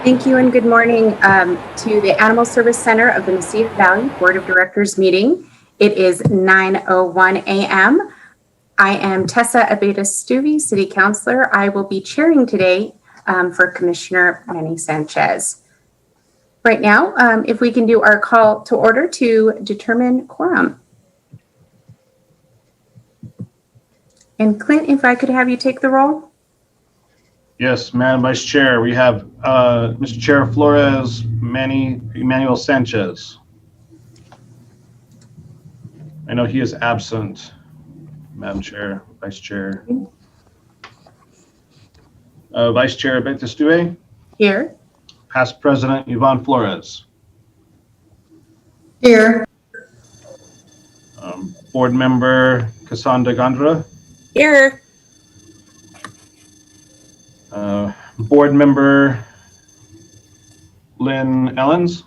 Thank you and good morning to the Animal Service Center of the Mesilla Valley Board of Directors meeting. It is 9:01 a.m. I am Tessa Abeda-Stuvey, City Councilor. I will be chairing today for Commissioner Manny Sanchez. Right now, if we can do our call to order to determine quorum. And Clint, if I could have you take the roll. Yes, Madam Vice Chair, we have Mr. Chair Flores, Emmanuel Sanchez. I know he is absent, Madam Chair, Vice Chair. Vice Chair Abeda-Stuvey. Here. Past President Yvonne Flores. Here. Board Member Cassandra Gondra. Here. Board Member Lynn Ellens.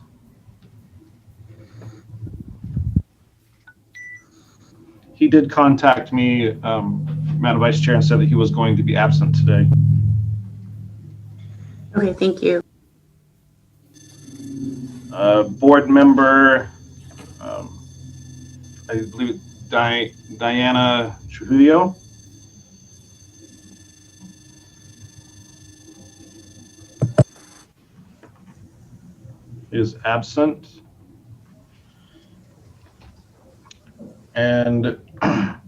He did contact me, Madam Vice Chair, and said that he was going to be absent today. Okay, thank you. Board Member, I believe Diana Trujillo. Is absent. And I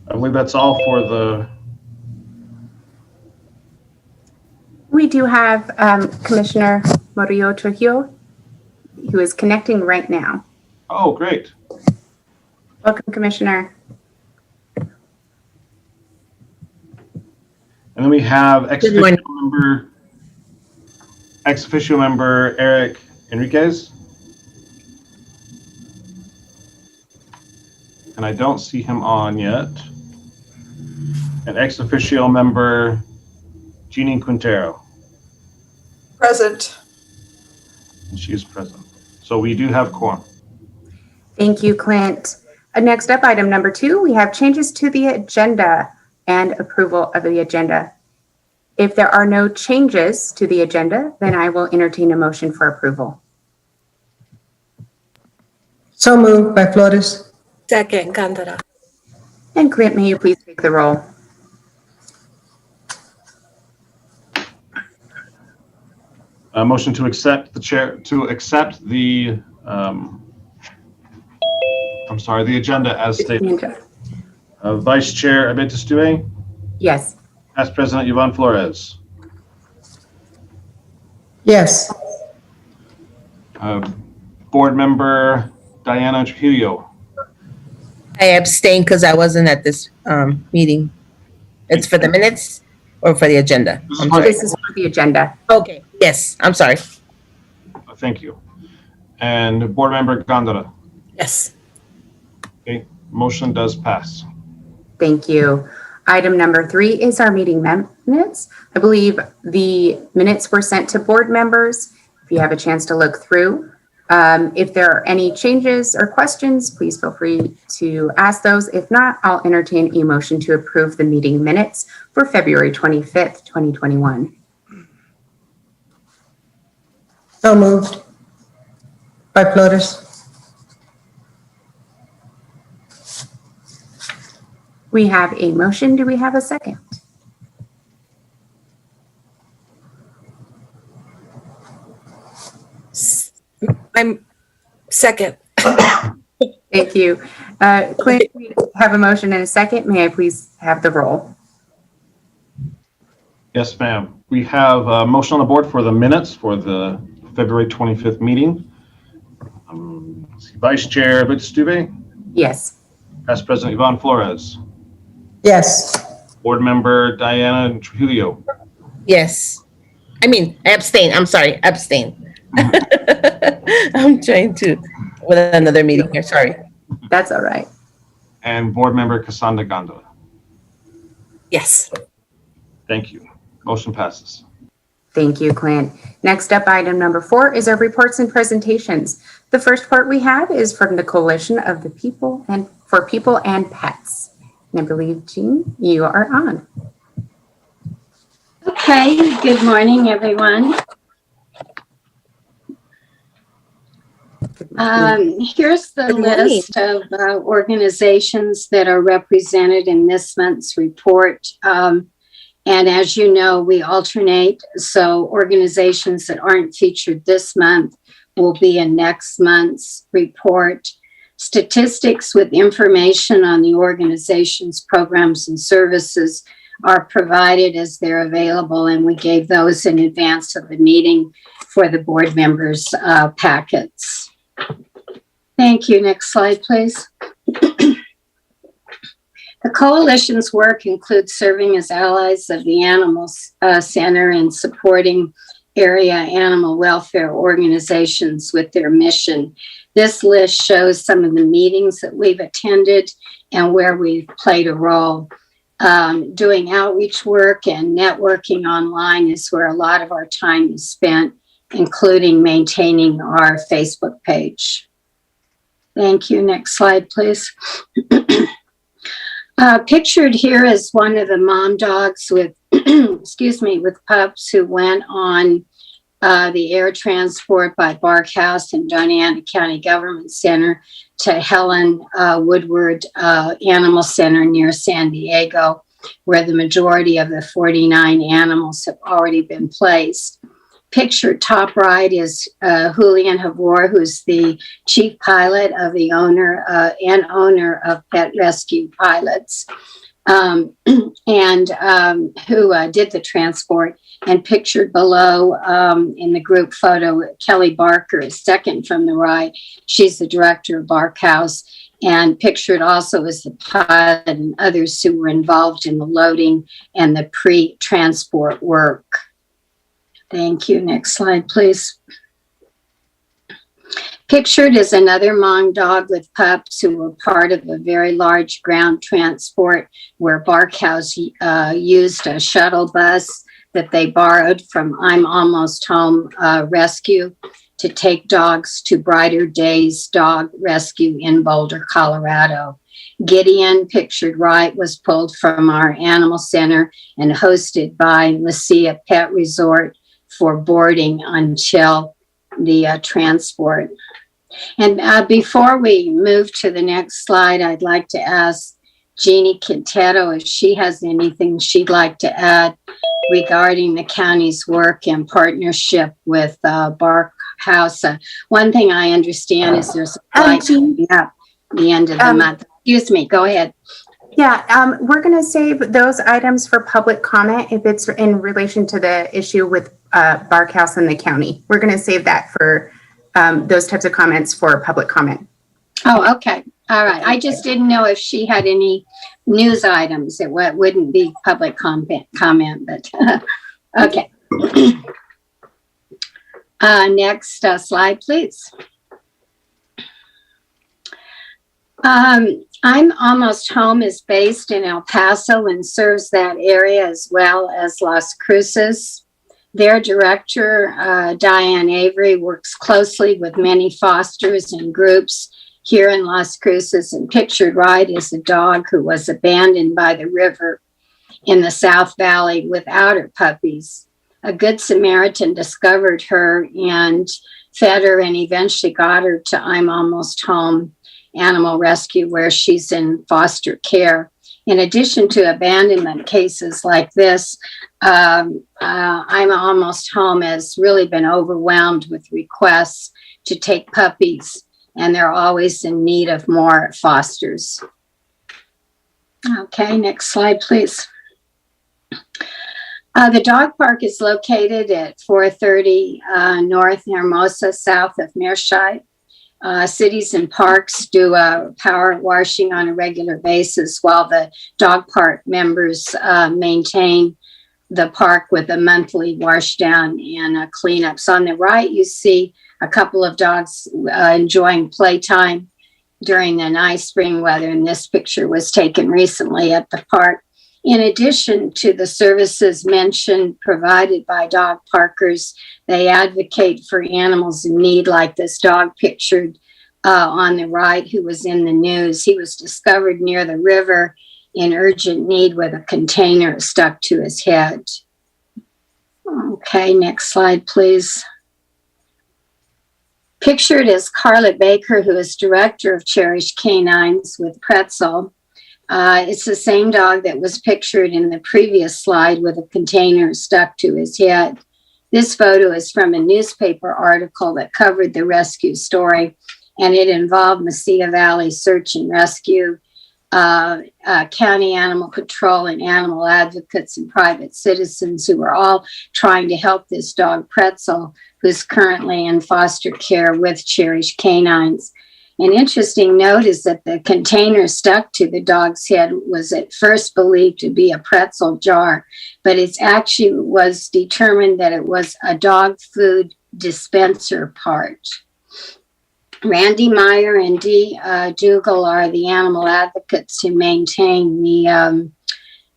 believe that's all for the... We do have Commissioner Murillo Trujillo, who is connecting right now. Oh, great. Welcome, Commissioner. And then we have ex officio member Eric Enriquez. And I don't see him on yet. And ex officio member Jeannie Quintero. Present. And she is present. So we do have quorum. Thank you, Clint. Next up, item number 2, we have changes to the agenda and approval of the agenda. If there are no changes to the agenda, then I will entertain a motion for approval. So moved by Flores. Second, Gondra. And Clint, may you please take the roll? A motion to accept the the agenda as stated. Vice Chair Abeda-Stuvey. Yes. Past President Yvonne Flores. Yes. Board Member Diana Trujillo. I abstained because I wasn't at this meeting. It's for the minutes or for the agenda? This is for the agenda. Okay, yes, I'm sorry. Thank you. And Board Member Gondra. Yes. Okay, motion does pass. Thank you. Item number 3 is our meeting minutes. I believe the minutes were sent to board members. If you have a chance to look through, if there are any changes or questions, please feel free to ask those. If not, I'll entertain a motion to approve the meeting minutes for February 25th, 2021. So moved by Flores. We have a motion. Do we have a second? I'm second. Thank you. Clint, we have a motion and a second. May I please have the roll? Yes, ma'am. We have a motion on the board for the minutes for the February 25th meeting. Vice Chair Abeda-Stuvey. Yes. Past President Yvonne Flores. Yes. Board Member Diana Trujillo. Yes. I abstain. I'm sorry, abstain. I'm trying to, with another meeting here, sorry. That's all right. And Board Member Cassandra Gondra. Yes. Thank you. Motion passes. Thank you, Clint. Next up, item number 4 is our reports and presentations. The first part we have is from the Coalition of the People and for People and Pets. And I believe, Jean, you are on. Okay. Okay, good morning, everyone. Here's the Good morning. list of organizations that are represented in this month's report. And as you know, we alternate, so organizations that aren't featured this month will be in next month's report. Statistics with information on the organization's programs and services are provided as they're available, and we gave those in advance of the meeting for the board members' packets. Thank you. Next slide, please. The coalition's work includes serving as allies of the Animal Center and supporting area animal welfare organizations with their mission. This list shows some of the meetings that we've attended and where we've played a role. Doing outreach work and networking online is where a lot of our time is spent, including maintaining our Facebook page. Thank you. Next slide, please. Pictured here is one of the mom dogs with, excuse me, with pups who went on the air transport by Barkhouse and Doñana County Government Center to Helen Woodward Animal Center near San Diego, where the majority of the 49 animals have already been placed. Pictured top right is Julian Havor, who's the chief pilot of the owner of Pet Rescue Pilots, and who did the transport. And pictured below in the group photo, Kelly Barker is second from the right. She's the director of Barkhouse. And pictured also is the pilot and others who were involved in the loading and the pre-transport work. Thank you. Next slide, please. Pictured is another mom dog with pups who were part of a very large ground transport where Barkhouse used a shuttle bus that they borrowed from I'm Almost Home Rescue to take dogs to Brighter Days Dog Rescue in Boulder, Colorado. Gideon, pictured right, was pulled from our animal center and hosted by Lucia Pet Resort for boarding until the transport. And before we move to the next slide, I'd like to ask Jeannie Quintero if she has anything she'd like to add regarding the county's work and partnership with Barkhouse. One thing I understand is there's a flight coming up the end of the month. Excuse me, go ahead. Yeah, we're going to save those items for public comment if it's in relation to the issue with Barkhouse and the county. We're going to save that for those types of comments for public comment. Oh, okay. All right. I just didn't know if she had any news items. It wouldn't be public comment, but okay. Next slide, please. I'm Almost Home is based in El Paso and serves that area as well as Las Cruces. Their director, Diane Avery, works closely with many fosters and groups here in Las Cruces, and pictured right is a dog who was abandoned by the river in the South Valley without her puppies. A Good Samaritan discovered her and fed her and eventually got her to I'm Almost Home Animal Rescue, where she's in foster care. In addition to abandonment cases like this, I'm Almost Home has really been overwhelmed with requests to take puppies, and they're always in need of more fosters. Okay, next slide, please. The dog park is located at 430 North Hermosa, south of Mearshite. Cities and parks do power washing on a regular basis, while the dog park members maintain the park with a monthly wash down and cleanups. On the right, you see a couple of dogs enjoying playtime during the nice spring weather, and this picture was taken recently at the park. In addition to the services mentioned provided by dog parkers, they advocate for animals in need, like this dog pictured on the right who was in the news. He was discovered near the river in urgent need with a container stuck to his head. Okay, next slide, please. Pictured is Carla Baker, who is director of Cherished Canines with Pretzel. It's the same dog that was pictured in the previous slide with a container stuck to his head. This photo is from a newspaper article that covered the rescue story, and it involved Mesilla Valley Search and Rescue, county animal control and animal advocates and private citizens who were all trying to help this dog Pretzel, who's currently in foster care with Cherished Canines. An interesting note is that the container stuck to the dog's head was at first believed to be a pretzel jar, but it actually was determined that it was a dog food dispenser part. Randy Meyer and Dee Dougal are the animal advocates who maintain the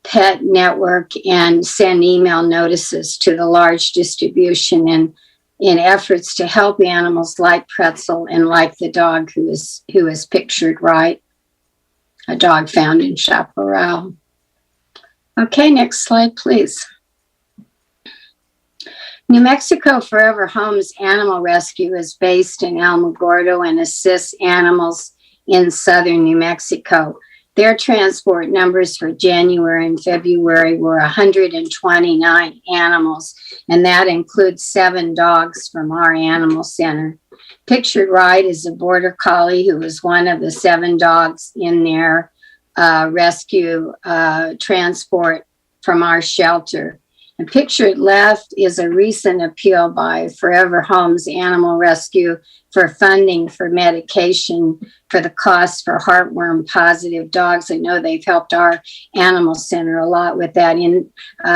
pet network and send email notices to the large distribution and in efforts to help animals like Pretzel and like the dog who is pictured right, a dog found in Chaparral. Okay, next slide, please. New Mexico Forever Homes Animal Rescue is based in Alamogordo and assists animals in southern New Mexico. Their transport numbers for January and February were 129 animals, and that includes 7 dogs from our animal center. Pictured right is a border collie who was one of the 7 dogs in their rescue transport from our shelter. And pictured left is a recent appeal by Forever Homes Animal Rescue for funding for medication for the cost for heartworm positive dogs. I know they've helped our animal center a lot with that. In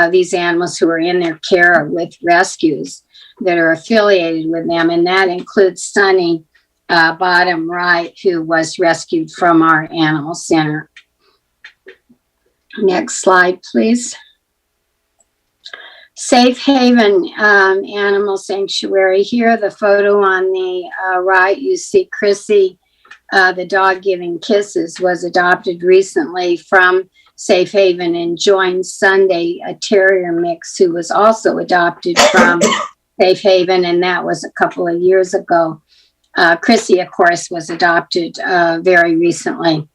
these animals who are in their care are with rescues that are affiliated with them, and that includes Sunny, bottom right, who was rescued from our animal center. Next slide, please. Safe Haven Animal Sanctuary. Here, the photo on the right, you see Chrissy, the dog giving kisses, was adopted recently from Safe Haven and joined Sunday, a terrier mix who was also adopted from Safe Haven, and that was a couple of years ago. Chrissy, of course, was adopted very recently.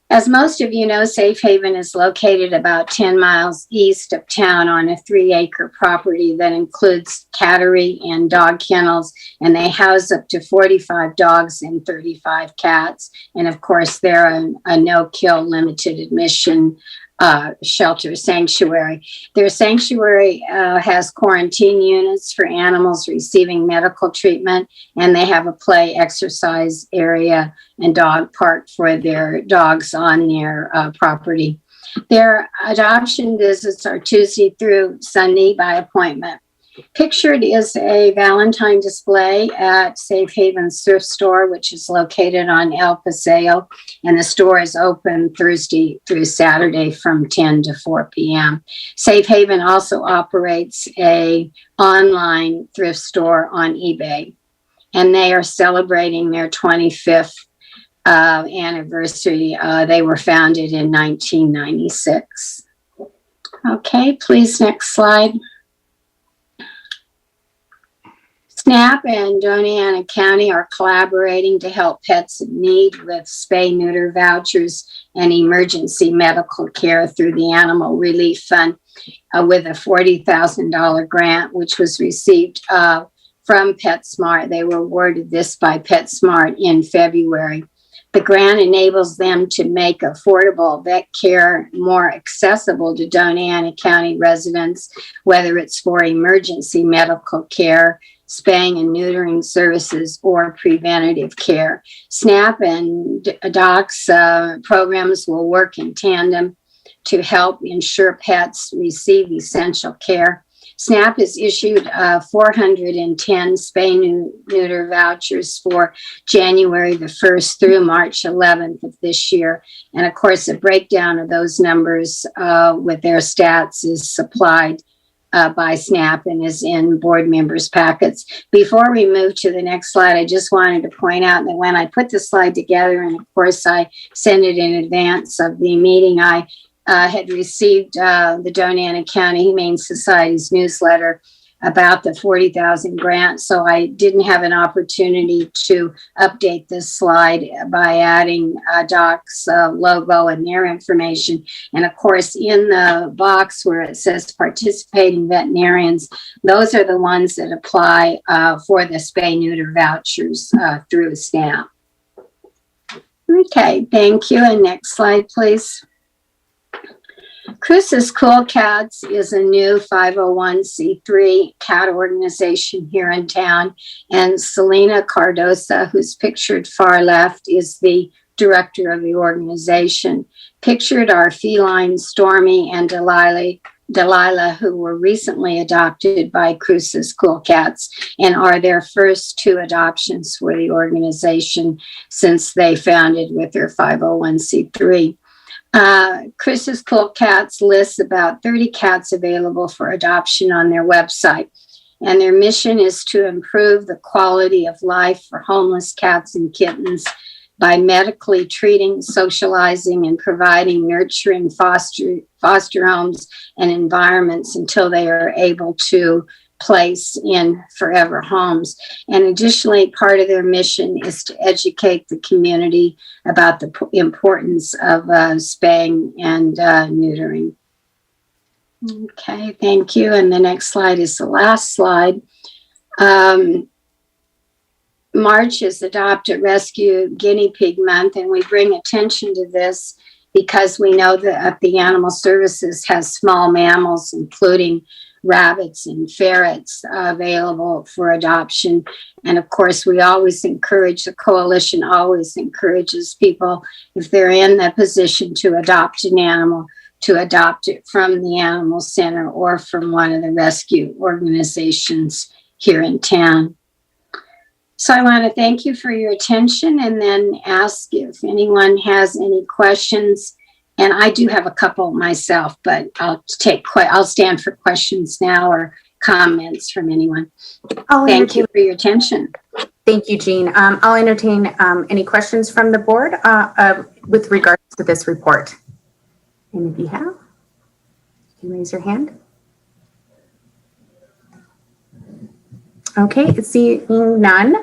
As most of you know, Safe Haven is located about 10 miles east of town on a 3-acre property that includes cattery and dog kennels, and they house up to 45 dogs and 35 cats. And of course, they're a no-kill, limited admission shelter sanctuary. Their sanctuary has quarantine units for animals receiving medical treatment, and they have a play exercise area and dog park for their dogs on their property. Their adoption visits are Tuesday through Sunday by appointment. Pictured is a Valentine display at Safe Haven's thrift store, which is located on El Paseo, and the store is open Thursday through Saturday from 10 to 4 p.m. Safe Haven also operates a online thrift store on eBay, and they are celebrating their 25th anniversary. They were founded in 1996. Okay, please, next slide. SNAP and Doña County are collaborating to help pets in need with spay-neuter vouchers and emergency medical care through the Animal Relief Fund with a $40,000 grant, which was received from PetSmart. They were awarded this by PetSmart in February. The grant enables them to make affordable vet care more accessible to Doña County residents, whether it's for emergency medical care, spaying and neutering services, or preventative care. SNAP and DOC's programs will work in tandem to help ensure pets receive essential care. SNAP has issued 410 spay-neuter vouchers for January the 1st through March 11th of this year. And of course, a breakdown of those numbers with their stats is supplied by SNAP and is in board members' packets. Before we move to the next slide, I just wanted to point out that when I put the slide together, and of course I sent it in advance of the meeting, I had received the Donana County Humane Society's newsletter about the 40,000 grant. So I didn't have an opportunity to update this slide by adding DOC's logo and their information. And of course, in the box where it says participating veterinarians, those are the ones that apply for the spay-neuter vouchers through SNAP. Okay, thank you. And next slide, please. Cruce's Cool Cats is a new 501c3 cat organization here in town. And Selena Cardosa, who's pictured far left, is the director of the organization. Pictured are feline Stormy and Delilah, who were recently adopted by Cruce's Cool Cats and are their first 2 adoptions for the organization since they founded with their 501c3. Cruce's Cool Cats lists about 30 cats available for adoption on their website. And their mission is to improve the quality of life for homeless cats and kittens by medically treating, socializing, and providing nurturing foster homes and environments until they are able to place in forever homes. And additionally, part of their mission is to educate the community about the importance of spaying and neutering. Okay, thank you. And the next slide is the last slide. March is Adopt a Rescue Guinea Pig Month, and we bring attention to this because we know that the Animal Services has small mammals, including rabbits and ferrets, available for adoption. And of course, we always encourage, the coalition always encourages people, if they're in the position to adopt an animal, to adopt it from the animal center or from one of the rescue organizations here in town. So I want to thank you for your attention and then ask if anyone has any questions. And I do have a couple myself, but I'll stand for questions now or comments from anyone. Thank you for your attention. Thank you, Jean. I'll entertain any questions from the board with regards to this report. And if you have, you can raise your hand. Okay, seeing none.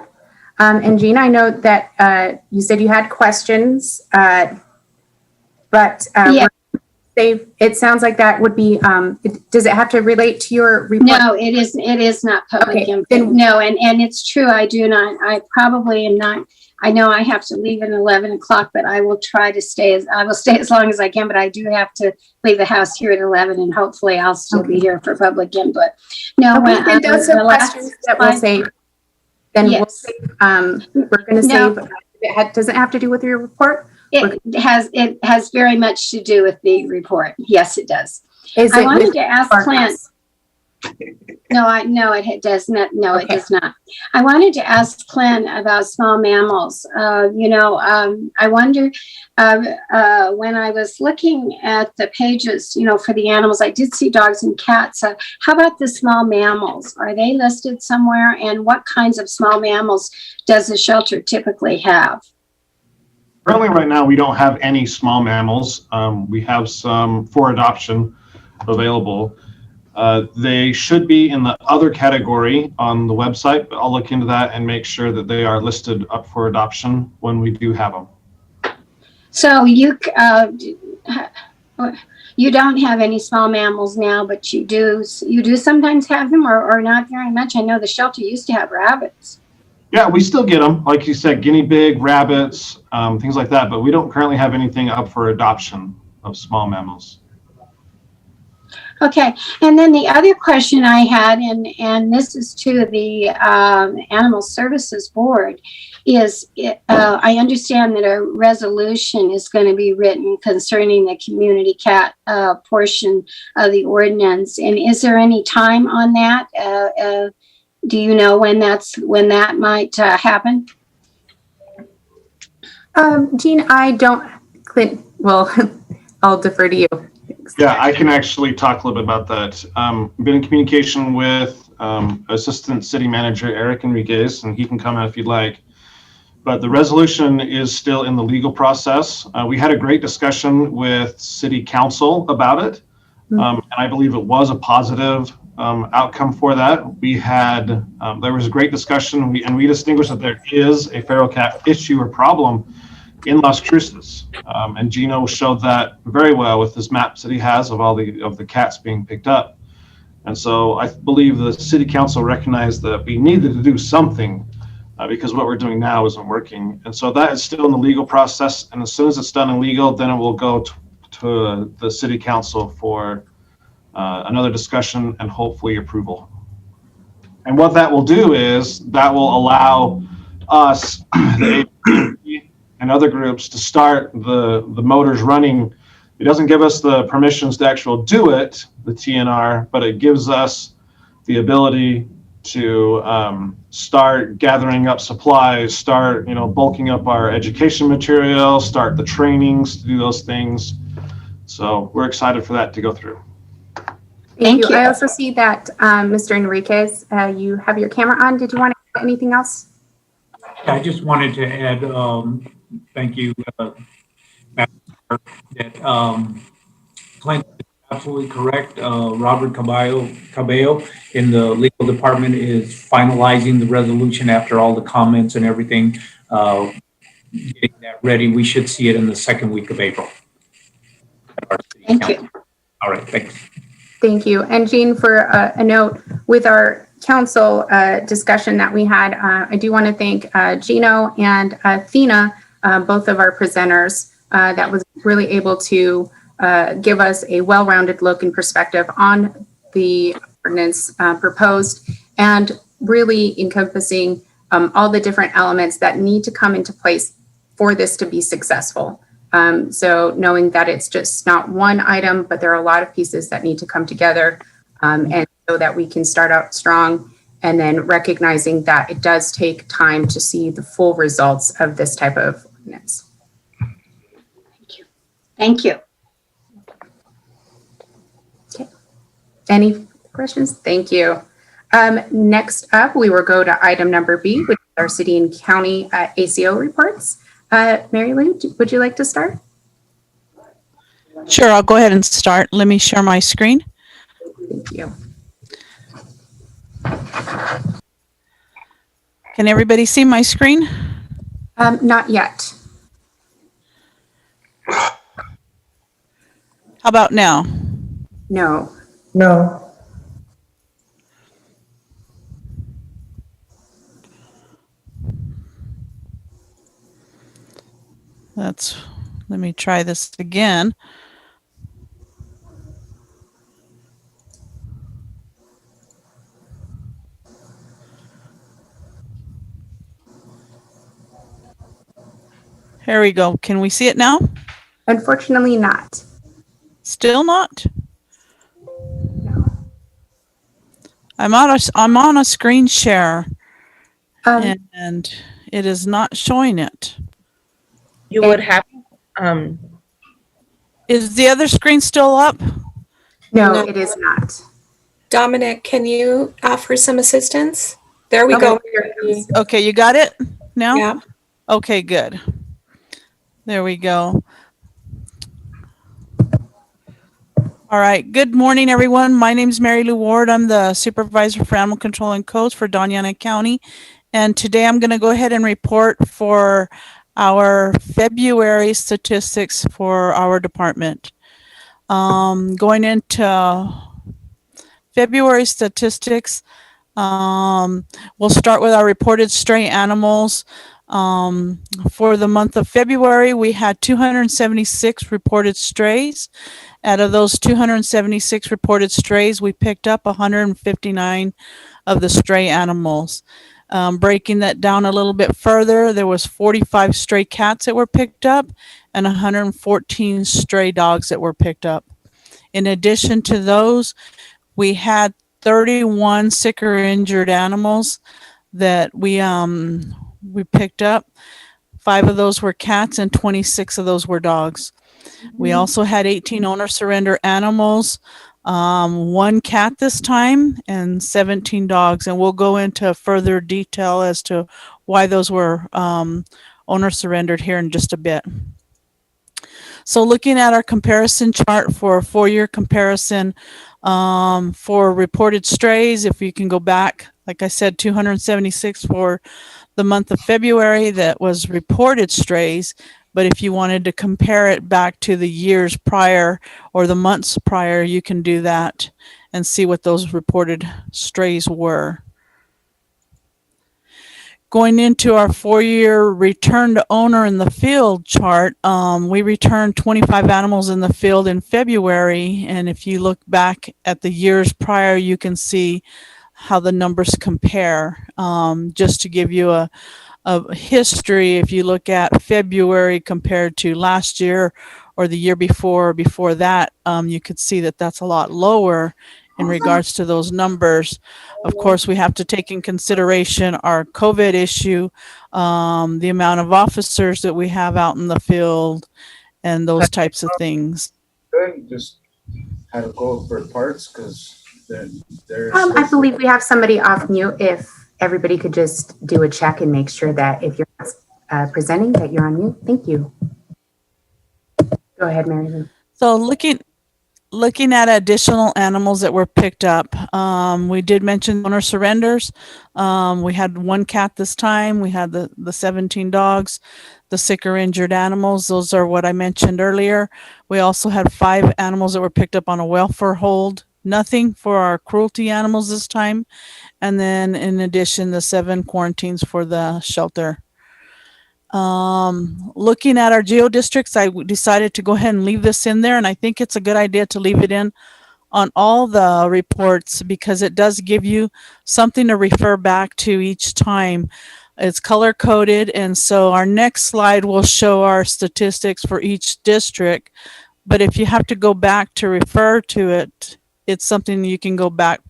And Jean, I know that you said you had questions, but Yeah. it sounds like that would be, does it have to relate to your report? No, it is not public info. No, and it's true, I probably am not, I know I have to leave at 11 o'clock, but I will try to stay as long as I can, but I do have to leave the house here at 11 and hopefully I'll still be here for public input. No, Okay, then those are questions that we'll save. Then yes. we're going to save, it doesn't have to do with your report? It has very much to do with the report. Yes, it does. Is I it wanted with to ask Clint. No, it does not. No, Okay. it does not. I wanted to ask Clint about small mammals. I wonder, when I was looking at the pages, for the animals, I did see dogs and cats. How about the small mammals? Are they listed somewhere? And what kinds of small mammals does the shelter typically have? Currently, right now, we don't have any small mammals. We have some for adoption available. They should be in the other category on the website, but I'll look into that and make sure that they are listed up for adoption when we do have them. So you don't have any small mammals now, but you do sometimes have them, or not very much. I know the shelter used to have rabbits. Yeah, we still get them. Like you said, guinea pig, rabbits, things like that, but we don't currently have anything up for adoption of small mammals. Okay, and then the other question I had, and this is to the Animal Services Board, is I understand that a resolution is going to be written concerning the community cat portion of the ordinance. And is there any time on that? Do you know when that might happen? Jean, I don't, Clint, well, I'll defer to you. Yeah, I can actually talk a little bit about that. I've been in communication with Assistant City Manager Eric Enriquez, and he can comment if you'd like. But the resolution is still in the legal process. We had a great discussion with City Council about it, and I believe it was a positive outcome for that. We had, there was a great discussion, and we distinguished that there is a feral cat issue or problem in Las Cruces. And Gino showed that very well with his maps that he has of all the cats being picked up. And so I believe the City Council recognized that we needed to do something because what we're doing now isn't working. And so that is still in the legal process. And as soon as it's done in legal, then it will go to the City Council for another discussion and hopefully approval. And what that will do is that will allow us, the APC and other groups, to start the motors running. It doesn't give us the permissions to actually do it, the TNR, but it gives us the ability to start gathering up supplies, start bulking up our education material, start the trainings to do those things. So we're excited for that to go through. Thank you. I also see that, Mr. Enriquez, you have your camera on. Did you want to add anything else? I just wanted to add, thank you, Madam Chair, that Clint is absolutely correct. Robert Cabello in the legal department is finalizing the resolution after all the comments and everything, getting that ready. We should see it in the second week of April. Thank you. All right, thanks. Thank you. And Jean, for a note, with our council discussion that we had, I do want to thank Gino and Athena, both of our presenters, that was really able to give us a well-rounded look and perspective on the ordinance proposed, and really encompassing all the different elements that need to come into place for this to be successful. So knowing that it's just not one item, but there are a lot of pieces that need to come together, and so that we can start out strong, and then recognizing that it does take time to see the full results of this type of ordinance. Thank you. Thank you. Okay. Any questions? Thank you. Next up, we will go to item number B, which is our city and county ACO reports. Mary Lou, would you like to start? Sure, I'll go ahead and start. Let me share my screen. Thank you. Can everybody see my screen? Not yet. How about now? No. No. Let me try this again. Here we go. Can we see it now? Unfortunately not. Still not? No. I'm on a screen share, Um, and it is not showing it. You would have, Is the other screen still up? no, No. it is not. Dominic, can you offer some assistance? There we go. Okay. Okay, you got it now? Yeah. Okay, good. There we go. All right. Good morning, everyone. My name is Mary Lou Ward. I'm the supervisor for animal control and codes for Doñana County. And today I'm going to go ahead and report for our February statistics for our department. Going into February statistics, we'll start with our reported stray animals. For the month of February, we had 276 reported strays. Out of those 276 reported strays, we picked up 159 of the stray animals. Breaking that down a little bit further, there was 45 stray cats that were picked up and 114 stray dogs that were picked up. In addition to those, we had 31 sick or injured animals that we picked up. 5 of those were cats and 26 of those were dogs. We also had 18 owner surrender animals, 1 cat this time, and 17 dogs. And we'll go into further detail as to why those were owner surrendered here in just a bit. So looking at our comparison chart for a 4-year comparison for reported strays, if you can go back, like I said, 276 for the month of February that was reported strays. But if you wanted to compare it back to the years prior or the months prior, you can do that and see what those reported strays were. Going into our 4-year return to owner in the field chart, we returned 25 animals in the field in February. And if you look back at the years prior, you can see how the numbers compare. Just to give you a history, if you look at February compared to last year or the year before or before that, you could see that that's a lot lower in regards to those numbers. Of course, we have to take in consideration our COVID issue, the amount of officers that we have out in the field, and those types of things. Good, just had to go for parts because they're I believe we have somebody off mute. If everybody could just do a check and make sure that if you're presenting that you're on mute. Thank you. Go ahead, Mary Lou. So looking at additional animals that were picked up, we did mention owner surrenders. We had 1 cat this time. We had the 17 dogs, the sick or injured animals. Those are what I mentioned earlier. We also had 5 animals that were picked up on a welfare hold. Nothing for our cruelty animals this time. And then in addition, the 7 quarantines for the shelter. Looking at our geo districts, I decided to go ahead and leave this in there, and I think it's a good idea to leave it in on all the reports because it does give you something to refer back to each time. It's color coded, and so our next slide will show our statistics for each district. But if you have to go back to refer to it, it's something you can go back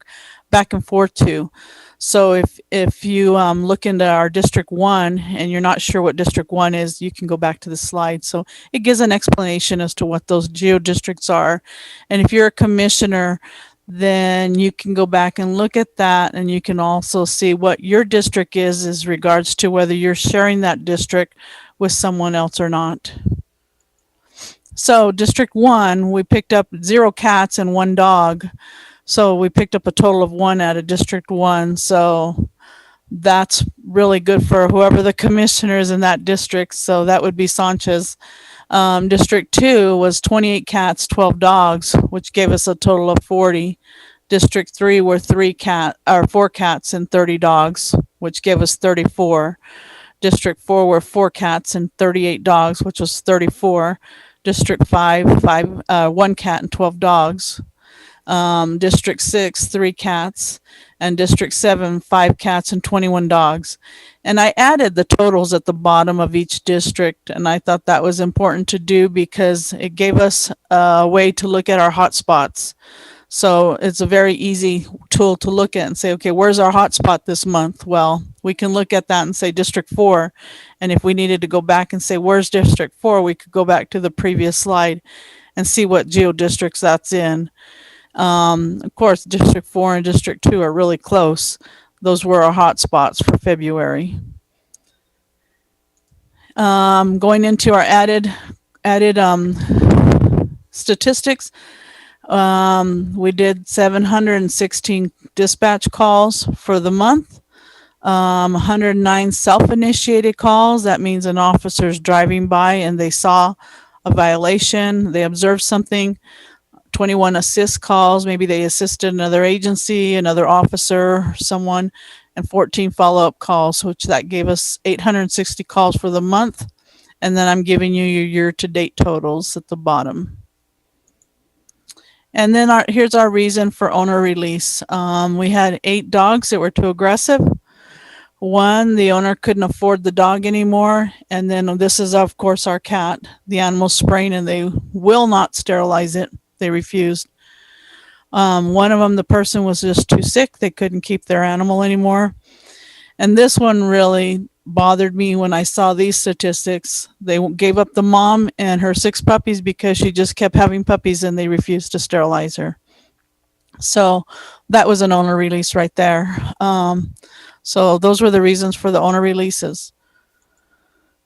and forth to. So if you look into our District 1 and you're not sure what District 1 is, you can go back to the slide. So it gives an explanation as to what those geo districts are. And if you're a commissioner, then you can go back and look at that, and you can also see what your district is as regards to whether you're sharing that district with someone else or not. So District 1, we picked up 0 cats and 1 dog. So we picked up a total of 1 out of District 1. So that's really good for whoever the commissioner is in that district. So that would be Sanchez. District 2 was 28 cats, 12 dogs, which gave us a total of 40. District 3 were 4 cats and 30 dogs, which gave us 34. District 4 were 4 cats and 38 dogs, which was 34. District 5, 1 cat and 12 dogs. District 6, 3 cats, and District 7, 5 cats and 21 dogs. And I added the totals at the bottom of each district, and I thought that was important to do because it gave us a way to look at our hotspots. So it's a very easy tool to look at and say, okay, where's our hotspot this month? Well, we can look at that and say District 4, and if we needed to go back and say, where's District 4, we could go back to the previous slide and see what geo districts that's in. Of course, District 4 and District 2 are really close. Those were our hot spots for February. Going into our added statistics, we did 716 dispatch calls for the month, 109 self-initiated calls. That means an officer's driving by and they saw a violation, they observed something. 21 assist calls, maybe they assisted another agency, another officer, someone, and 14 follow-up calls, which that gave us 860 calls for the month. And then I'm giving you your year-to-date totals at the bottom. And then here's our reason for owner release. We had 8 dogs that were too aggressive. 1, the owner couldn't afford the dog anymore. And then this is, of course, our cat. The animal's spraying and they will not sterilize it. They refused. One of them, the person was just too sick. They couldn't keep their animal anymore. And this one really bothered me when I saw these statistics. They gave up the mom and her 6 puppies because she just kept having puppies and they refused to sterilize her. So that was an owner release right there. So those were the reasons for the owner releases.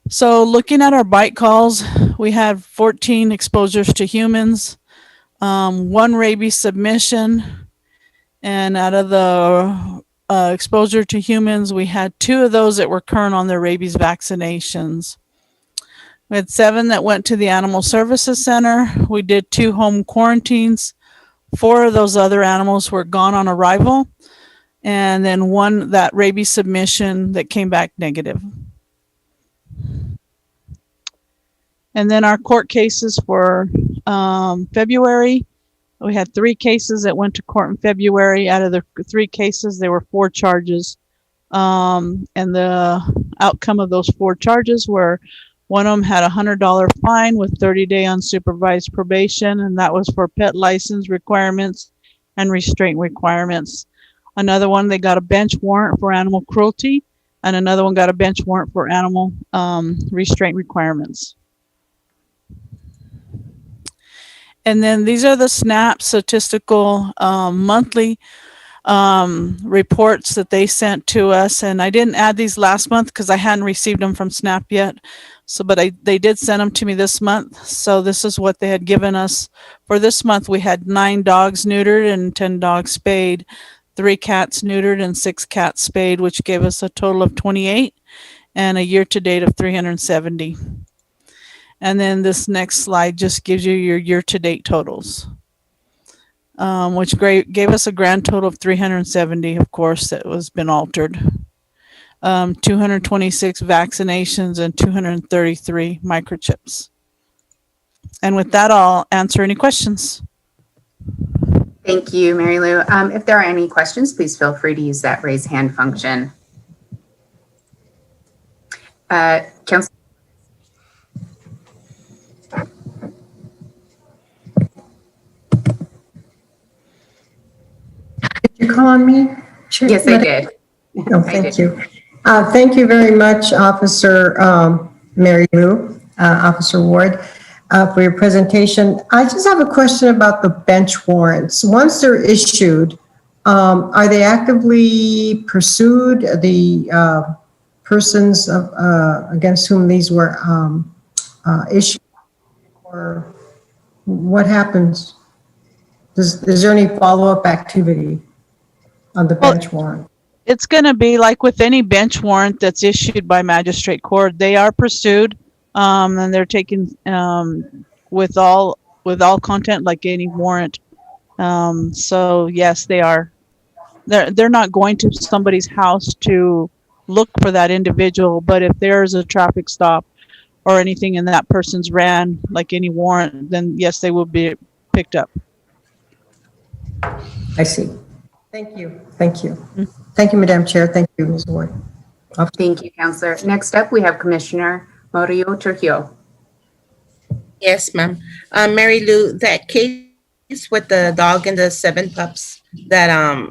So looking at our bite calls, we had 14 exposures to humans, 1 rabies submission, and out of the exposure to humans, we had 2 of those that were current on their rabies vaccinations. We had 7 that went to the Animal Services Center. We did 2 home quarantines. 4 of those other animals were gone on arrival, and then 1 that rabies submission that came back negative. And then our court cases for February, we had 3 cases that went to court in February. Out of the 3 cases, there were 4 charges. And the outcome of those 4 charges were, one of them had a $100 fine with 30-day unsupervised probation, and that was for pet license requirements and restraint requirements. Another one, they got a bench warrant for animal cruelty, and another one got a bench warrant for animal restraint requirements. And then these are the SNAP statistical monthly reports that they sent to us. And I didn't add these last month because I hadn't received them from SNAP yet. So, but they did send them to me this month. So this is what they had given us. For this month, we had 9 dogs neutered and 10 dogs spayed, 3 cats neutered and 6 cats spayed, which gave us a total of 28 and a year-to-date of 370. And then this next slide just gives you your year-to-date totals, which gave us a grand total of 370, of course, that was been altered. 226 vaccinations and 233 microchips. And with that, I'll answer any questions. Thank you, Mary Lou. If there are any questions, please feel free to use that raise hand function. Council. Did you call on me? Chair? Yes, I did. Oh, thank you. Thank you very much, Officer Mary Lou, Officer Ward, for your presentation. I just have a question about the bench warrants. Once they're issued, are they actively pursued? The persons against whom these were issued, or what happens? Is there any follow-up activity on the bench warrant? It's going to be like with any bench warrant that's issued by magistrate court. They are pursued, and they're taken with all content like any warrant. So yes, they are. They're not going to somebody's house to look for that individual, but if there's a traffic stop or anything and that person's ran like any warrant, then yes, they will be picked up. I see. Thank you. Thank you. Thank you, Madam Chair. Thank you, Ms. Ward. Thank you, Councillor. Next up, we have Commissioner Murillo Trujillo. Yes, ma'am. Mary Lou, that case with the dog and the 7 pups that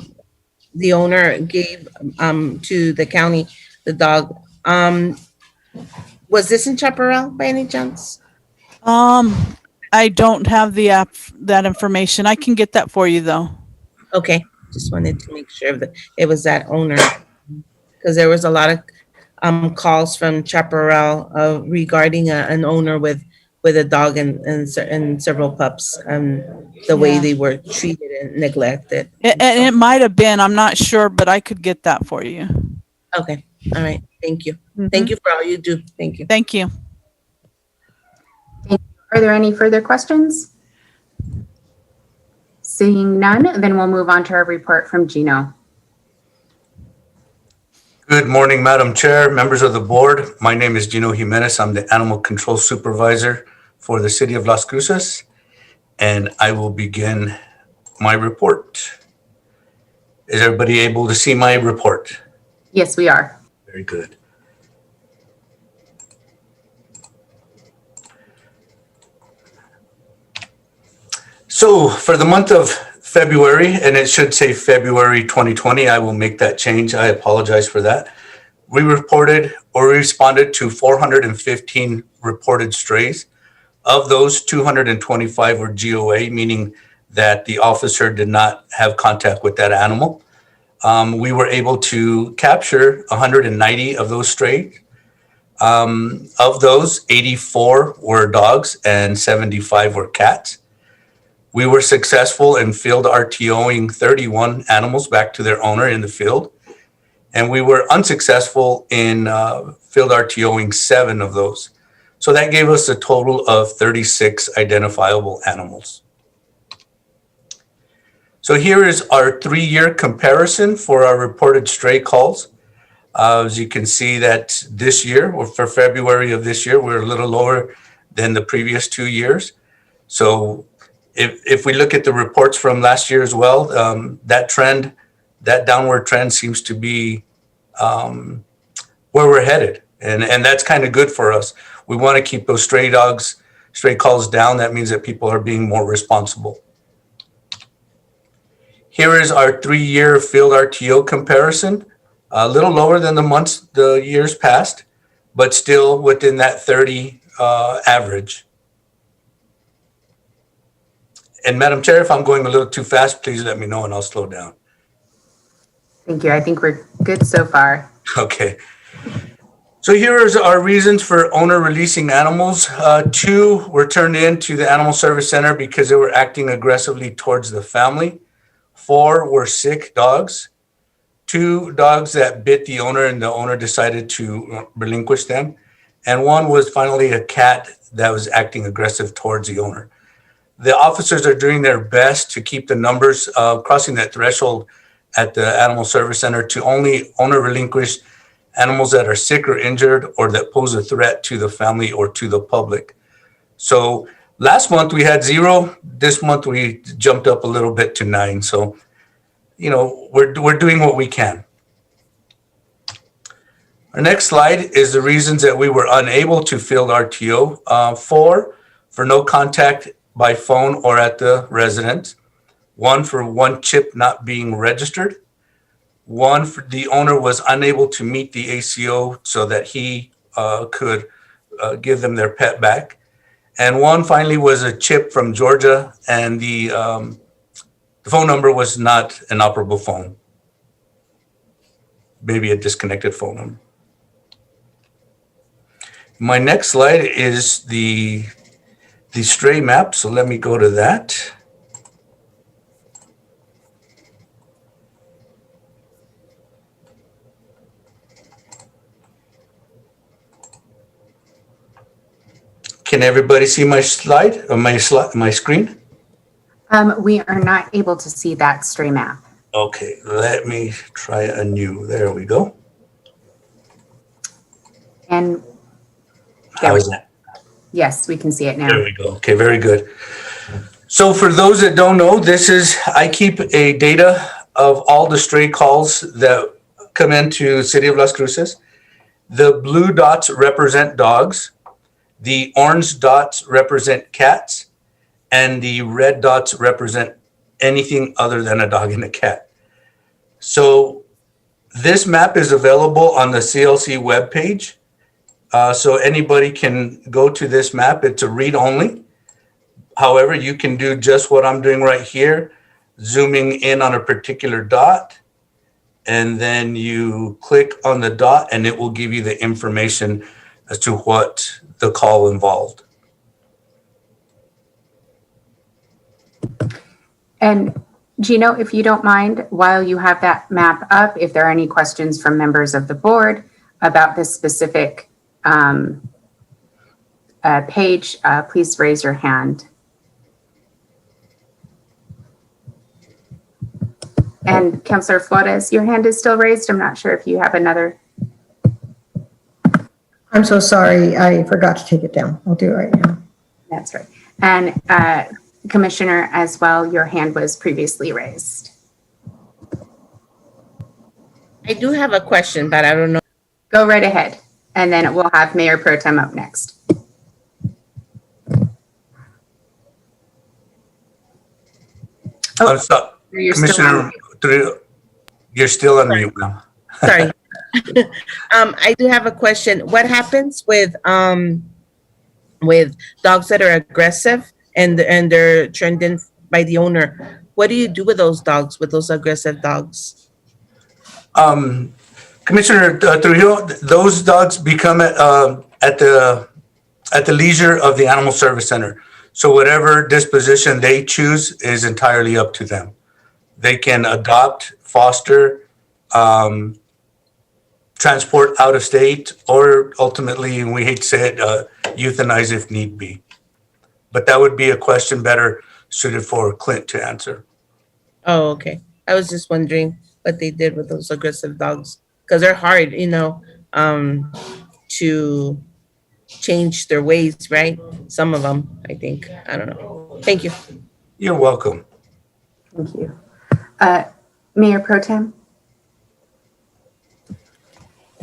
the owner gave to the county, the dog, was this in Chaparral by any chance? I don't have that information. I can get that for you though. Okay, just wanted to make sure that it was that owner, because there was a lot of calls from Chaparral regarding an owner with a dog and several pups, the way they were treated and neglected. It might have been, I'm not sure, but I could get that for you. Okay, all right, thank you. Thank you for all you do. Thank you. Thank you. Are there any further questions? Seeing none, then we'll move on to our report from Gino. Good morning, Madam Chair, members of the board. My name is Gino Jimenez. I'm the Animal Control Supervisor for the City of Las Cruces, and I will begin my report. Is everybody able to see my report? Yes, we are. Very good. So for the month of February, and it should say February 2020, I will make that change. I apologize for that. We reported or responded to 415 reported strays. Of those, 225 were GOA, meaning that the officer did not have contact with that animal. we were able to capture 190 of those stray. Of those, 84 were dogs and 75 were cats. We were successful in field RTOing 31 animals back to their owner in the field. And we were unsuccessful in field RTOing 7 of those. So that gave us a total of 36 identifiable animals. So here is our 3-year comparison for our reported stray calls. As you can see that this year, or for February of this year, we're a little lower than the previous 2 years. So if we look at the reports from last year as well, that downward trend seems to be where we're headed. And that's kind of good for us. We want to keep those stray calls down. That means that people are being more responsible. Here is our 3-year field RTO comparison. A little lower than the years past, but still within that 30 average. And Madam Chair, if I'm going a little too fast, please let me know and I'll slow down. Thank you. I think we're good so far. Okay. So here is our reasons for owner releasing animals. 2 were turned in to the Animal Service Center because they were acting aggressively towards the family. 4 were sick dogs. 2 dogs that bit the owner and the owner decided to relinquish them. And 1 was finally a cat that was acting aggressive towards the owner. The officers are doing their best to keep the numbers crossing that threshold at the Animal Service Center to only owner relinquish animals that are sick or injured or that pose a threat to the family or to the public. So last month we had 0. This month we jumped up a little bit to 9. So, you know, we're doing what we can. Our next slide is the reasons that we were unable to field RTO. 4 for no contact by phone or at the residence. 1 for 1 chip not being registered. 1 for the owner was unable to meet the ACO so that he could give them their pet back. And 1 finally was a chip from Georgia and the phone number was not an operable phone. Maybe a disconnected phone number. My next slide is the stray map. So let me go to that. Can everybody see my slide or my screen? We are not able to see that stray map. Okay, let me try anew. There we go. And how is that? Yes, we can see it now. There we go. Okay, very good. So for those that don't know, I keep a data of all the stray calls that come into City of Las Cruces. The blue dots represent dogs. The orange dots represent cats, and the red dots represent anything other than a dog and a cat. So this map is available on the CLC webpage. So anybody can go to this map. It's a read only. However, you can do just what I'm doing right here, zooming in on a particular dot, and then you click on the dot and it will give you the information as to what the call involved. And Gino, if you don't mind, while you have that map up, if there are any questions from members of the board about this specific page, please raise your hand. And Councilor Flores, your hand is still raised. I'm not sure if you have another. I'm so sorry. I forgot to take it down. I'll do it right now. That's right. And Commissioner, as well, your hand was previously raised. I do have a question, but I don't know. Go right ahead. And then we'll have Mayor Pro Tem up next. Oh, Commissioner, you're still on mute now. Sorry. I do have a question. What happens with dogs that are aggressive and they're turned in by the owner? What do you do with those dogs, with those aggressive dogs? Commissioner Trujillo, those dogs become at the leisure of the Animal Service Center. So whatever disposition they choose is entirely up to them. They can adopt, foster, transport out of state, or ultimately, and we hate to say it, euthanize if need be. But that would be a question better suited for Clint to answer. Oh, okay. I was just wondering what they did with those aggressive dogs, because they're hard, to change their ways, right? Some of them, I think. I don't know. Thank you. You're welcome. Thank you. Mayor Pro Tem?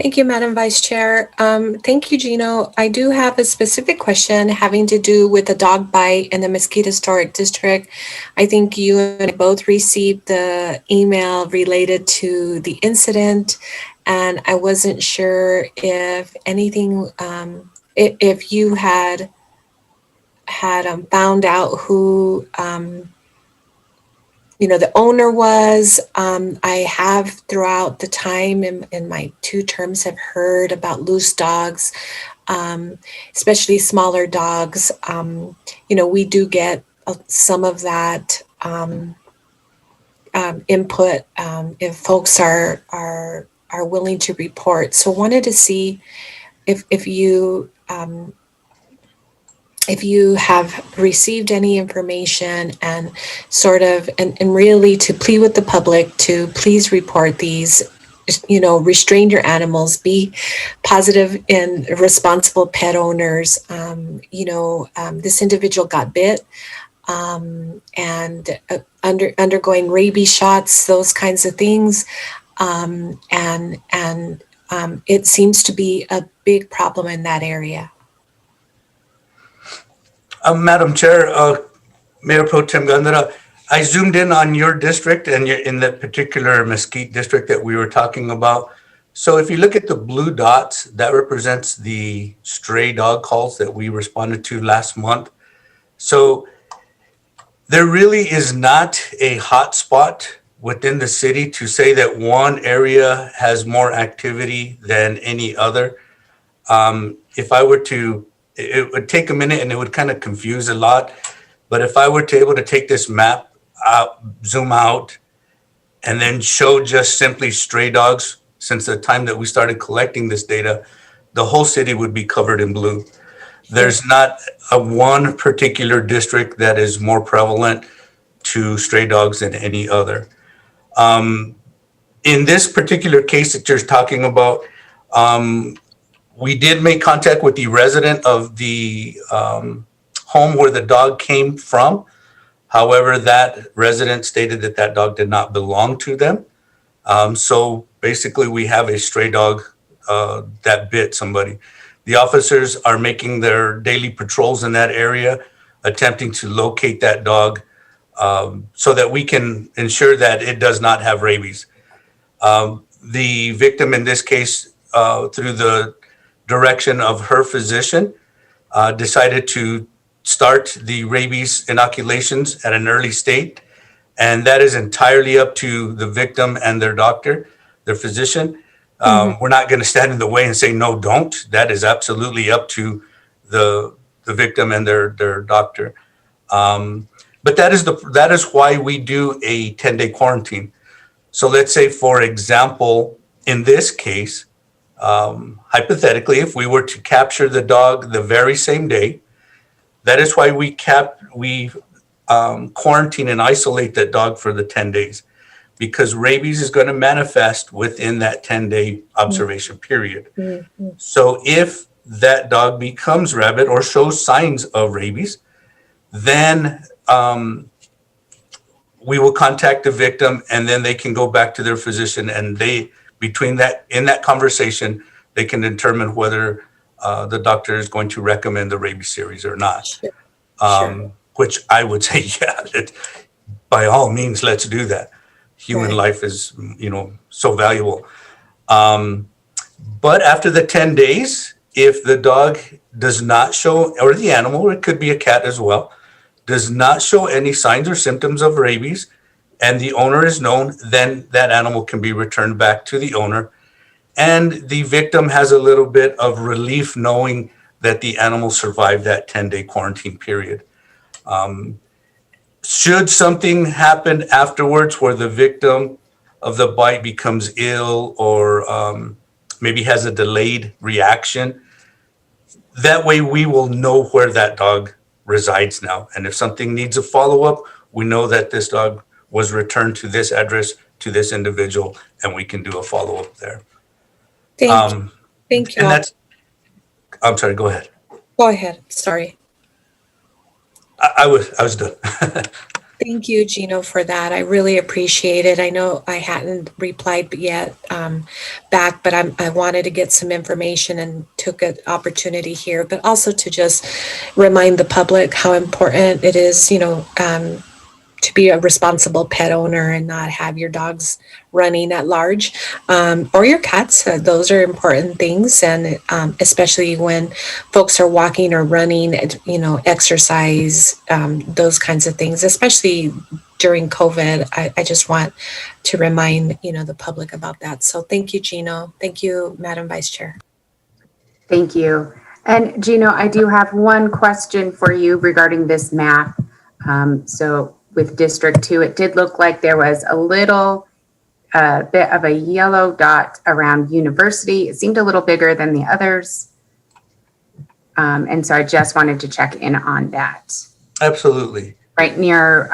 Thank you, Madam Vice Chair. Thank you, Gino. I do have a specific question having to do with the dog bite in the Mesquite Historic District. I think you and I both received the email related to the incident, and I wasn't sure if anything, if you had found out who the owner was. I have throughout the time in my 2 terms have heard about loose dogs, especially smaller dogs. We do get some of that input if folks are willing to report. So wanted to see if you have received any information and and really to plead with the public to please report these, restrain your animals, be positive and responsible pet owners. This individual got bit and undergoing rabies shots, those kinds of things. It seems to be a big problem in that area. Madam Chair, Mayor Pro Tem Gandara, I zoomed in on your district and you're in that particular Mesquite district that we were talking about. So if you look at the blue dots, that represents the stray dog calls that we responded to last month. So there really is not a hot spot within the city to say that one area has more activity than any other. If I were to, it would take a minute and it would kind of confuse a lot. But if I were to able to take this map out, zoom out, and then show just simply stray dogs, since the time that we started collecting this data, the whole city would be covered in blue. There's not one particular district that is more prevalent to stray dogs than any other. In this particular case that you're talking about, we did make contact with the resident of the home where the dog came from. However, that resident stated that that dog did not belong to them. So basically, we have a stray dog that bit somebody. The officers are making their daily patrols in that area, attempting to locate that dog so that we can ensure that it does not have rabies. The victim in this case, through the direction of her physician, decided to start the rabies inoculations at an early state. And that is entirely up to the victim and their doctor, their physician. We're not going to stand in the way and say, no, don't. That is absolutely up to the victim and their doctor. But that is why we do a 10-day quarantine. So let's say, for example, in this case, hypothetically, if we were to capture the dog the very same day, that is why we quarantine and isolate that dog for the 10 days, because rabies is going to manifest within that 10-day observation period. Mm-hmm. So if that dog becomes rabid or shows signs of rabies, then we will contact the victim, and then they can go back to their physician, and in that conversation, they can determine whether the doctor is going to recommend the rabies series or not. Sure. Which I would say, by all means, let's do that. Human life is, so valuable. But after the 10 days, if the dog does not show, or the animal, it could be a cat as well, does not show any signs or symptoms of rabies, and the owner is known, then that animal can be returned back to the owner. And the victim has a little bit of relief knowing that the animal survived that 10-day quarantine period. Should something happen afterwards where the victim of the bite becomes ill or maybe has a delayed reaction, that way we will know where that dog resides now. And if something needs a follow-up, we know that this dog was returned to this address, to this individual, and we can do a follow-up there. Thank you. And that's, I'm sorry, go ahead. Go ahead. Sorry. I was done. Thank you, Gino, for that. I really appreciate it. I know I hadn't replied yet back, but I wanted to get some information and took an opportunity here, but also to just remind the public how important it is, to be a responsible pet owner and not have your dogs running at large, or your cats. Those are important things. And especially when folks are walking or running, exercise, those kinds of things, especially during COVID. I just want to remind, the public about that. So thank you, Gino. Thank you, Madam Vice Chair. Thank you. And Gino, I do have one question for you regarding this map. So with District 2, it did look like there was a little bit of a yellow dot around University. It seemed a little bigger than the others. And so I just wanted to check in on that. Absolutely. Right near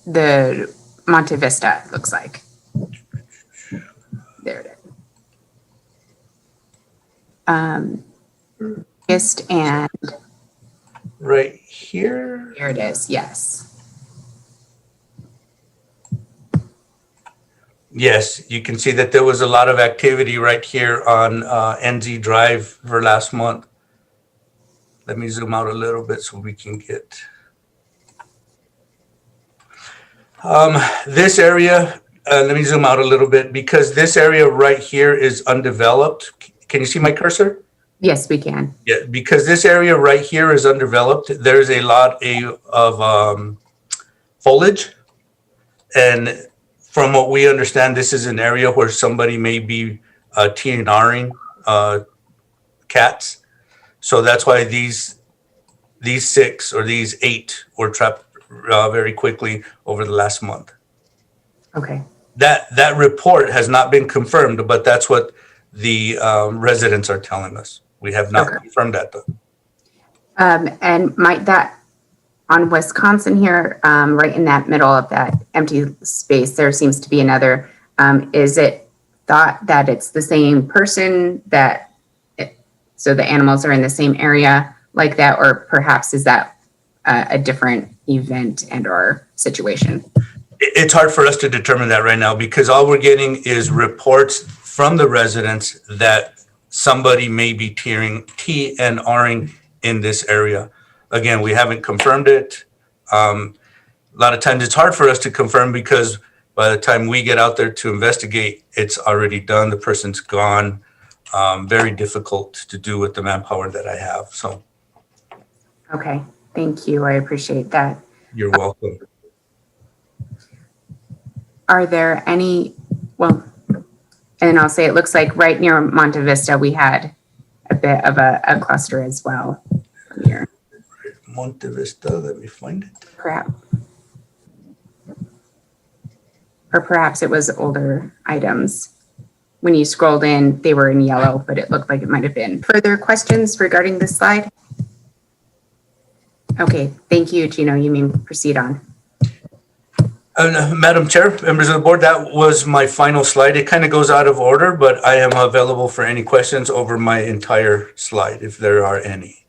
the Monte Vista, it looks like. There it is. And right here. Here it is, yes. Yes, you can see that there was a lot of activity right here on NZ Drive for last month. Let me zoom out a little bit so we can get this area. Let me zoom out a little bit because this area right here is undeveloped. Can you see my cursor? Yes, we can. Yeah, because this area right here is undeveloped. There's a lot of foliage, and from what we understand, this is an area where somebody may be TNRing cats. So that's why these 6 or these 8 were trapped very quickly over the last month. Okay. That report has not been confirmed, but that's what the residents are telling us. We have not confirmed that though. And might that on Wisconsin here, right in that middle of that empty space, there seems to be another. Is it thought that it's the same person so the animals are in the same area like that, or perhaps is that a different event and or situation? It's hard for us to determine that right now because all we're getting is reports from the residents that somebody may be TNRing in this area. Again, we haven't confirmed it. A lot of times it's hard for us to confirm because by the time we get out there to investigate, it's already done. The person's gone. Very difficult to do with the manpower that I have. So. Okay, thank you. I appreciate that. You're welcome. Are there any, and I'll say it looks like right near Monte Vista, we had a bit of a cluster as well from here. Monte Vista, let me find it. Perhaps it was older items. When you scrolled in, they were in yellow, but it looked like it might have been. Further questions regarding this slide? Okay, thank you, Gino. You may proceed on. Madam Chair, members of the board, that was my final slide. It kind of goes out of order, but I am available for any questions over my entire slide, if there are any.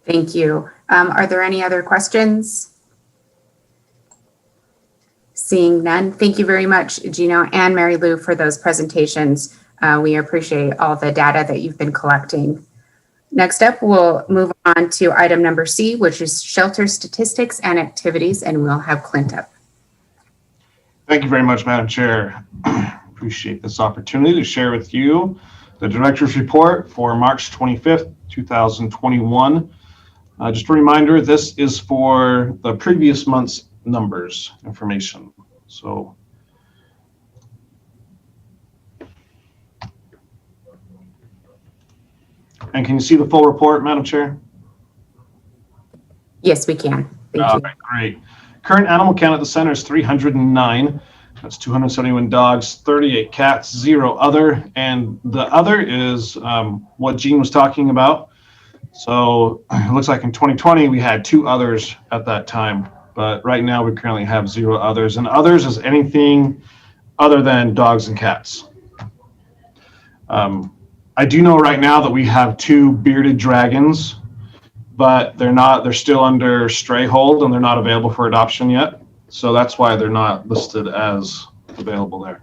Thank you. Are there any other questions? Seeing none, thank you very much, Gino and Mary Lou, for those presentations. We appreciate all the data that you've been collecting. Next up, we'll move on to item number C, which is shelter statistics and activities, and we'll have Clint up. Thank you very much, Madam Chair. Appreciate this opportunity to share with you the Director's Report for March 25th, 2021. Just a reminder, this is for the previous month's numbers information. So and can you see the full report, Madam Chair? Yes, we can. Thank All you. right, great. Current animal count at the center is 309. That's 271 dogs, 38 cats, 0 other. And the other is what Jean was talking about. So it looks like in 2020, we had 2 others at that time. But right now, we currently have 0 others. And others is anything other than dogs and cats. I do know right now that we have 2 bearded dragons, but they're still under stray hold and they're not available for adoption yet. So that's why they're not listed as available there.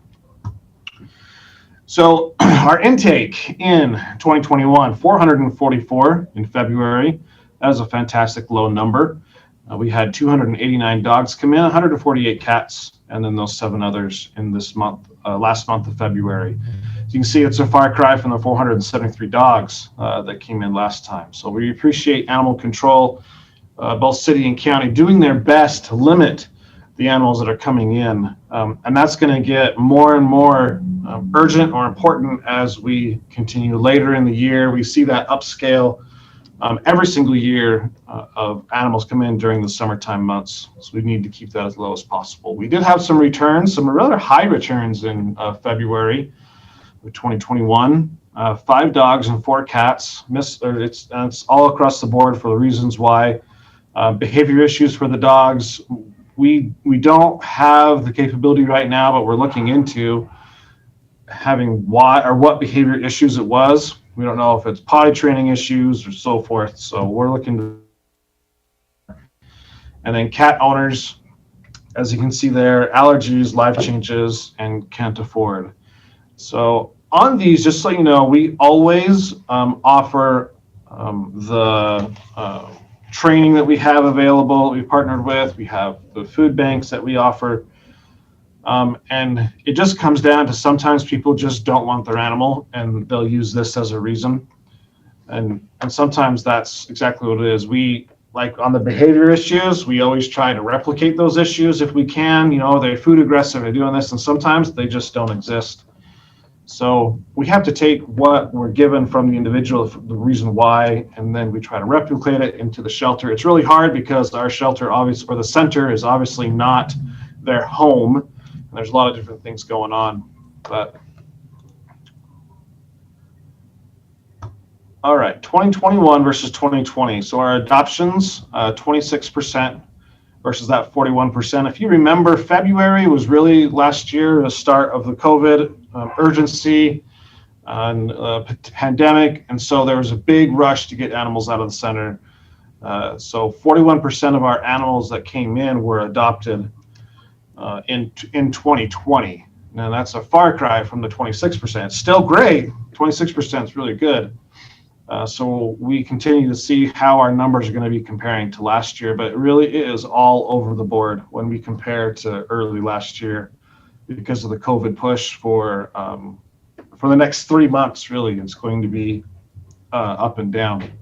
So our intake in 2021, 444 in February. That is a fantastic low number. We had 289 dogs come in, 148 cats, and then those 7 others in this month, last month of February. So you can see it's a far cry from the 473 dogs that came in last time. So we appreciate animal control, both city and county, doing their best to limit the animals that are coming in. And that's going to get more and more urgent or important as we continue later in the year. We see that upscale every single year of animals come in during the summertime months. So we need to keep that as low as possible. We did have some returns, some rather high returns in February of 2021. 5 dogs and 4 cats. It's all across the board for the reasons why. Behavior issues for the dogs. We don't have the capability right now, but we're looking into having what behavior issues it was. We don't know if it's potty training issues or so forth. So we're looking to. And then cat owners, as you can see there, allergies, life changes, and can't afford. So on these, just so you know, we always offer the training that we have available, we partnered with, we have the food banks that we offer. And it just comes down to sometimes people just don't want their animal and they'll use this as a reason. And sometimes that's exactly what it is. We, like on the behavior issues, we always try to replicate those issues if we can. You know, they're food aggressive, they're doing this, and sometimes they just don't exist. So we have to take what we're given from the individual, the reason why, and then we try to replicate it into the shelter. It's really hard because our shelter, obviously, or the center, is obviously not their home. And there's a lot of different things going on. But all right, 2021 versus 2020. So our adoptions, 26% versus that 41%. If you remember, February was really last year, the start of the COVID urgency and pandemic. And so there was a big rush to get animals out of the center. So 41% of our animals that came in were adopted in 2020. Now that's a far cry from the 26%. It's still great. 26% is really good. So we continue to see how our numbers are going to be comparing to last year, but it really is all over the board when we compare to early last year because of the COVID push for the next 3 months. Really, it's going to be up and down.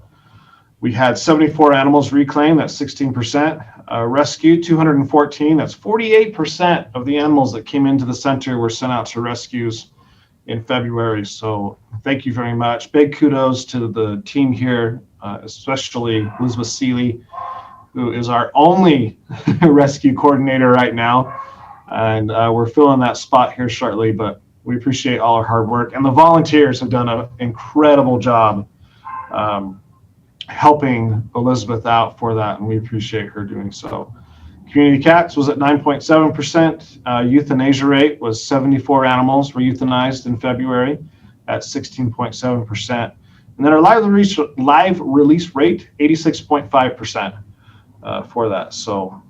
We had 74 animals reclaimed, that's 16%. Rescue, 214, that's 48% of the animals that came into the center were sent out to rescues in February. So thank you very much. Big kudos to the team here, especially Elizabeth Seeley, who is our only rescue coordinator right now. And we're filling that spot here shortly, but we appreciate all our hard work. And the volunteers have done an incredible job helping Elizabeth out for that, and we appreciate her doing so. Community cats was at 9.7%. Euthanasia rate was 74 animals were euthanized in February at 16.7%. And then our live release rate, 86.5% for that. So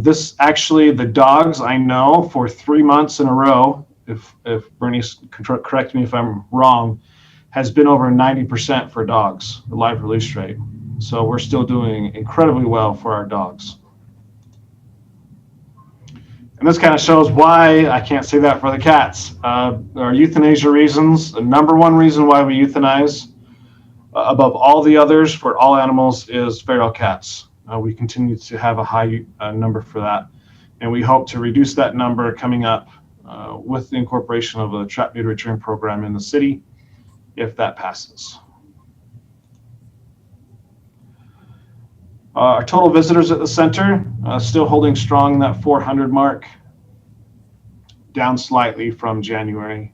this actually, the dogs I know for 3 months in a row, if Bernice correct me if I'm wrong, has been over 90% for dogs, the live release rate. So we're still doing incredibly well for our dogs. And this kind of shows why I can't say that for the cats. Our euthanasia reasons, the number one reason why we euthanize above all the others for all animals is feral cats. We continue to have a high number for that. And we hope to reduce that number coming up with the incorporation of a trap, neuter, return program in the city, if that passes. Our total visitors at the center still holding strong, that 400 mark, down slightly from January.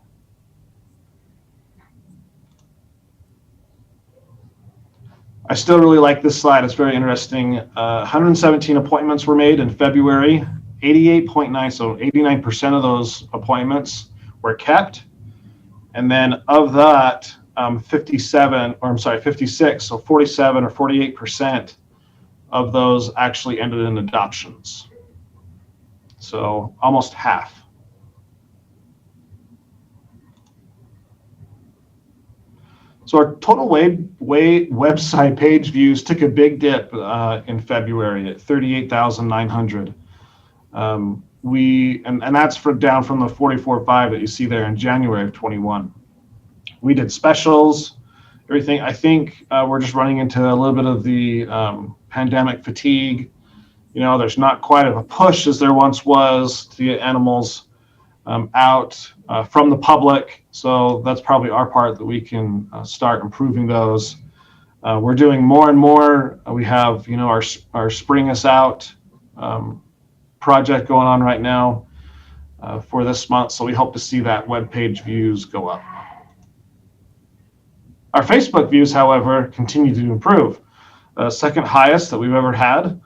I still really like this slide. It's very interesting. 117 appointments were made in February. 88.9, so 89% of those appointments were kept. And then of that, 56, so 47 or 48% of those actually ended in adoptions. So almost half. So our total website page views took a big dip in February at 38,900. And that's down from the 44.5 that you see there in January of 21. We did specials, everything. I think we're just running into a little bit of the pandemic fatigue. You know, there's not quite of a push as there once was to get animals out from the public. So that's probably our part that we can start improving those. We're doing more and more. We have, you know, our Spring Us Out project going on right now for this month. So we hope to see that webpage views go up. Our Facebook views, however, continue to improve. Second highest that we've ever had.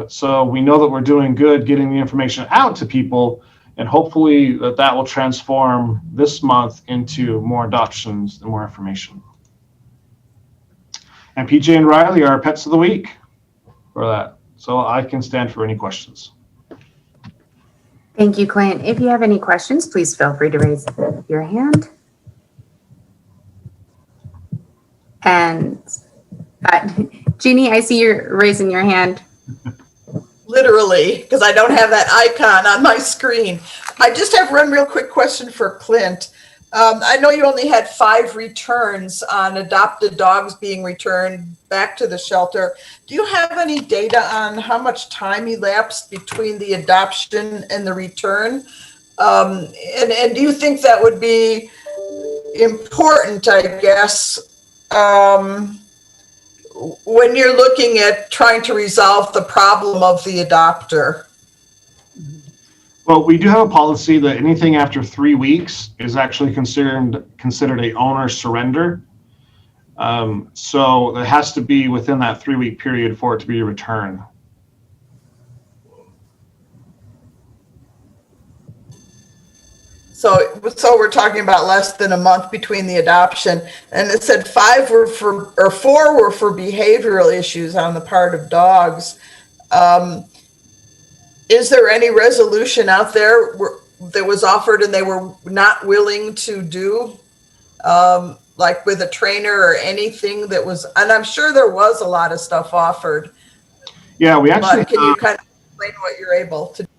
So we know that we're doing good getting the information out to people, and hopefully that will transform this month into more adoptions and more information. And PJ and Riley are our pets of the week for that. So I can stand for any questions. Thank you, Clint. If you have any questions, please feel free to raise your hand. And Jeannie, I see you're raising your hand. Literally, because I don't have that icon on my screen. I just have one real quick question for Clint. I know you only had 5 returns on adopted dogs being returned back to the shelter. Do you have any data on how much time elapsed between the adoption and the return? And do you think that would be important, I guess, when you're looking at trying to resolve the problem of the adopter? Well, we do have a policy that anything after 3 weeks is actually considered a owner surrender. So it has to be within that 3-week period for it to be returned. So we're talking about less than a month between the adoption, and it said 4 were for behavioral issues on the part of dogs. Is there any resolution out there that was offered and they were not willing to do, like with a trainer or anything that was? And I'm sure there was a lot of stuff offered. Yeah, we actually. But can you kind of explain what you're able to do?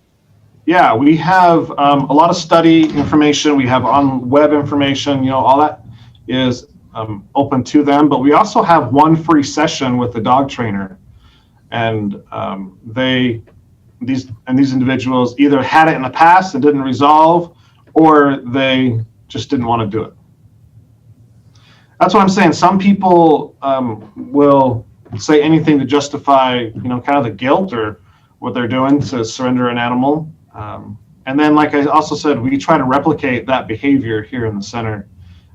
Yeah, we have a lot of study information. We have on web information, you know, all that is open to them. But we also have one free session with the dog trainer. And these individuals either had it in the past and didn't resolve, or they just didn't want to do it. That's what I'm saying. Some people will say anything to justify, you know, kind of the guilt or what they're doing to surrender an animal. And then, like I also said, we try to replicate that behavior here in the center.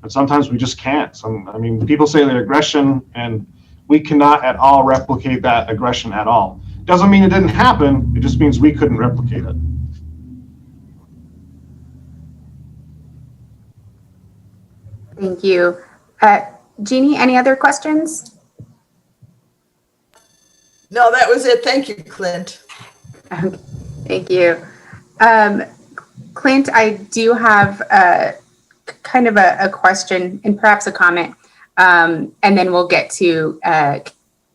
And sometimes we just can't. I mean, people say they're aggression, and we cannot at all replicate that aggression at all. Doesn't mean it didn't happen. It just means we couldn't replicate it. Thank you. Jeannie, any other questions? No, that was it. Thank you, Clint. Okay, thank you. Clint, I do have kind of a question and perhaps a comment, and then we'll get to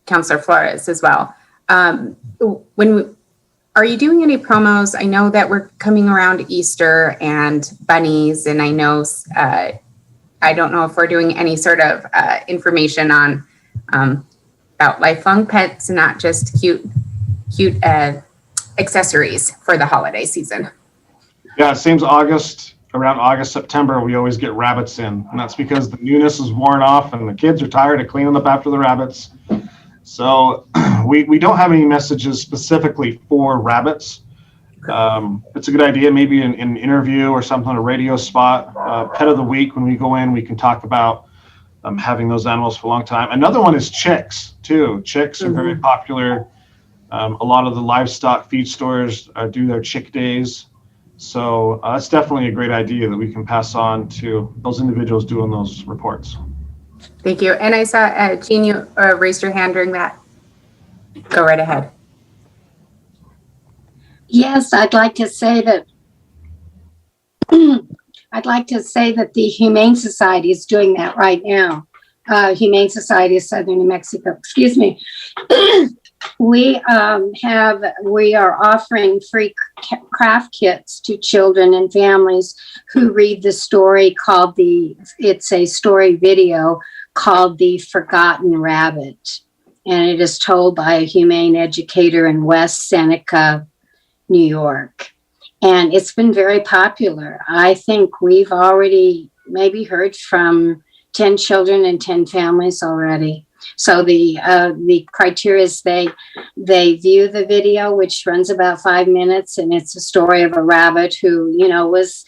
Councilor Flores as well. Are you doing any promos? I know that we're coming around Easter and bunnies, and I know I don't know if we're doing any sort of information on about lifelong pets, not just cute accessories for the holiday season. Yeah, it seems around August, September, we always get rabbits in. And that's because the newness is worn off and the kids are tired of cleaning up after the rabbits. So we don't have any messages specifically for rabbits. It's a good idea, maybe an interview or something, a radio spot, pet of the week. When we go in, we can talk about having those animals for a long time. Another one is chicks too. Chicks are very popular. A lot of the livestock feed stores do their chick days. So that's definitely a great idea that we can pass on to those individuals doing those reports. Thank you. And I saw, Jean, you raised your hand during that. Go right ahead. Yes, I'd like to say that the Humane Society is doing that right now. Humane Society of Southern New Mexico, excuse me. We are offering free craft kits to children and families who read the story it's a story video called The Forgotten Rabbit. And it is told by a humane educator in West Seneca, New York. And it's been very popular. I think we've already maybe heard from 10 children and 10 families already. So the criteria is they view the video, which runs about 5 minutes, and it's a story of a rabbit who, was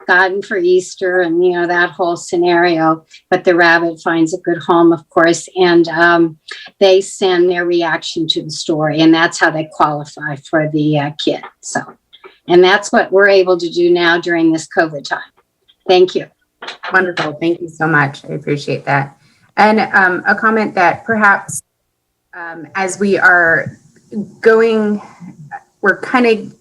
gotten for Easter and, that whole scenario. But the rabbit finds a good home, of course, and they send their reaction to the story, and that's how they qualify for the kit. So, and that's what we're able to do now during this COVID time. Thank you. Wonderful. Thank you so much. I appreciate that. And a comment that perhaps as we are we're kind of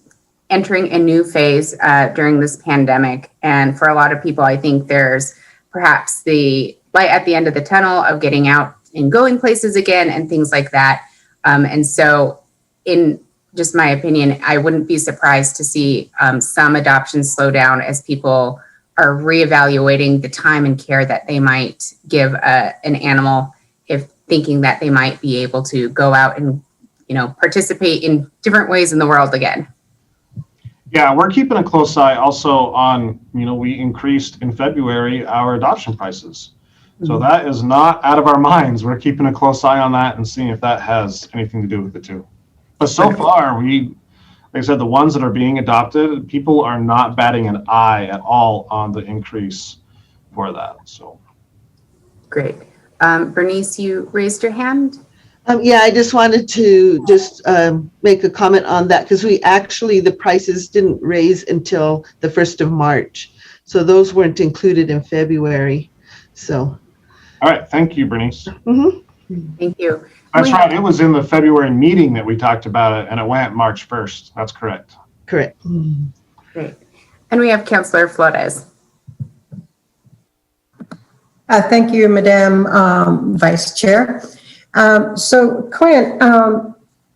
entering a new phase during this pandemic. And for a lot of people, I think there's perhaps the light at the end of the tunnel of getting out and going places again and things like that. And so in just my opinion, I wouldn't be surprised to see some adoptions slow down as people are reevaluating the time and care that they might give an animal, if thinking that they might be able to go out and, participate in different ways in the world again. Yeah, we're keeping a close eye also on, we increased in February our adoption prices. So that is not out of our minds. We're keeping a close eye on that and seeing if that has anything to do with it too. But so far, like I said, the ones that are being adopted, people are not batting an eye at all on the increase for that. So great. Bernice, you raised your hand. Yeah, I just wanted to make a comment on that because the prices didn't raise until the 1st of March. So those weren't included in February. So. All right. Thank you, Bernice. Thank you. That's right. It was in the February meeting that we talked about it, and it went March 1st. That's correct. Correct. Great. And we have Councillor Flores. Thank you, Madam Vice Chair. So, Clint,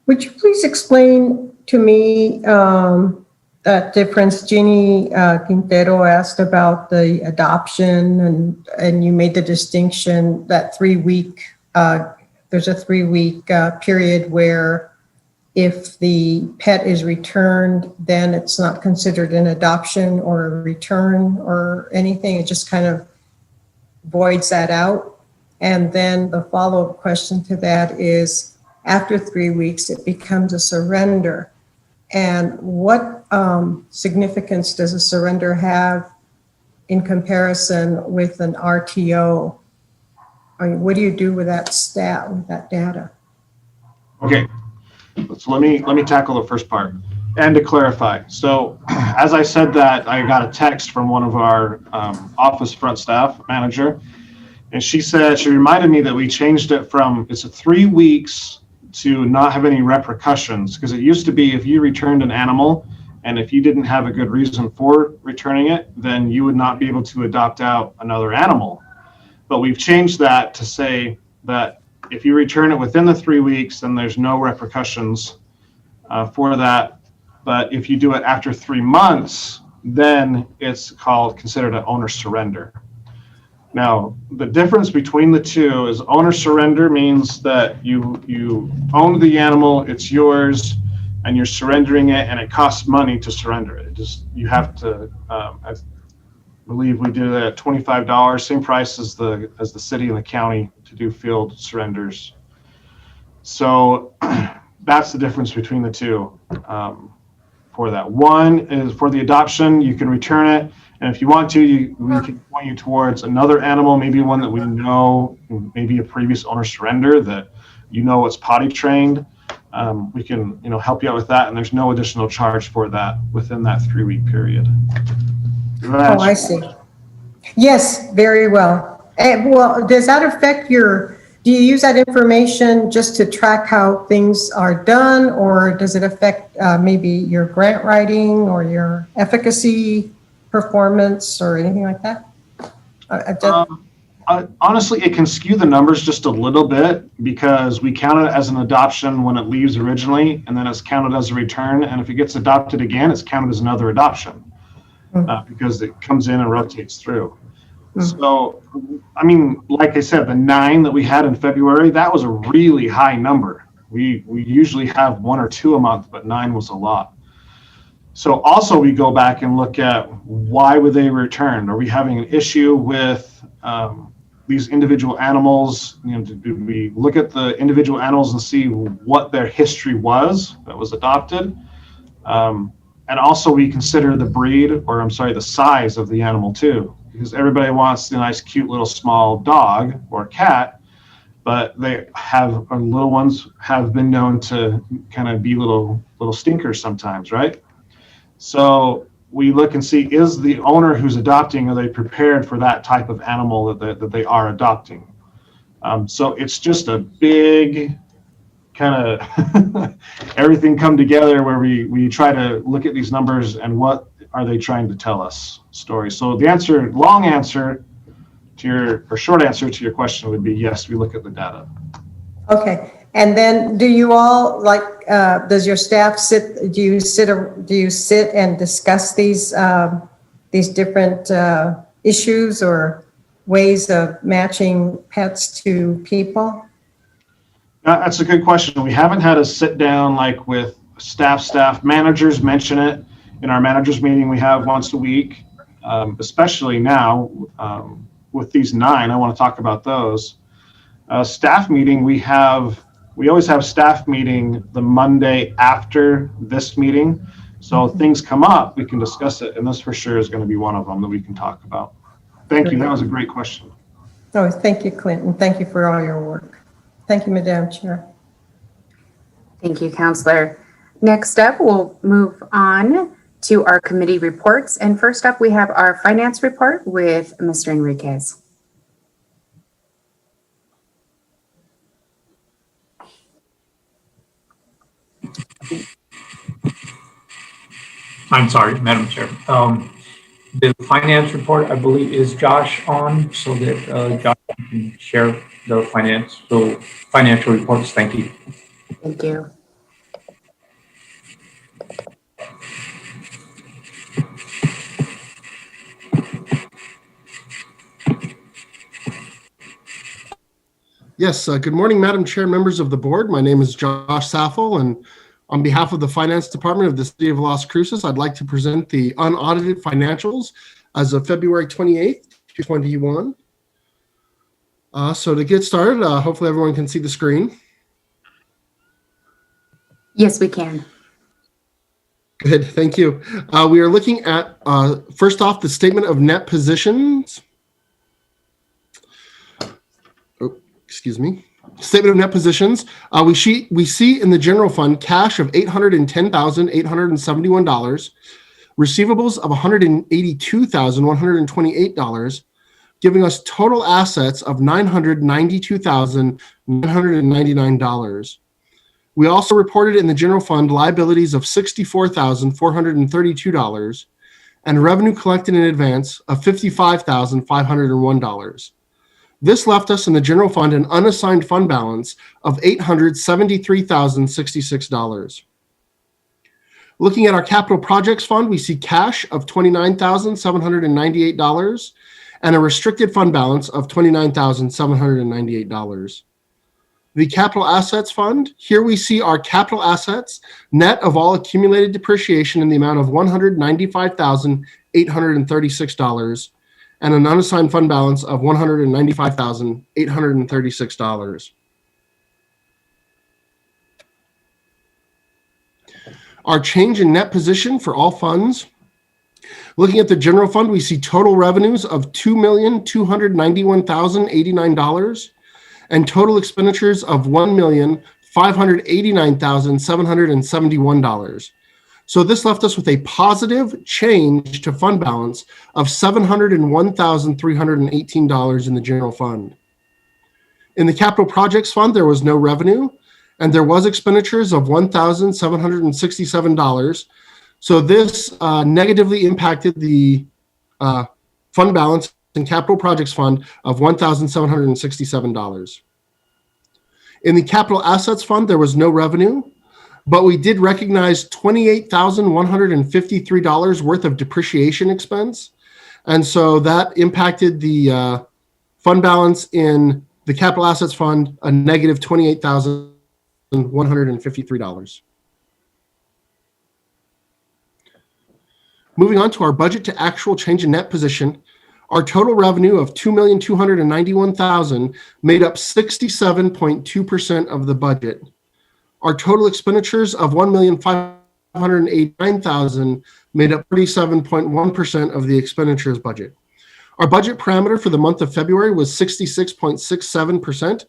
would you please explain to me that difference? Jeannie Quintero asked about the adoption, and you made the distinction that 3-week. There's a 3-week period where if the pet is returned, then it's not considered an adoption or a return or anything. It just kind of voids that out. And then the follow-up question to that is, after 3 weeks, it becomes a surrender. And what significance does a surrender have in comparison with an RTO? I mean, what do you do with that with that data? Okay, so let me tackle the first part. And to clarify, so as I said that, I got a text from one of our office front staff manager, and she reminded me that we changed it from it's 3 weeks to not have any repercussions, because it used to be if you returned an animal and if you didn't have a good reason for returning it, then you would not be able to adopt out another animal. But we've changed that to say that if you return it within the 3 weeks, then there's no repercussions for that. But if you do it after 3 months, then it's considered an owner surrender. Now, the difference between the two is owner surrender means that you own the animal, it's yours, and you're surrendering it, and it costs money to surrender it. You have to. I believe we did it at $25, same price as the city and the county to do field surrenders. So that's the difference between the two. For that, one is for the adoption, you can return it, and if you want to, we can point you towards another animal, maybe one that we know, maybe a previous owner surrender that it's potty trained. We can help you out with that, and there's no additional charge for that within that 3-week period. Oh, I see. Yes, very well. Well, does that affect do you use that information just to track how things are done, or does it affect maybe your grant writing or your efficacy performance or anything like that? Honestly, it can skew the numbers just a little bit because we count it as an adoption when it leaves originally, and then it's counted as a return. And if it gets adopted again, it's counted as another adoption because it comes in and rotates through. So, I mean, like I said, the 9 that we had in February, that was a really high number. We usually have 1 or 2 a month, but 9 was a lot. So also we go back and look at why would they return? Are we having an issue with these individual animals? Do we look at the individual animals and see what their history was that was adopted? And also we consider the breed, or the size of the animal too. Because everybody wants the nice, cute little small dog or cat, but little ones have been known to kind of be little stinkers sometimes, right? So we look and see, is the owner who's adopting, are they prepared for that type of animal that they are adopting? So it's just a big kind of everything come together where we try to look at these numbers and what are they trying to tell us story. So the short answer to your question would be yes, we look at the data. Okay. And then do you all does your staff do you sit and discuss these different issues or ways of matching pets to people? That's a good question. We haven't had a sit down with staff managers mention it in our managers meeting we have once a week, especially now with these 9. I want to talk about those. Staff meeting, we always have staff meeting the Monday after this meeting. So things come up, we can discuss it, and this for sure is going to be one of them that we can talk about. Thank you. That was a great question. Oh, thank you, Clinton. Thank you for all your work. Thank you, Madam Chair. Thank you, Counselor. Next up, we'll move on to our committee reports. And first up, we have our finance report with Mr. Enriquez. I'm sorry, Madam Chair. The finance report, I believe, is Josh on, so that Josh can share the financial reports. Thank you. Thank you. Yes, good morning, Madam Chair, members of the board. My name is Josh Saffel, and on behalf of the Finance Department of the City of Las Cruces, I'd like to present the unaudited financials as of February 28th, 2021. So to get started, hopefully everyone can see the screen. Yes, we can. Good, thank you. We are looking at, first off, the statement of net positions. Oh, excuse me. Statement of net positions. We see in the general fund cash of $810,871, receivables of $182,128, giving us total assets of $992,999. We also reported in the general fund liabilities of $64,432 and revenue collected in advance of $55,501. This left us in the general fund an unassigned fund balance of $873,066. Looking at our capital projects fund, we see cash of $29,798 and a restricted fund balance of $29,798. The capital assets fund, here we see our capital assets net of all accumulated depreciation in the amount of $195,836 and an unassigned fund balance of $195,836. Our change in net position for all funds. Looking at the general fund, we see total revenues of $2,291,089 and total expenditures of $1,589,771. So this left us with a positive change to fund balance of $701,318 in the general fund. In the capital projects fund, there was no revenue, and there was expenditures of $1,767. So this negatively impacted the fund balance in capital projects fund of $1,767. In the capital assets fund, there was no revenue, but we did recognize $28,153 worth of depreciation expense. And so that impacted the fund balance in the capital assets fund, a negative $28,153. Moving on to our budget to actual change in net position, our total revenue of $2,291,000 made up 67.2% of the budget. Our total expenditures of $1,589,000 made up 37.1% of the expenditures budget. Our budget parameter for the month of February was 66.67%.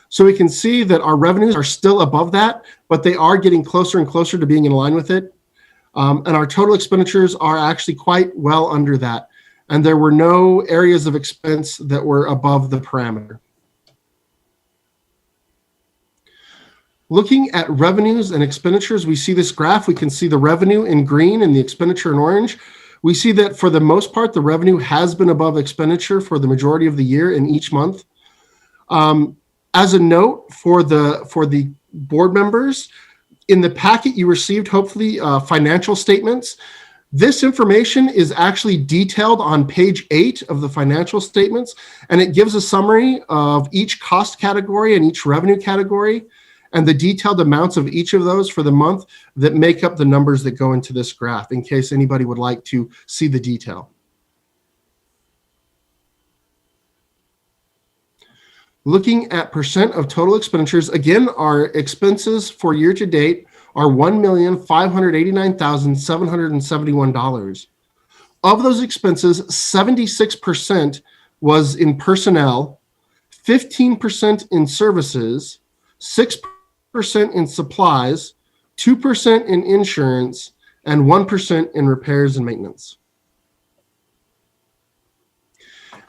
So we can see that our revenues are still above that, but they are getting closer and closer to being in line with it. And our total expenditures are actually quite well under that. And there were no areas of expense that were above the parameter. Looking at revenues and expenditures, we see this graph. We can see the revenue in green and the expenditure in orange. We see that for the most part, the revenue has been above expenditure for the majority of the year in each month. As a note for the board members, in the packet you received, hopefully, financial statements. This information is actually detailed on page 8 of the financial statements, and it gives a summary of each cost category and each revenue category, and the detailed amounts of each of those for the month that make up the numbers that go into this graph, in case anybody would like to see the detail. Looking at percent of total expenditures, again, our expenses for year to date are $1,589,771. Of those expenses, 76% was in personnel, 15% in services, 6% in supplies, 2% in insurance, and 1% in repairs and maintenance.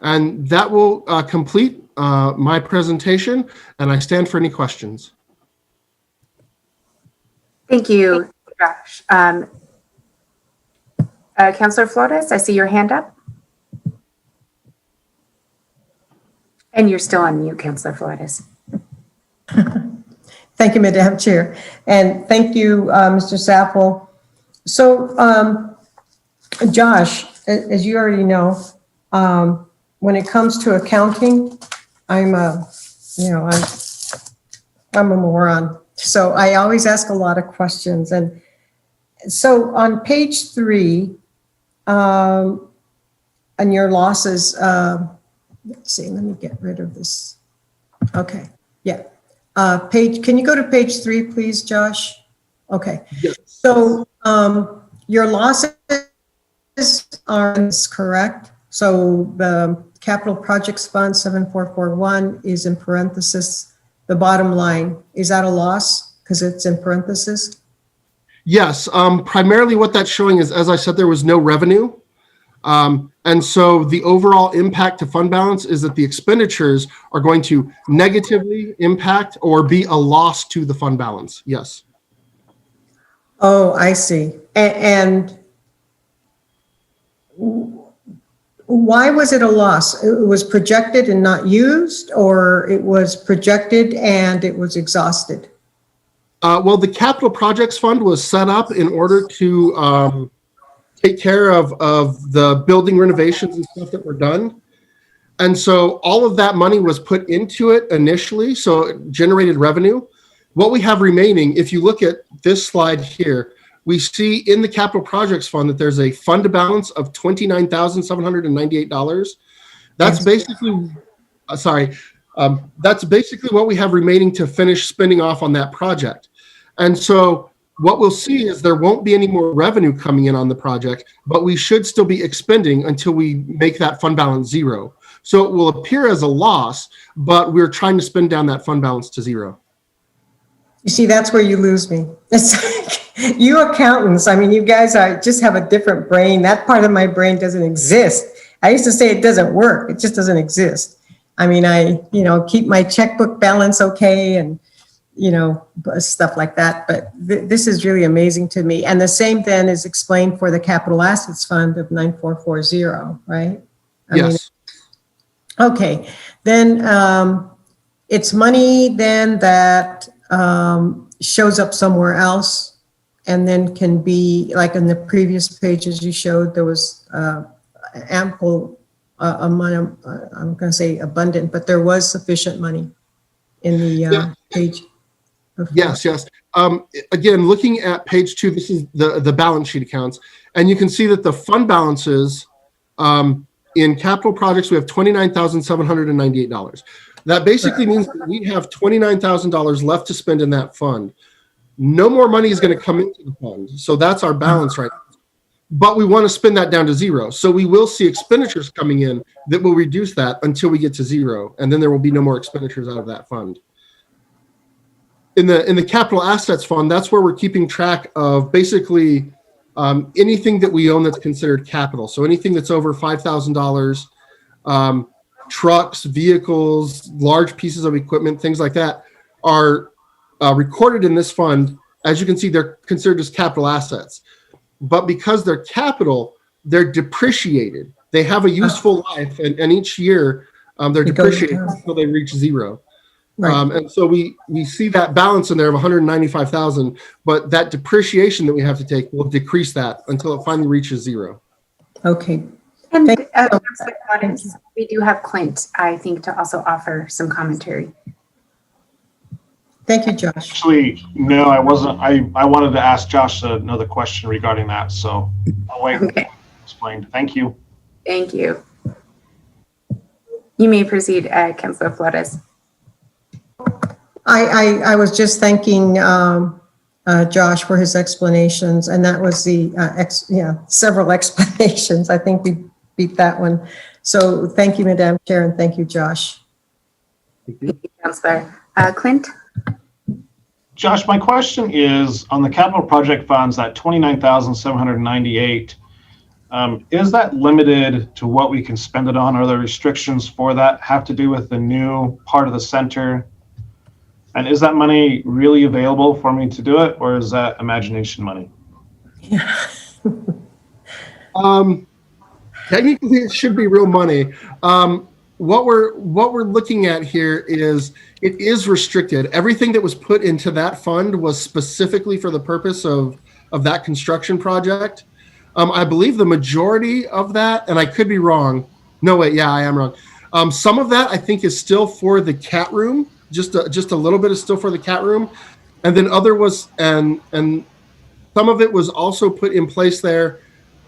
And that will complete my presentation, and I stand for any questions. Thank you, Josh. Councillor Flores, I see your hand up. And you're still on mute, Councillor Flores. Thank you, Madam Chair. And thank you, Mr. Sappel. So, Josh, as you already know, when it comes to accounting, I'm a moron. So I always ask a lot of questions. And so on page 3, on your losses, let's see, let me get rid of this. Okay, yeah. Can you go to page 3, please, Josh? Okay. Yes. So your losses are correct. So the capital projects fund 7441 is in parenthesis. The bottom line, is that a loss because it's in parentheses? Yes, primarily what that's showing is, as I said, there was no revenue. And so the overall impact to fund balance is that the expenditures are going to negatively impact or be a loss to the fund balance. Yes. Oh, I see. And why was it a loss? It was projected and not used, or it was projected and it was exhausted? Well, the capital projects fund was set up in order to take care of the building renovations and stuff that were done. And so all of that money was put into it initially, so it generated revenue. What we have remaining, if you look at this slide here, we see in the capital projects fund that there's a fund balance of $29,798. That's basically, that's basically what we have remaining to finish spending off on that project. And so what we'll see is there won't be any more revenue coming in on the project, but we should still be expending until we make that fund balance zero. So it will appear as a loss, but we're trying to spend down that fund balance to zero. You see, that's where you lose me. It's like, you accountants, I mean, you guys just have a different brain. That part of my brain doesn't exist. I used to say it doesn't work. It just doesn't exist. I mean, I keep my checkbook balance okay and, stuff like that. But this is really amazing to me. And the same then is explained for the capital assets fund of 9440, right? Yes. Okay, then it's money then that shows up somewhere else and then can be, like in the previous pages you showed, there was ample amount, I'm going to say abundant, but there was sufficient money in the page. Yes. Again, looking at page 2, this is the balance sheet accounts, and you can see that the fund balances in capital projects, we have $29,798. That basically means that we have $29,000 left to spend in that fund. No more money is going to come into the fund. So that's our balance right now. But we want to spend that down to zero. So we will see expenditures coming in that will reduce that until we get to zero. And then there will be no more expenditures out of that fund. In the capital assets fund, that's where we're keeping track of basically anything that we own that's considered capital. So anything that's over $5,000, trucks, vehicles, large pieces of equipment, things like that are recorded in this fund. As you can see, they're considered as capital assets. But because they're capital, they're depreciated. They have a useful life, and each year they're depreciated until they reach zero. Right. And so we see that balance in there of 195,000, but that depreciation that we have to take will decrease that until it finally reaches zero. Okay. And we do have Clint, I think, to also offer some commentary. Thank you, Josh. Actually, no, I wasn't. I wanted to ask Josh another question regarding that, so I'll wait. Okay. Explained. Thank you. Thank you. You may proceed, Councilor Flores. I was just thanking Josh for his explanations, and that was the several explanations. I think we beat that one. So thank you, Madam Chair, and thank you, Josh. Thank you, Councilor. Clint? Josh, my question is on the capital project funds, that 29,798, is that limited to what we can spend it on? Are there restrictions for that have to do with the new part of the center? And is that money really available for me to do it, or is that imagination money? Technically, it should be real money. What we're looking at here is it is restricted. Everything that was put into that fund was specifically for the purpose of that construction project. I believe the majority of that, and I could be wrong. No, wait, yeah, I am wrong. Some of that I think is still for the cat room. Just a little bit is still for the cat room, and then other was and some of it was also put in place there.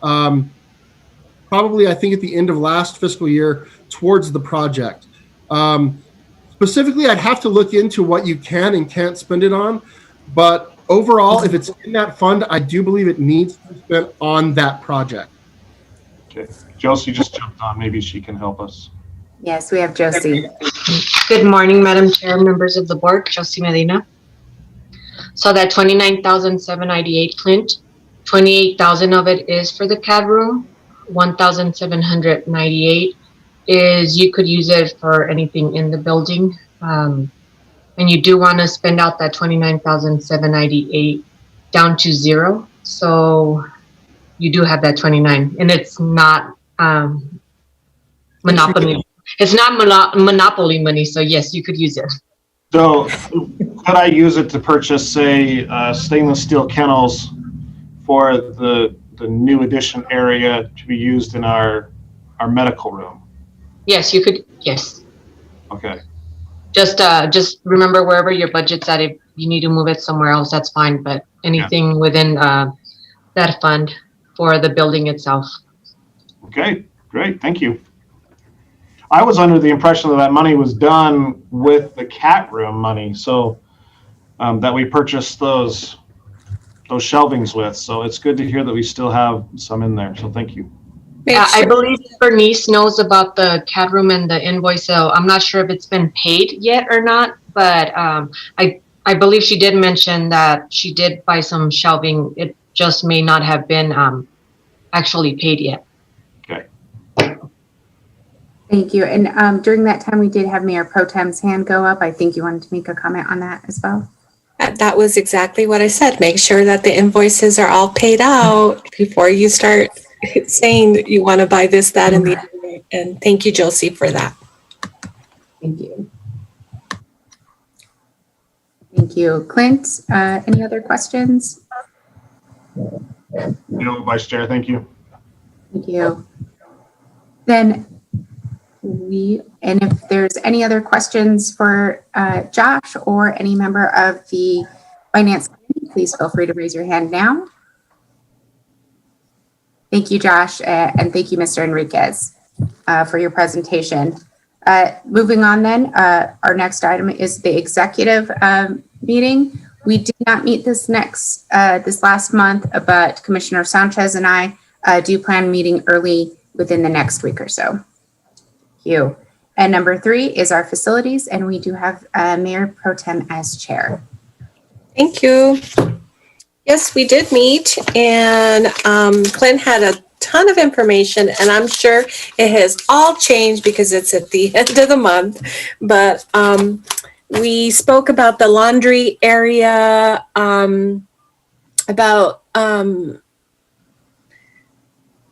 Probably I think at the end of last fiscal year towards the project. Specifically, I'd have to look into what you can and can't spend it on, but overall, if it's in that fund, I do believe it needs to be spent on that project. Okay, Josie just jumped on. Maybe she can help us. Yes, we have Josie. Good morning, Madam Chair, members of the board, Josie Medina. So that 29,798, Clint, 28,000 of it is for the CAD room. 1,798 is you could use it for anything in the building. And you do want to spend out that 29,798 down to zero. So you do have that 29, and it's not monopoly. It's not monopoly money, so yes, you could use it. So could I use it to purchase, say, stainless steel kennels for the new addition area to be used in our medical room? Yes, you could, yes. Okay. Just remember wherever your budget's at, if you need to move it somewhere else, that's fine, but anything within that fund for the building itself. Okay, great, thank you. I was under the impression that that money was done with the cat room money, so that we purchased those shelvings with. So it's good to hear that we still have some in there. So thank you. I believe Bernice knows about the cat room and the invoice, so I'm not sure if it's been paid yet or not, but I believe she did mention that she did buy some shelving. It just may not have been actually paid yet. Okay. Thank you. And during that time, we did have Mayor Pro Tem's hand go up. I think you wanted to make a comment on that as well. That was exactly what I said. Make sure that the invoices are all paid out before you start saying that you want to buy this, that, and the other. And thank you, Josie, for that. Thank you. Thank you. Clint, any other questions? No, Vice Chair, thank you. Thank you. Then and if there's any other questions for Josh or any member of the Finance Committee, please feel free to raise your hand now. Thank you, Josh, and thank you, Mr. Enriquez, for your presentation. Moving on then, our next item is the executive meeting. We did not meet this last month, but Commissioner Sanchez and I do plan meeting early within the next week or so. Thank you. And number 3 is our facilities, and we do have Mayor Pro Tem as chair. Thank you. Yes, we did meet, and Clint had a ton of information, and I'm sure it has all changed because it's at the end of the month. But we spoke about the laundry area, about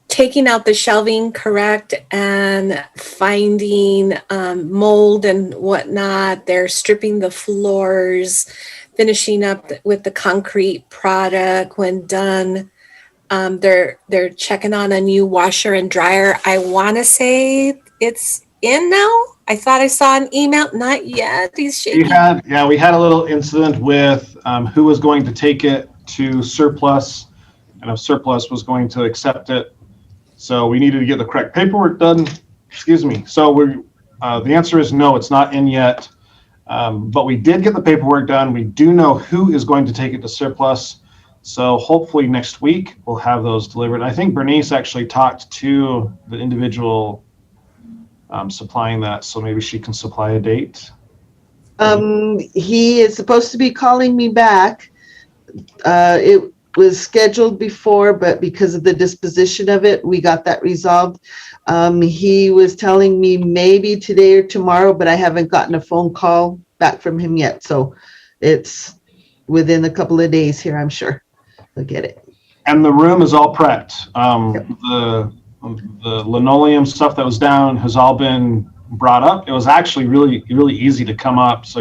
taking out the shelving, correct, and finding mold and whatnot. They're stripping the floors, finishing up with the concrete product. When done, they're checking on a new washer and dryer. I want to say it's in now. I thought I saw an email. Not yet. He's shaking. We had a little incident with who was going to take it to surplus, and if surplus was going to accept it. So we needed to get the correct paperwork done. Excuse me. So the answer is no, it's not in yet. But we did get the paperwork done. We do know who is going to take it to surplus. So hopefully next week we'll have those delivered. I think Bernice actually talked to the individual supplying that, so maybe she can supply a date. He is supposed to be calling me back. It was scheduled before, but because of the disposition of it, we got that resolved. He was telling me maybe today or tomorrow, but I haven't gotten a phone call back from him yet. So it's within a couple of days here, I'm sure he'll get it. And the room is all prepped. The linoleum stuff that was down has all been brought up. It was actually really easy to come up. So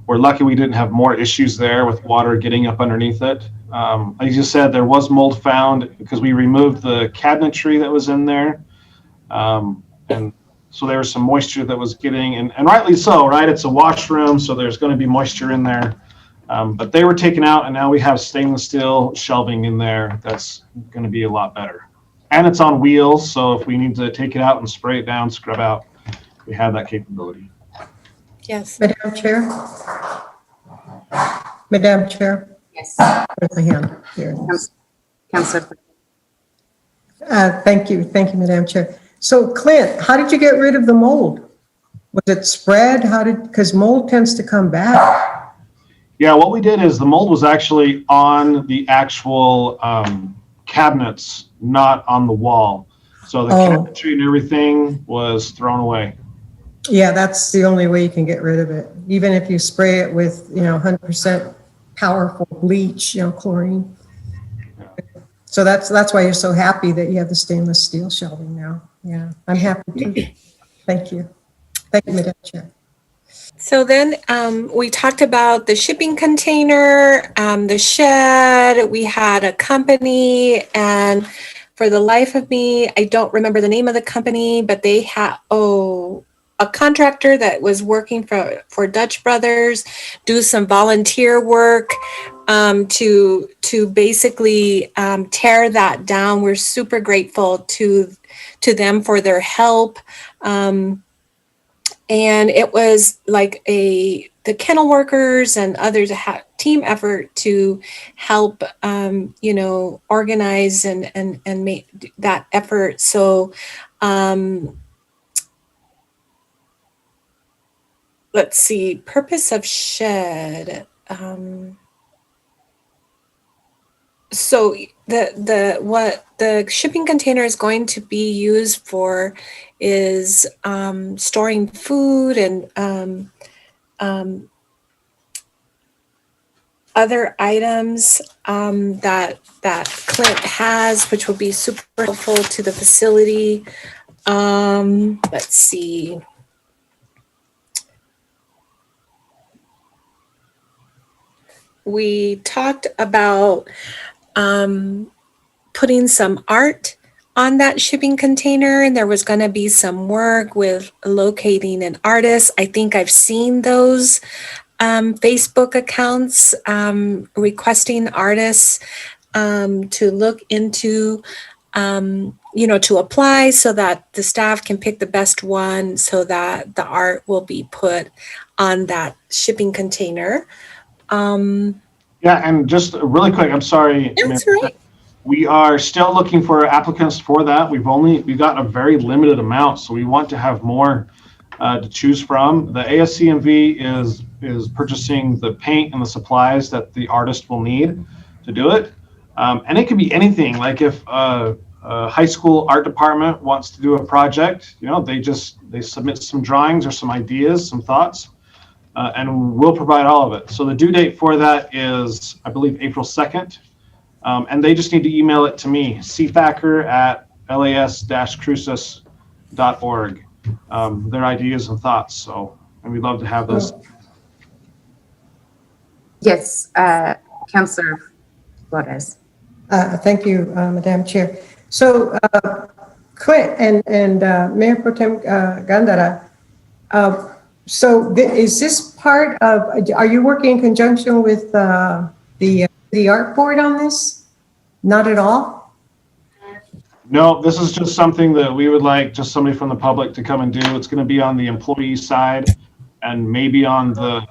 we're lucky we didn't have more issues there with water getting up underneath it. Like you said, there was mold found because we removed the cabinetry that was in there. And so there was some moisture that was getting, and rightly so, right? It's a washroom, so there's going to be moisture in there. But they were taken out, and now we have stainless steel shelving in there. That's going to be a lot better. And it's on wheels, so if we need to take it out and spray it down, scrub out, we have that capability. Yes. Madam Chair? Madam Chair? Yes. There's a hand here. Councilor. Thank you, Madam Chair. So Clint, how did you get rid of the mold? Was it spread? Because mold tends to come back. Yeah, what we did is the mold was actually on the actual cabinets, not on the wall. So the cabinetry and everything was thrown away. Yeah, that's the only way you can get rid of it. Even if you spray it with, 100% powerful bleach, chlorine. So that's why you're so happy that you have the stainless steel shelving now. Yeah, I'm happy too. Thank you. Thank you, Madam Chair. So then we talked about the shipping container, the shed. We had a company, and for the life of me, I don't remember the name of the company, but they had, a contractor that was working for Dutch Brothers, do some volunteer work to basically tear that down. We're super grateful to them for their help. And it was like the kennel workers and others, a team effort to help, organize and make that effort. So, let's see, purpose of shed. So what the shipping container is going to be used for is storing food and other items that Clint has, which will be super helpful to the facility. Let's see. We talked about putting some art on that shipping container, and there was going to be some work with locating an artist. I think I've seen those Facebook accounts requesting artists to look into, to apply so that the staff can pick the best one so that the art will be put on that shipping container. Yeah, and just really quick, I'm sorry. That's right. We are still looking for applicants for that. We've got a very limited amount, so we want to have more to choose from. The ASCMV is purchasing the paint and the supplies that the artist will need to do it. And it could be anything, like if a high school art department wants to do a project, they submit some drawings or some ideas, some thoughts. And we'll provide all of it. So the due date for that is, I believe, April 2nd. And they just need to email it to me, cfacker@las-cruces.org, their ideas and thoughts. And we'd love to have those. Yes, Councillor Flores. Thank you, Madam Chair. So, Clint and Mayor Pro Tem Gandara, is this part of, are you working in conjunction with the art board on this? Not at all? No, this is just something that we would like just somebody from the public to come and do. It's going to be on the employee side and maybe on the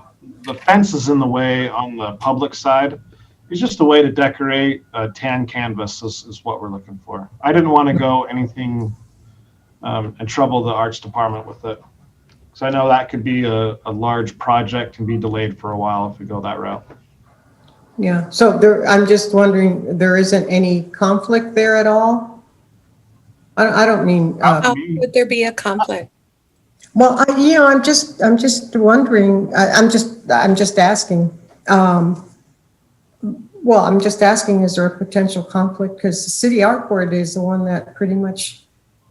fences in the way on the public side. It's just a way to decorate a tan canvas is what we're looking for. I didn't want to go anything and trouble the arts department with it. So I know that could be a large project and be delayed for a while if we go that route. Yeah, so I'm just wondering, there isn't any conflict there at all? I don't mean. How would there be a conflict? Well, I'm just wondering. I'm just asking. Well, I'm just asking, is there a potential conflict? Because the city art board is the one that pretty much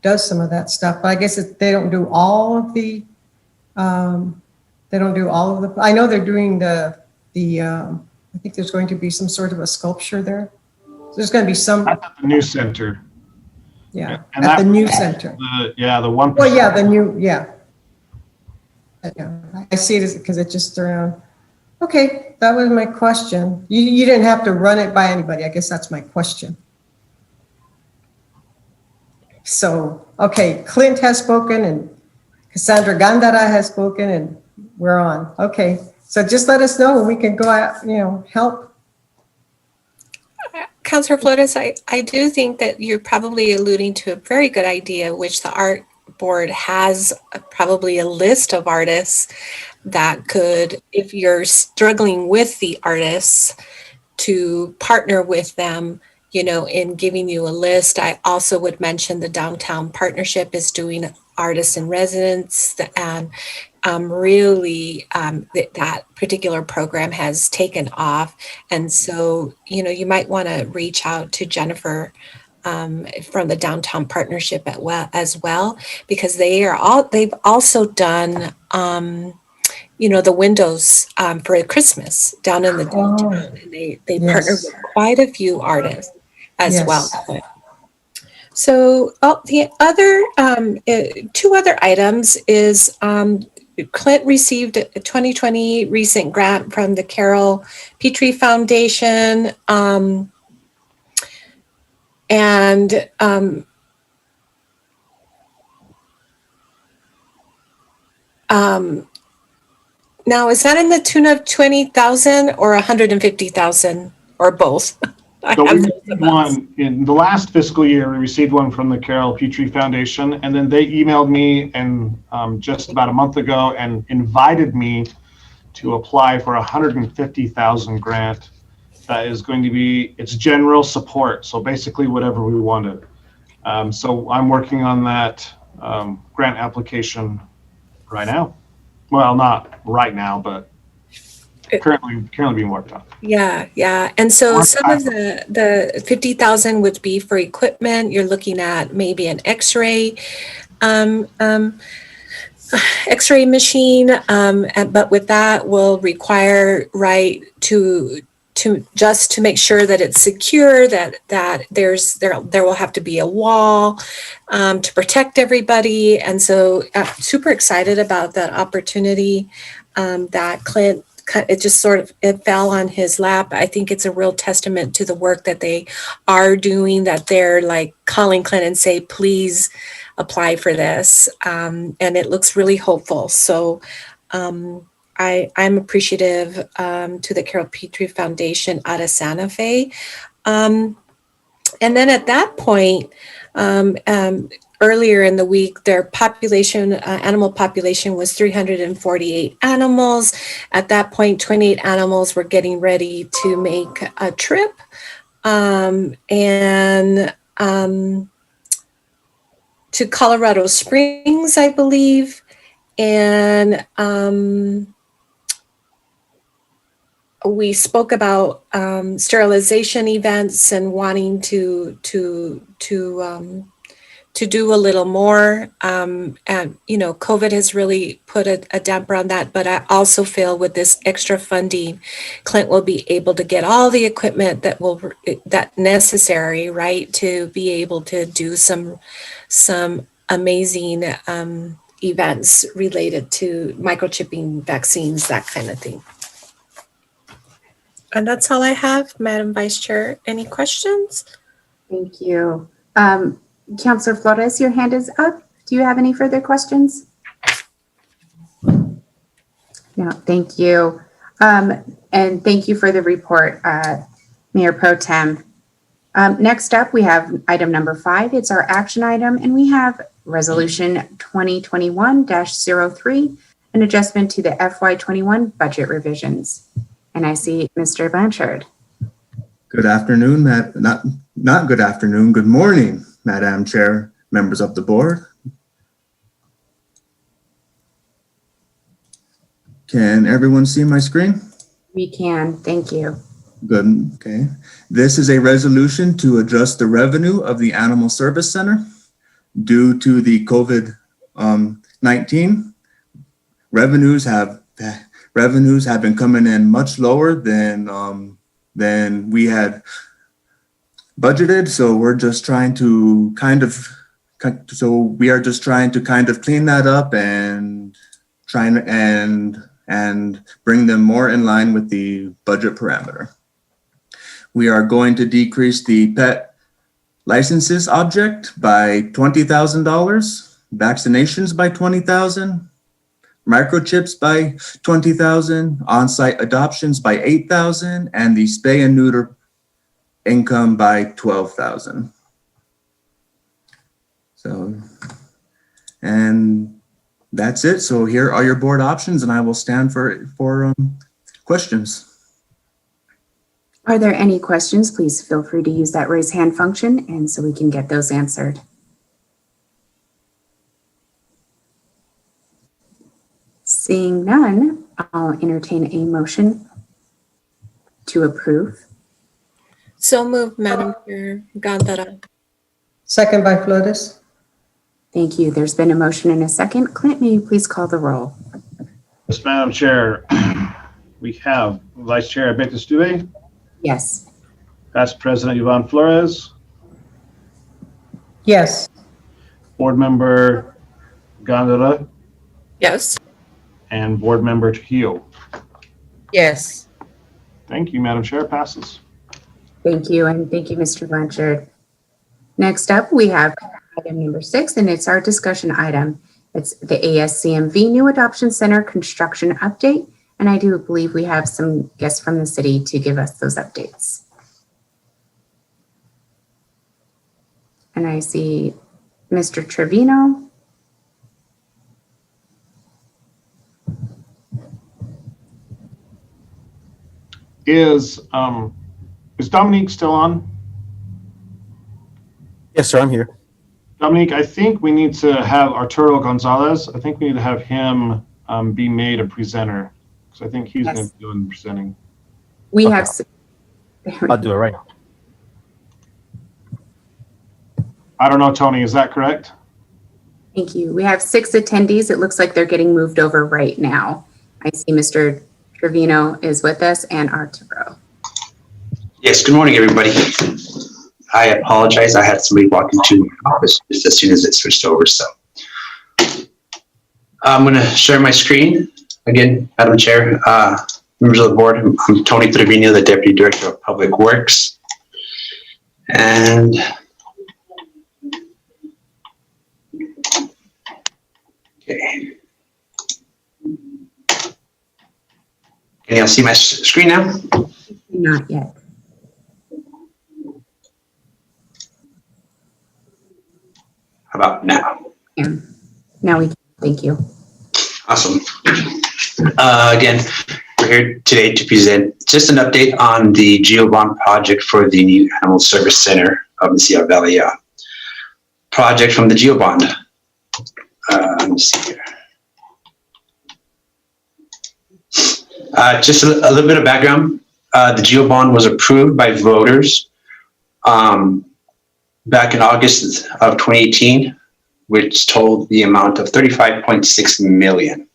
does some of that stuff. But I guess they don't do all of the. They don't do all of the. I know they're doing the. I think there's going to be some sort of a sculpture there. So there's going to be some. At the new center. Yeah, and at the new center. The one. Well, yeah, the new, yeah. Yeah, I see it because it's just around. Okay, that was my question. You didn't have to run it by anybody. I guess that's my question. So, okay, Clint has spoken and Cassandra Gandara has spoken and we're on. Okay, so just let us know when we can go out, help. Councilor Flores, I do think that you're probably alluding to a very good idea, which the art board has probably a list of artists that could, if you're struggling with the artists, to partner with them, in giving you a list. I also would mention the Downtown Partnership is doing artists in residence, and really that particular program has taken off. And so, you might want to reach out to Jennifer from the Downtown Partnership as well, because they've also done the windows for Christmas down in the downtown. And they partner with quite a few artists as well. So the other two other items is Clint received a 2020 recent grant from the Carol Petrie Foundation, and now is that in the tune of 20,000 or 150,000 or both? So we received one in the last fiscal year. We received one from the Carol Petrie Foundation, and then they emailed me and just about a month ago and invited me to apply for a 150,000 grant. That is going to be, it's general support. So basically whatever we wanted. So I'm working on that grant application right now. Well, not right now, but currently being worked on. Yeah. And so some of the 50,000 would be for equipment. You're looking at maybe an X-ray machine, but with that will require to just to make sure that it's secure, that there will have to be a wall to protect everybody. And so super excited about that opportunity that Clint, it just it fell on his lap. I think it's a real testament to the work that they are doing, that they're like calling Clint and say, please apply for this. And it looks really hopeful. So I'm appreciative to the Carol Petrie Foundation out of Santa Fe. And then at that point, earlier in the week, their population, animal population was 348 animals. At that point, 28 animals were getting ready to make a trip. To Colorado Springs, I believe. And we spoke about sterilization events and wanting to do a little more. And, COVID has really put a damper on that. But I also feel with this extra funding, Clint will be able to get all the equipment that necessary, right, to be able to do some amazing events related to microchipping, vaccines, that kind of thing. And that's all I have, Madam Vice Chair. Any questions? Thank you. Councilor Flores, your hand is up. Do you have any further questions? No, thank you. And thank you for the report, Mayor Pro Tem. Next up, we have item number 5. It's our action item, and we have Resolution 2021-03, an adjustment to the FY21 budget revisions. And I see Mr. Blanchard. Good afternoon, not good afternoon, good morning, Madam Chair, members of the board. Can everyone see my screen? We can, thank you. Good, okay. This is a resolution to adjust the revenue of the Animal Service Center due to the COVID-19. Revenues have been coming in much lower than we had budgeted. So we're just trying to kind of clean that up and and bring them more in line with the budget parameter. We are going to decrease the pet licenses object by $20,000, vaccinations by $20,000, microchips by $20,000, on-site adoptions by $8,000, and the spay and neuter income by $12,000. So, and that's it. So here are your board options, and I will stand for questions. Are there any questions? Please feel free to use that raise hand function, and so we can get those answered. Seeing none, I'll entertain a motion to approve. So moved, Madam Chair. Gandara. Second by Flores. Thank you. There's been a motion and a second. Clint, may you please call the roll? Yes, Madam Chair. We have Vice Chair Abete-Stube, Yes. Past President Yvonne Flores, Yes. Board Member Gondara, Yes. and Board Member Trujillo. Yes. Thank you, Madam Chair. Passes. Thank you, and thank you, Mr. Blanchard. Next up, we have item number 6, and it's our discussion item. It's the ASCMV New Adoption Center construction update, and I do believe we have some guests from the city to give us those updates. And I see Mr. Trevino. Is Dominique still on? Yes, sir, I'm here. Dominique, I think we need to have Arturo Gonzalez. I think we need to have him be made a presenter, because I think he's going to be doing the presenting. We Okay. have. I'll do it right now. I don't know, Tony, is that correct? Thank you. We have 6 attendees. It looks like they're getting moved over right now. I see Mr. Trevino is with us and Arturo. Yes, good morning, everybody. I apologize. I had somebody walk into my office just as soon as it switched over. So I'm going to share my screen. Again, Madam Chair, members of the board, I'm Tony Trevino, the Deputy Director of Public Works. And okay. Can y'all see my screen now? Not yet. How about now? Yeah. Now we can. Thank you. Awesome. Again, we're here today to present just an update on the GeoBond project for the new Animal Service Center of Mesilla Valley project from the GeoBond. Let me see here. Just a little bit of background. The GeoBond was approved by voters back in August of 2018, which totaled the amount of $35.6 million.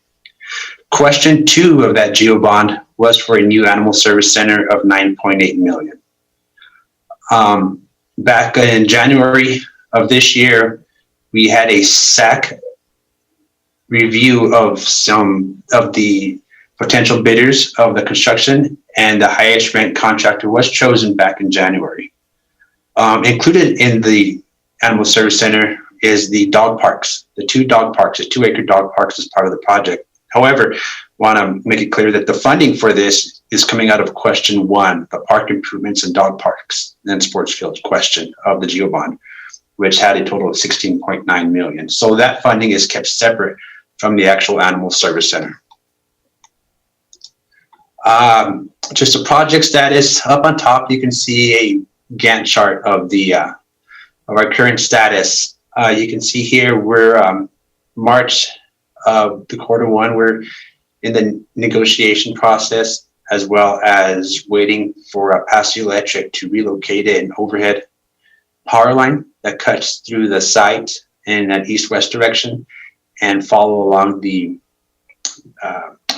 Question 2 of that GeoBond was for a new Animal Service Center of $9.8 million. Back in January of this year, we had a SAC review of some of the potential bidders of the construction, and the highest ranked contractor was chosen back in January. Included in the Animal Service Center is the dog parks, the 2 dog parks, the 2-acre dog parks as part of the project. However, want to make it clear that the funding for this is coming out of question 1, the park improvements and dog parks and sports fields question of the GeoBond, which had a total of $16.9 million. So that funding is kept separate from the actual Animal Service Center. Just a project status up on top, you can see a Gantt chart of the of our current status. You can see here we're March of the Q1. We're in the negotiation process, as well as waiting for Pass Electric to relocate an overhead power line that cuts through the site in an east-west direction and follow along the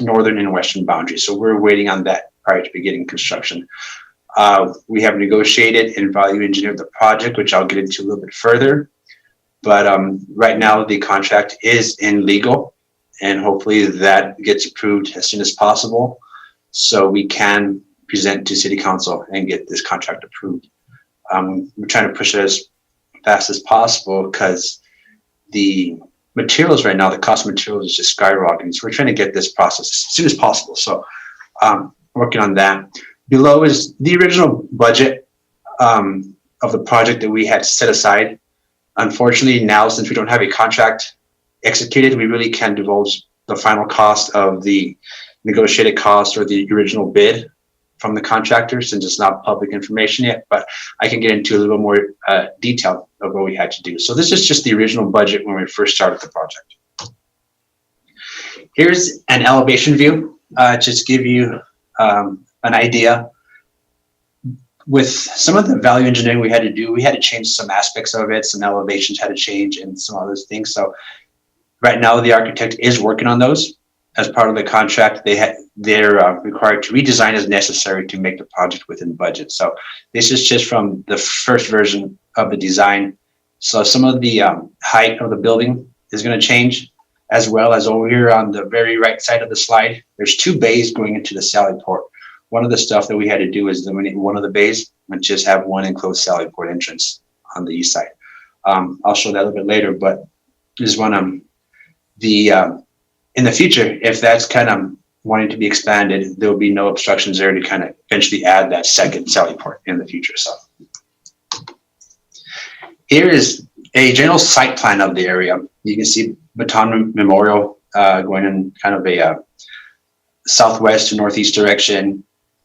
northern and western boundary. So we're waiting on that prior to beginning construction. We have negotiated and value engineered the project, which I'll get into a little bit further. But right now the contract is in legal, and hopefully that gets approved as soon as possible, so we can present to City Council and get this contract approved. We're trying to push it as fast as possible because the materials right now, the cost of materials is just skyrocketing. So we're trying to get this process as soon as possible. So working on that. Below is the original budget of the project that we had set aside. Unfortunately, now, since we don't have a contract executed, we really can't divulge the final cost of the negotiated cost or the original bid from the contractor, since it's not public information yet, but I can get into a little more detail of what we had to do. So this is just the original budget when we first started the project. Here's an elevation view, just to give you an idea. With some of the value engineering we had to do, we had to change some aspects of it, some elevations had to change and some other things. So right now the architect is working on those. As part of the contract, they're required to redesign as necessary to make the project within budget. So this is just from the first version of the design, So some of the height of the building is going to change, as well as over here on the very right side of the slide, there's 2 bays going into the sally port. One of the stuff that we had to do is eliminate one of the bays and just have one enclosed sally port entrance on the east side. I'll show that a little bit later, but just want to, in the future, if that's kind of wanting to be expanded, there will be no obstructions there to kind of eventually add that second sally port in the future. So here is a general site plan of the area. You can see Baton Memorial going in kind of a southwest to northeast direction,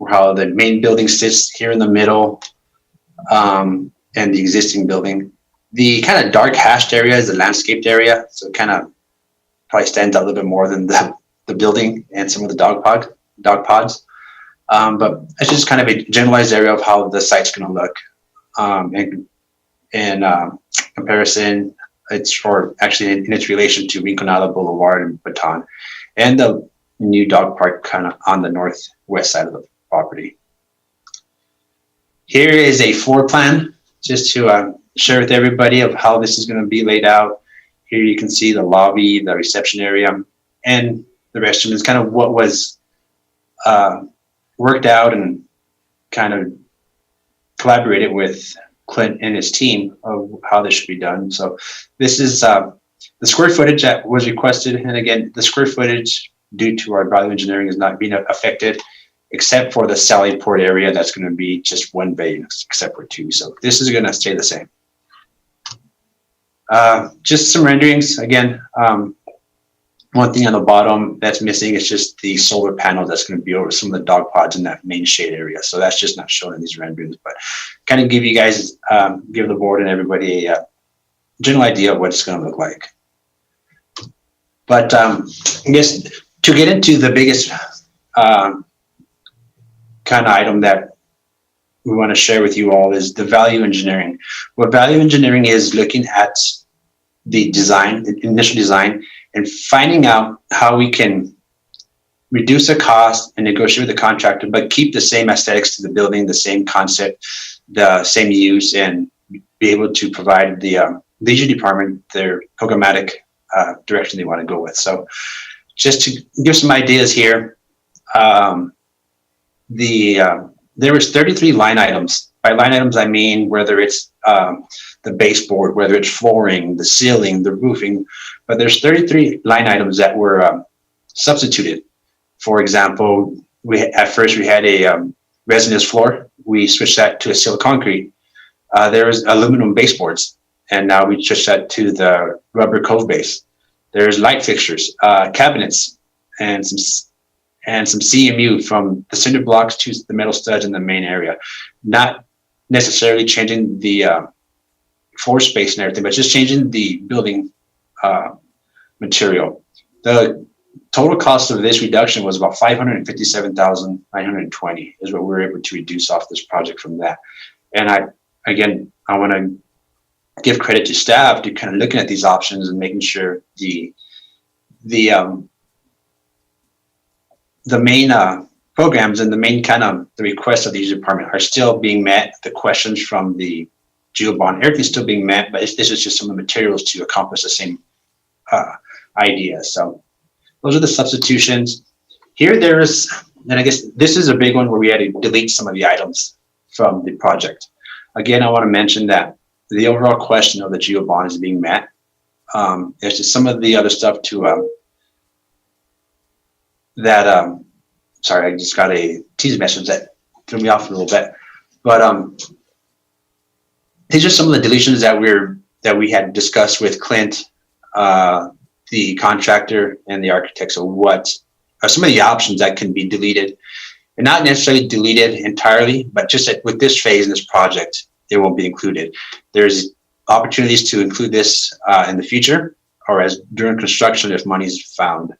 how the main building sits here in the middle, and the existing building. The kind of dark hashed area is the landscaped area, so it kind of probably stands out a little bit more than the building and some of the dog pods. But it's just kind of a generalized area of how the site's going to look. In comparison, or actually in its relation to Rinconada Boulevard and Baton, and the new dog park kind of on the northwest side of the property. Here is a floor plan just to share with everybody of how this is going to be laid out. Here you can see the lobby, the reception area, and the restroom is kind of what was worked out and kind of collaborated with Clint and his team of how this should be done. So this is the square footage that was requested. And again, the square footage due to our value engineering is not being affected, except for the sally port area. That's going to be just 1 bay, except for 2. So this is going to stay the same. Just some renderings. Again, one thing on the bottom that's missing is just the solar panel that's going to be over some of the dog pods in that main shade area. So that's just not shown in these renderings, but kind of give you guys, give the board and everybody a general idea of what it's going to look like. But I guess to get into the biggest kind of item that we want to share with you all is the value engineering. What value engineering is looking at the design, the initial design, and finding out how we can reduce the cost and negotiate with the contractor, but keep the same aesthetics to the building, the same concept, the same use, and be able to provide the leisure department their programmatic direction they want to go with. So just to give some ideas here, there was 33 line items. By line items, I mean whether it's the baseboard, whether it's flooring, the ceiling, the roofing, but there's 33 line items that were substituted. For example, at first we had a resinous floor. We switched that to a seal concrete. There was aluminum baseboards, and now we switched that to the rubber cove base. There's light fixtures, cabinets, and some CMU from the cinder blocks to the metal studs in the main area. Not necessarily changing the floor space and everything, but just changing the building material. The total cost of this reduction was about $557,920 is what we were able to reduce off this project from that. And I want to give credit to staff to kind of looking at these options and making sure the main programs and the main kind of the requests of the user department are still being met. The questions from the GeoBond, everything's still being met, but this is just some of the materials to accomplish the same idea. So those are the substitutions. Here there is, and I guess this is a big one where we had to delete some of the items from the project. Again, I want to mention that the overall question of the GeoBond is being met. There's just some of the other stuff to sorry, I just got a tease message that threw me off a little bit. But these are some of the deletions that we had discussed with Clint, the contractor, and the architect. So what are some of the options that can be deleted, and not necessarily deleted entirely, but just with this phase in this project, it won't be included. There's opportunities to include this in the future, or as during construction if money is found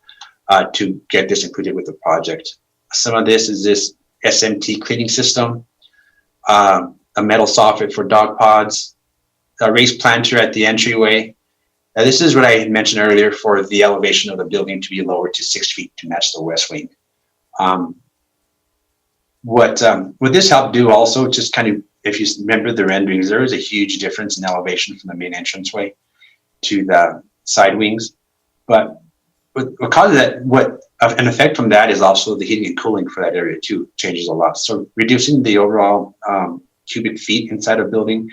to get this included with the project. Some of this is this SMT cleaning system, a metal soffit for dog pods, a raised planter at the entryway. Now, this is what I mentioned earlier for the elevation of the building to be lowered to 6 feet to match the west wing. What this helped do also, just kind of if you remember the renderings, there is a huge difference in elevation from the main entranceway to the side wings. But what causes that, an effect from that is also the heating and cooling for that area too changes a lot. So reducing the overall cubic feet inside a building,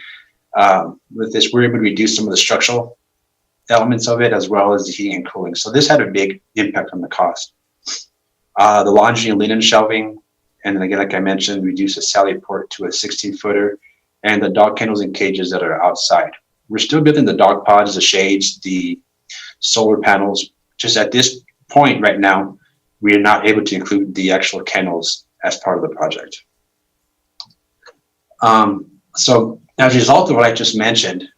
with this, we're able to reduce some of the structural elements of it as well as the heating and cooling. So this had a big impact on the cost. The laundry and linen shelving, and then again, like I mentioned, reduce the sally port to a 16-footer, and the dog kennels and cages that are outside. We're still building the dog pods, the shades, the solar panels. Just at this point right now, we are not able to include the actual kennels as part of the project. So as a result of what I just mentioned,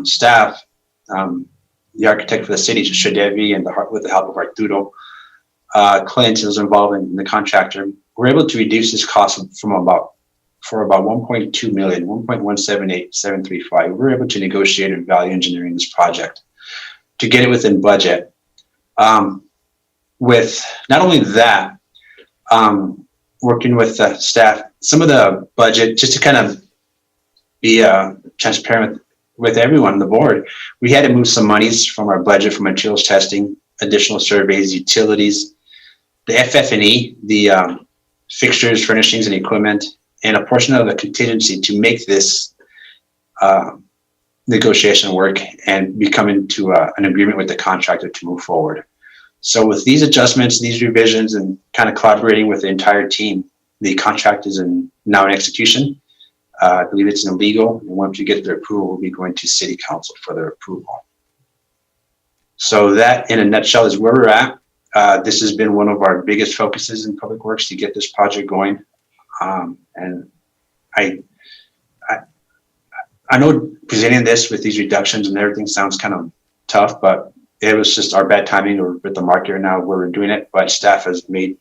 staff, the architect for the city, Shadevi, and with the help of Arturo, Clint is involved in the contractor. We're able to reduce this cost for about 1.2 million, 1.178735. We're able to negotiate and value engineering this project to get it within budget. With not only that, working with the staff, some of the budget, just to kind of be transparent with everyone on the board, we had to move some monies from our budget for materials testing, additional surveys, utilities, the FF&E, the fixtures, furnishings, and equipment, and a portion of the contingency to make this negotiation work and be coming to an agreement with the contractor to move forward. So with these adjustments, these revisions, and kind of collaborating with the entire team, the contract is now in execution. I believe it's in legal, and once we get their approval, we'll be going to City Council for their approval. So that, in a nutshell, is where we're at. This has been one of our biggest focuses in Public Works to get this project going. And I know presenting this with these reductions and everything sounds kind of tough, but it was just our bad timing or with the market now where we're doing it. But staff has done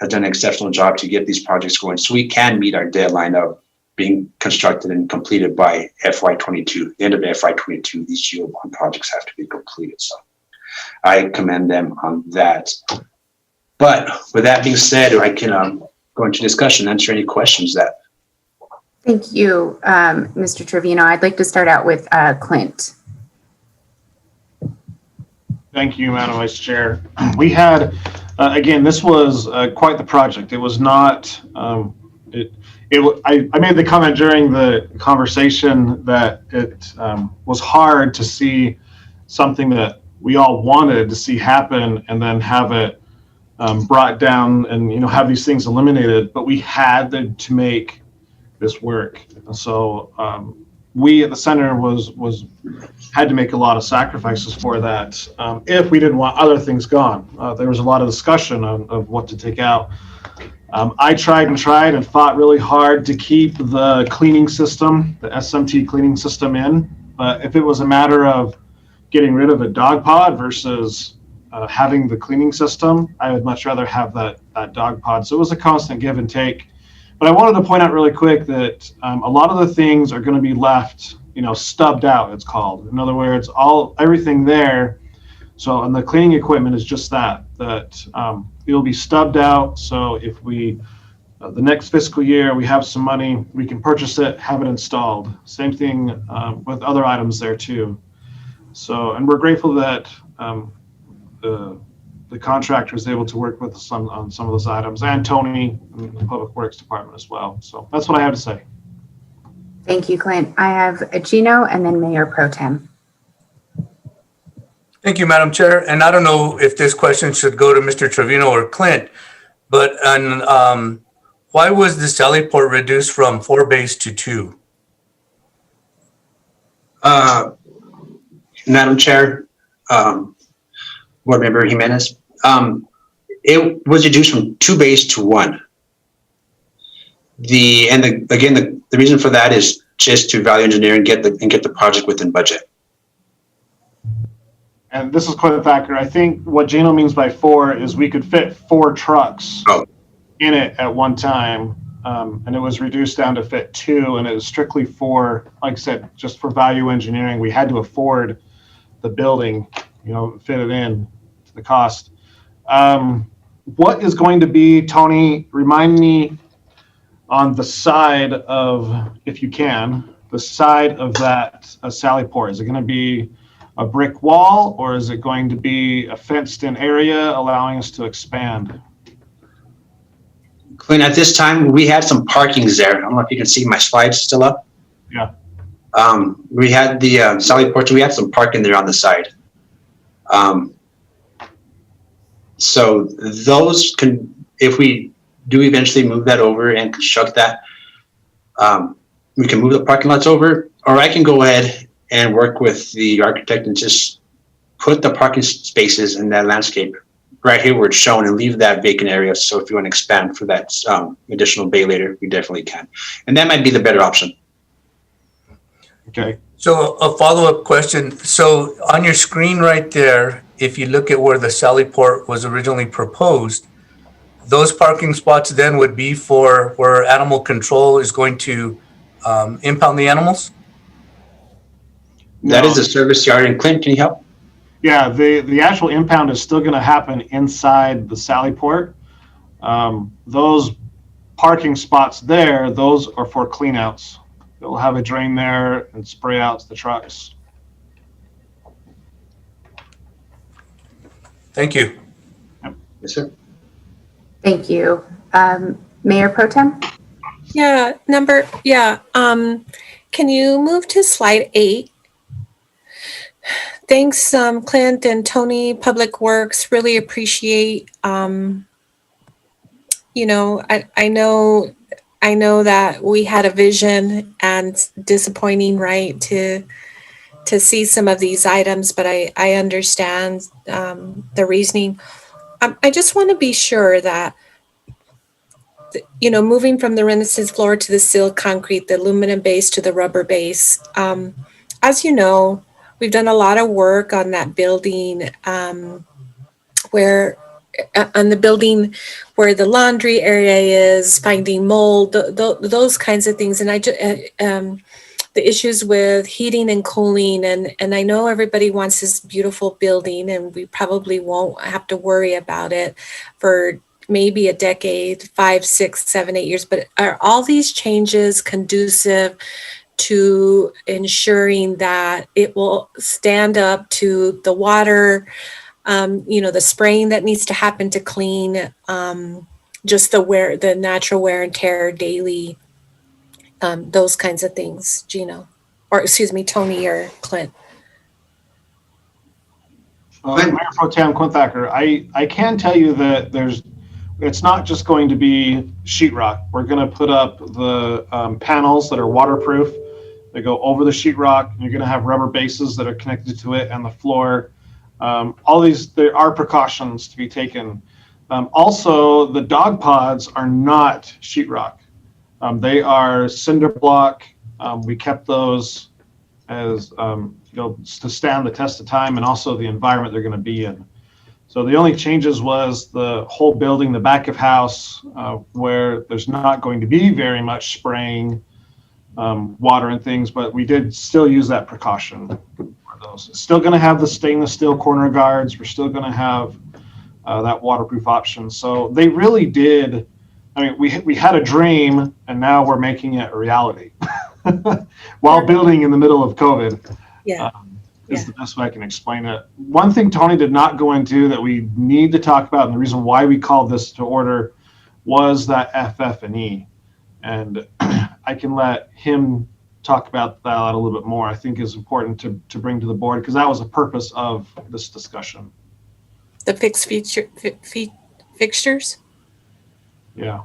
an exceptional job to get these projects going so we can meet our deadline of being constructed and completed by FY22. The end of FY22, these geo bond projects have to be completed. So I commend them on that. But with that being said, I can go into discussion, answer any questions that. Thank you, Mr. Trevino. I'd like to start out with Clint. Thank you, Madam Vice Chair. We had, again, this was quite the project. It was not, I made the comment during the conversation that it was hard to see something that we all wanted to see happen and then have it brought down and, have these things eliminated, but we had to make this work. So we at the center had to make a lot of sacrifices for that if we didn't want other things gone. There was a lot of discussion of what to take out. I tried and fought really hard to keep the cleaning system, the SMT cleaning system in, but if it was a matter of getting rid of a dog pod versus having the cleaning system, I would much rather have that dog pod. So it was a constant give and take. But I wanted to point out really quick that a lot of the things are going to be left, stubbed out, it's called. In other words, everything there. So, and the cleaning equipment is just that it'll be stubbed out. So if we, the next fiscal year, we have some money, we can purchase it, have it installed. Same thing with other items there too. So, and we're grateful that the contractor is able to work with us on some of those items, and Tony in the Public Works Department as well. So that's what I have to say. Thank you, Clint. I have Gino and then Mayor Pro Tem. Thank you, Madam Chair. And I don't know if this question should go to Mr. Trevino or Clint, but why was the sally port reduced from 4 bays to 2? Madam Chair, Board Member Jimenez, it was reduced from 2 bays to 1. The reason for that is just to value engineer and get the project within budget. And this is quite a factor. I think what Gino means by 4 is we could fit 4 trucks in it at one time, and it was reduced down to fit 2, and it was strictly for, like I said, just for value engineering. We had to afford the building, fit it in to the cost. What is going to be, Tony, remind me, on the side of, if you can, the side of that sally port? Is it going to be a brick wall, or is it going to be a fenced-in area allowing us to expand? Clint, at this time, we had some parkings there. I don't know if you can see my slides still up. Yeah. We had the Sally Porch. We had some parking there on the side. So those can, if we do eventually move that over and construct that, we can move the parking lots over, or I can go ahead and work with the architect and just put the parking spaces in that landscape right here where it's shown and leave that vacant area. So if you want to expand for that additional bay later, we definitely can. And that might be the better option. Okay. So a follow-up question. So on your screen right there, if you look at where the Sally Port was originally proposed, those parking spots then would be for where animal control is going to impound the animals? That is a service yard. And Clint, can you help? Yeah, the actual impound is still going to happen inside the Sally Port. Those parking spots there, those are for cleanouts. They'll have a drain there and spray out the trucks. Thank you. Yep. Yes, sir. Thank you. Mayor Pro Tem? Can you move to slide 8? Thanks, Clint and Tony, Public Works. Really appreciate, I know that we had a vision, and it's disappointing, right, to see some of these items, but I understand the reasoning. I just want to be sure that, moving from the Renaissance floor to the sealed concrete, the aluminum base to the rubber base, as you know, we've done a lot of work on that building where the laundry area is, finding mold, those kinds of things. And the issues with heating and cooling. And I know everybody wants this beautiful building, and we probably won't have to worry about it for maybe a decade, 5, 6, 7, 8 years. But are all these changes conducive to ensuring that it will stand up to the water, the spraying that needs to happen to clean, just the natural wear and tear daily, those kinds of things, Tony or Clint? Mayor Pro Tem Quinthacker, I can tell you that it's not just going to be sheetrock. We're going to put up the panels that are waterproof. They go over the sheetrock. You're going to have rubber bases that are connected to it and the floor. All these, there are precautions to be taken. Also, the dog pods are not sheetrock. They are cinder block. We kept those as to stand the test of time, and also the environment they're going to be in. So the only changes was the whole building, the back of house, where there's not going to be very much spraying water and things, but we did still use that precaution for those. It's still going to have the stainless steel corner guards. We're still going to have that waterproof option. So they really did. I mean, we had a dream, and now we're making it a reality while building in the middle of COVID. Is the best way I can explain it. One thing Tony did not go into that we need to talk about, and the reason why we called this to order, was that FF&E. And I can let him talk about that a little bit more. I think is important to bring to the board, because that was the purpose of this discussion. The fixed fixtures? Yeah.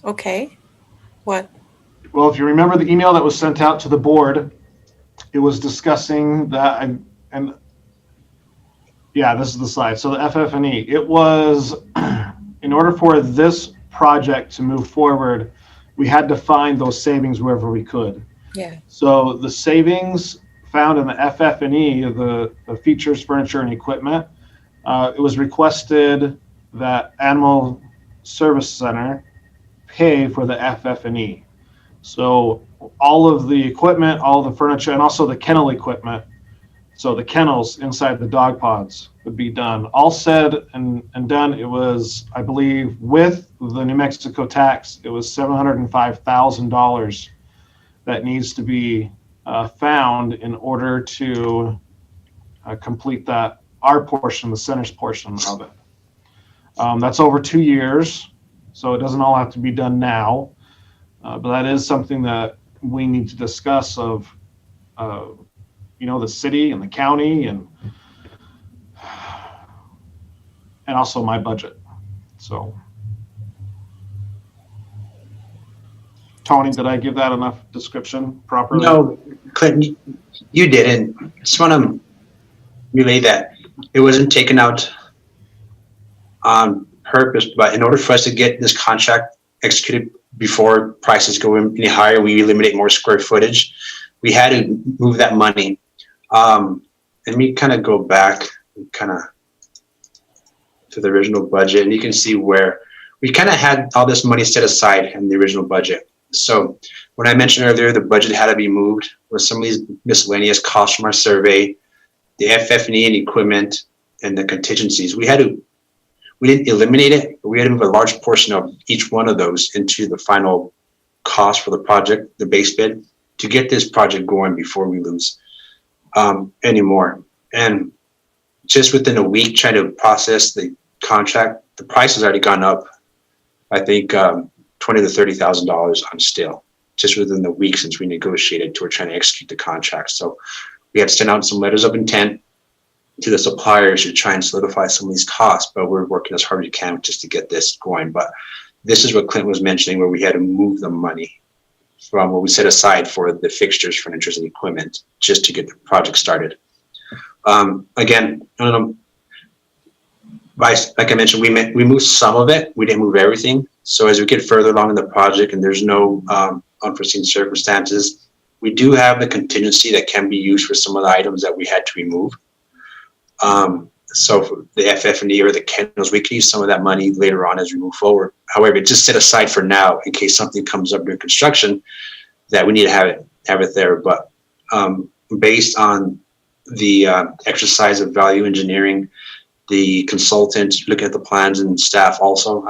Okay. What? Well, if you remember the email that was sent out to the board, it was discussing that, and yeah, this is the slide. So the FF&E, it was, in order for this project to move forward, we had to find those savings wherever we could. Yeah. So the savings found in the FF&E, the features, furniture, and equipment, it was requested that Animal Service Center pay for the FF&E. So all of the equipment, all the furniture, and also the kennel equipment So the kennels inside the dog pods would be done. All said and done, it was, I believe, with the New Mexico tax, it was $705,000 that needs to be found in order to complete that, our portion, the center's portion of it. That's over 2 years, so it doesn't all have to be done now. But that is something that we need to discuss of, the city and the county and also my budget. So, Tony, did I give that enough description properly? No, Clinton, you didn't. I just want to relay that it wasn't taken out on purpose, but in order for us to get this contract executed before prices go any higher, we eliminate more square footage. We had to move that money. Let me kind of go back to the original budget, and you can see where we kind of had all this money set aside in the original budget. So when I mentioned earlier, the budget had to be moved with some of these miscellaneous costs from our survey, the FF&E and equipment, and the contingencies. We didn't eliminate it, but we had to move a large portion of each one of those into the final cost for the project, the base bid, to get this project going before we lose anymore. And just within a week, trying to process the contract, the price has already gone up, I think, $20,000 to $30,000 on steel, just within the week since we negotiated to trying to execute the contract. So we had to send out some letters of intent to the suppliers to try and solidify some of these costs, but we're working as hard as we can just to get this going. But this is what Clint was mentioning, where we had to move the money from what we set aside for the fixtures, furniture, and equipment just to get the project started. Again, I don't know, like I mentioned, we moved some of it. We didn't move everything. So as we get further along in the project and there's no unforeseen circumstances, we do have the contingency that can be used for some of the items that we had to remove. So for the FF&E or the kennels, we can use some of that money later on as we move forward. However, it's just set aside for now in case something comes up during construction that we need to have it there. But based on the exercise of value engineering, the consultant looking at the plans and staff also,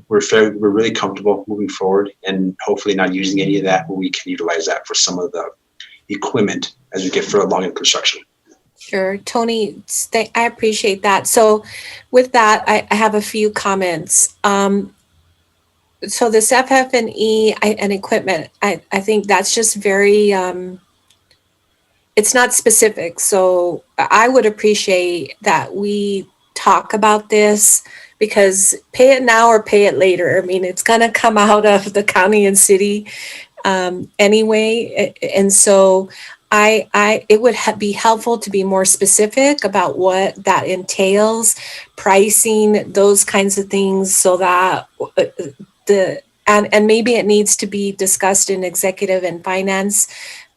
we're really comfortable moving forward and hopefully not using any of that, but we can utilize that for some of the equipment as we get further along in construction. Sure. Tony, I appreciate that. So with that, I have a few comments. So this FF&E and equipment, I think that's just very, it's not specific. So I would appreciate that we talk about this, because pay it now or pay it later. I mean, it's going to come out of the county and city anyway. And so it would be helpful to be more specific about what that entails, pricing, those kinds of things, so that and maybe it needs to be discussed in executive and finance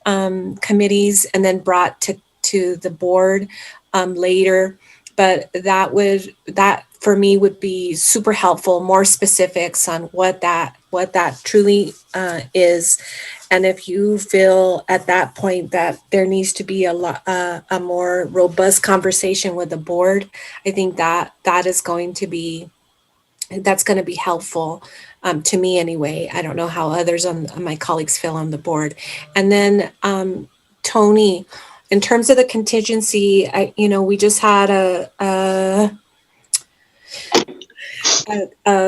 committees and then brought to the board later. But that for me would be super helpful, more specifics on what that truly is. And if you feel at that point that there needs to be a more robust conversation with the board, I think that's going to be helpful to me anyway. I don't know how others on my colleagues feel on the board. And then Tony, in terms of the contingency, we just had a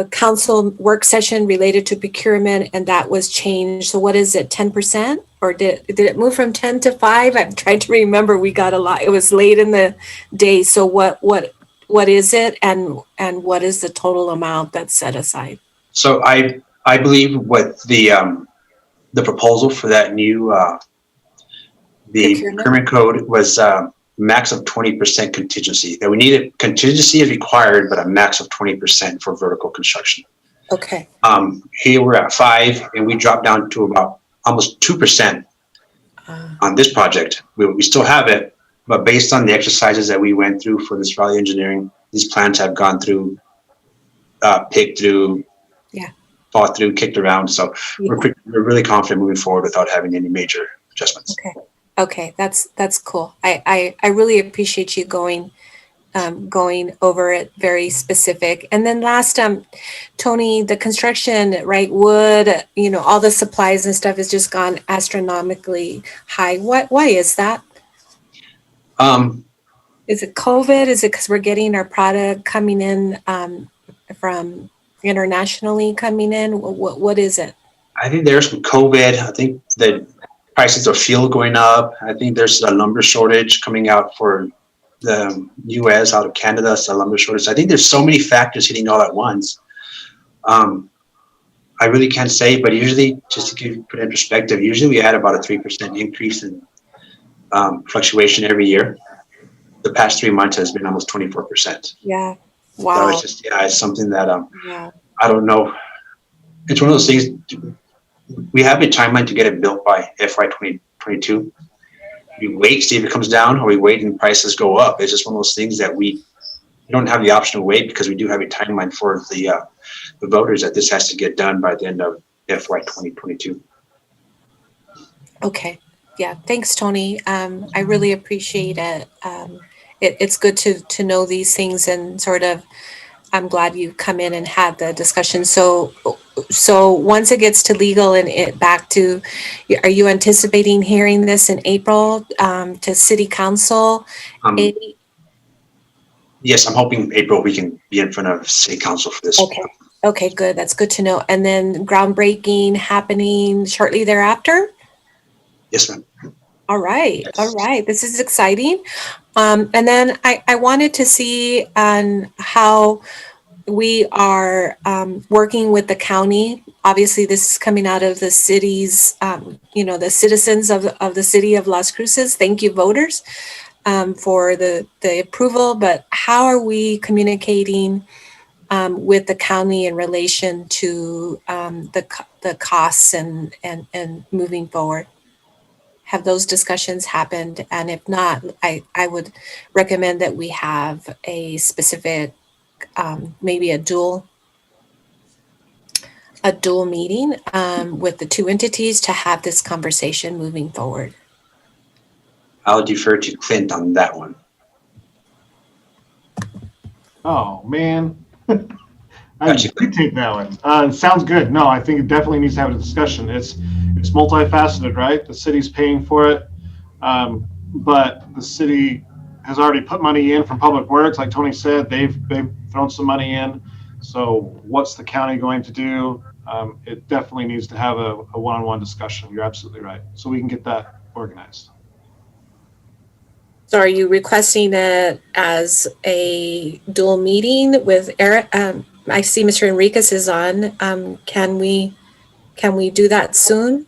council work session related to procurement, and that was changed. So what is it, 10%? Or did it move from 10 to 5? I'm trying to remember. We got a lot. It was late in the day. So what is it, and what is the total amount that's set aside? So I believe what the proposal for that new the procurement code was max of 20% contingency. That we needed contingency is required, but a max of 20% for vertical construction. Okay. Here we're at 5, and we dropped down to about almost 2% on this project. We still have it, but based on the exercises that we went through for this value engineering, these plans have gone through, picked through, fought through, kicked around. So we're really confident moving forward without having any major adjustments. Okay. Okay, that's cool. I really appreciate you going over it very specific. And then last, Tony, the construction, right, wood, all the supplies and stuff has just gone astronomically high. Why is that? Is it COVID? Is it because we're getting our product coming in from internationally coming in? What is it? I think there's some COVID. I think the prices of fuel going up. I think there's a lumber shortage coming out for the U.S. out of Canada. It's a lumber shortage. I think there's so many factors hitting all at once. I really can't say, but usually, just to put it in perspective, usually we had about a 3% increase in fluctuation every year. The past 3 months has been almost 24%. Yeah. Wow. So it's just, it's something that I don't know. It's one of those things. We have a timeline to get it built by FY 2022. We wait, see if it comes down, or we wait and prices go up. It's just one of those things that we don't have the option to wait, because we do have a timeline for the voters that this has to get done by the end of FY 2022. Okay. Yeah. Thanks, Tony. I really appreciate it. It's good to know these things, and sort of, I'm glad you come in and had the discussion. So once it gets to legal and it back to, are you anticipating hearing this in April to City Council? Yes, I'm hoping April we can be in front of City Council for this. Okay, good. That's good to know. And then groundbreaking happening shortly thereafter? Yes, ma'am. All right. All right. This is exciting. And then I wanted to see on how we are working with the county. Obviously, this is coming out of the city's, the citizens of the city of Las Cruces. Thank you, voters, for the approval. But how are we communicating with the county in relation to the costs and moving forward? Have those discussions happened? And if not, I would recommend that we have a specific, maybe a dual meeting with the two entities to have this conversation moving forward. I'll defer to Clint on that one. Oh, man. I could take that one. Sounds good. No, I think it definitely needs to have a discussion. It's multifaceted, right? The city's paying for it, but the city has already put money in from Public Works. Like Tony said, they've thrown some money in. So what's the county going to do? It definitely needs to have a one-on-one discussion. You're absolutely right. So we can get that organized. So are you requesting it as a dual meeting with Eric? I see Mr. Enriquez is on. Can we do that soon?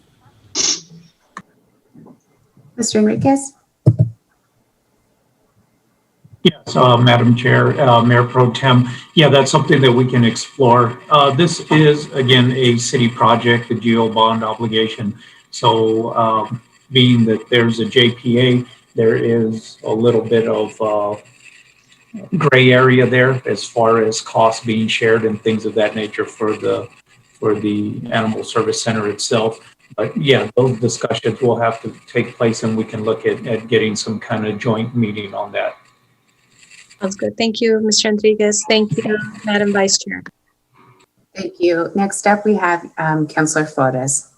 Mr. Enriquez? Yes, Madam Chair, Mayor Pro Tem. Yeah, that's something that we can explore. This is, again, a city project, the GO bond obligation. So being that there's a JPA, there is a little bit of gray area there as far as costs being shared and things of that nature for the Animal Service Center itself. But yeah, those discussions will have to take place, and we can look at getting some kind of joint meeting on that. Sounds good. Thank you, Mr. Enriquez. Thank you, Madam Vice Chair. Thank you. Next up, we have Councilor Flores.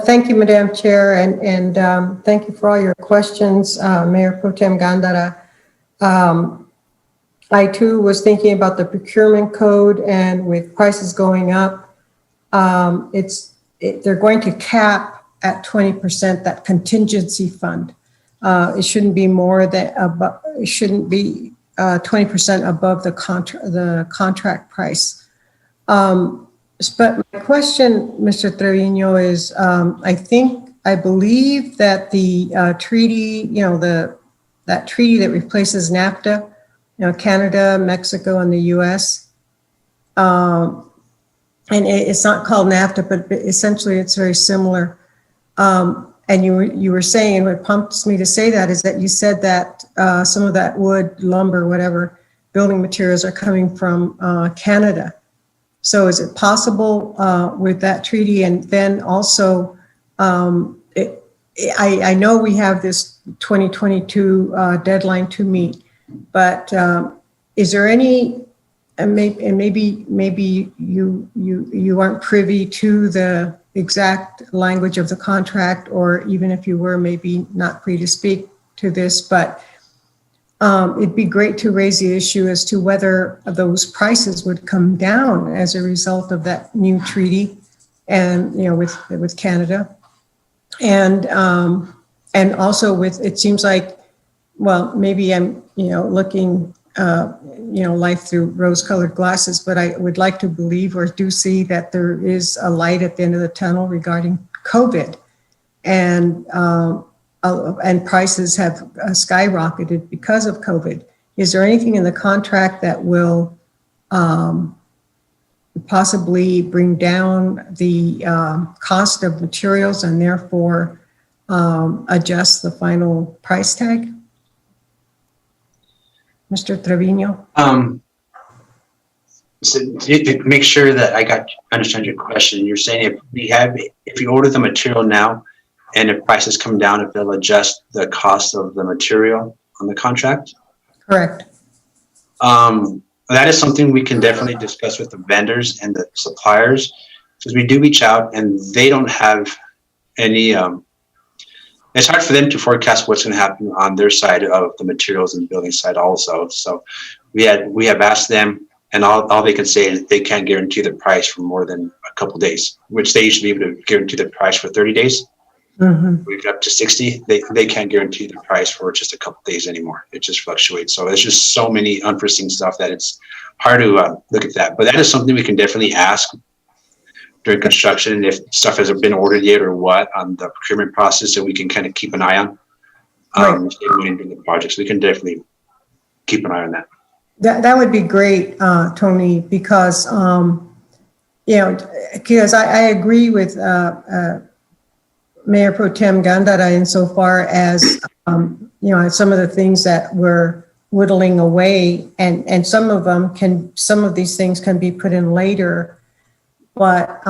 Thank you, Madam Chair, and thank you for all your questions, Mayor Pro Tem Gandara. I too was thinking about the procurement code, and with prices going up, they're going to cap at 20% that contingency fund. It shouldn't be more than it shouldn't be 20% above the contract price. But my question, Mr. Trevino, is I believe that the treaty, that treaty that replaces NAFTA, Canada, Mexico, and the U.S. And it's not called NAFTA, but essentially it's very similar. And you were saying, what prompts me to say that is that you said that some of that wood, lumber, whatever, building materials are coming from Canada. So is it possible with that treaty? And then also, I know we have this 2022 deadline to meet, but is there any, and maybe you aren't privy to the exact language of the contract, or even if you were, maybe not free to speak to this, but it'd be great to raise the issue as to whether those prices would come down as a result of that new treaty, and with Canada, and also with, it seems like, well, maybe I'm looking life through rose-colored glasses, but I would like to believe or do see that there is a light at the end of the tunnel regarding COVID, and prices have skyrocketed because of COVID. Is there anything in the contract that will possibly bring down the cost of materials and therefore adjust the final price tag? Mr. Trevino? So to make sure that I understand your question, you're saying if you order the material now and if prices come down, if they'll adjust the cost of the material on the contract? Correct. That is something we can definitely discuss with the vendors and the suppliers, because we do reach out and they don't have any, it's hard for them to forecast what's going to happen on their side of the materials and building side also. So we have asked them, and all they can say is they can't guarantee the price for more than a couple of days, which they usually be able to guarantee the price for 30 days. Mm-hmm. We've got up to 60. They can't guarantee the price for just a couple of days anymore. It just fluctuates. So there's just so many unforeseen stuff that it's hard to look at that. But that is something we can definitely ask during construction, if stuff hasn't been ordered yet or what on the procurement process, so we can kind of keep an eye on during the projects. We can definitely keep an eye on that. That would be great, Tony, because because I agree with Mayor Pro Tem Gandara insofar as some of the things that we're whittling away, and some of these things can be put in later, but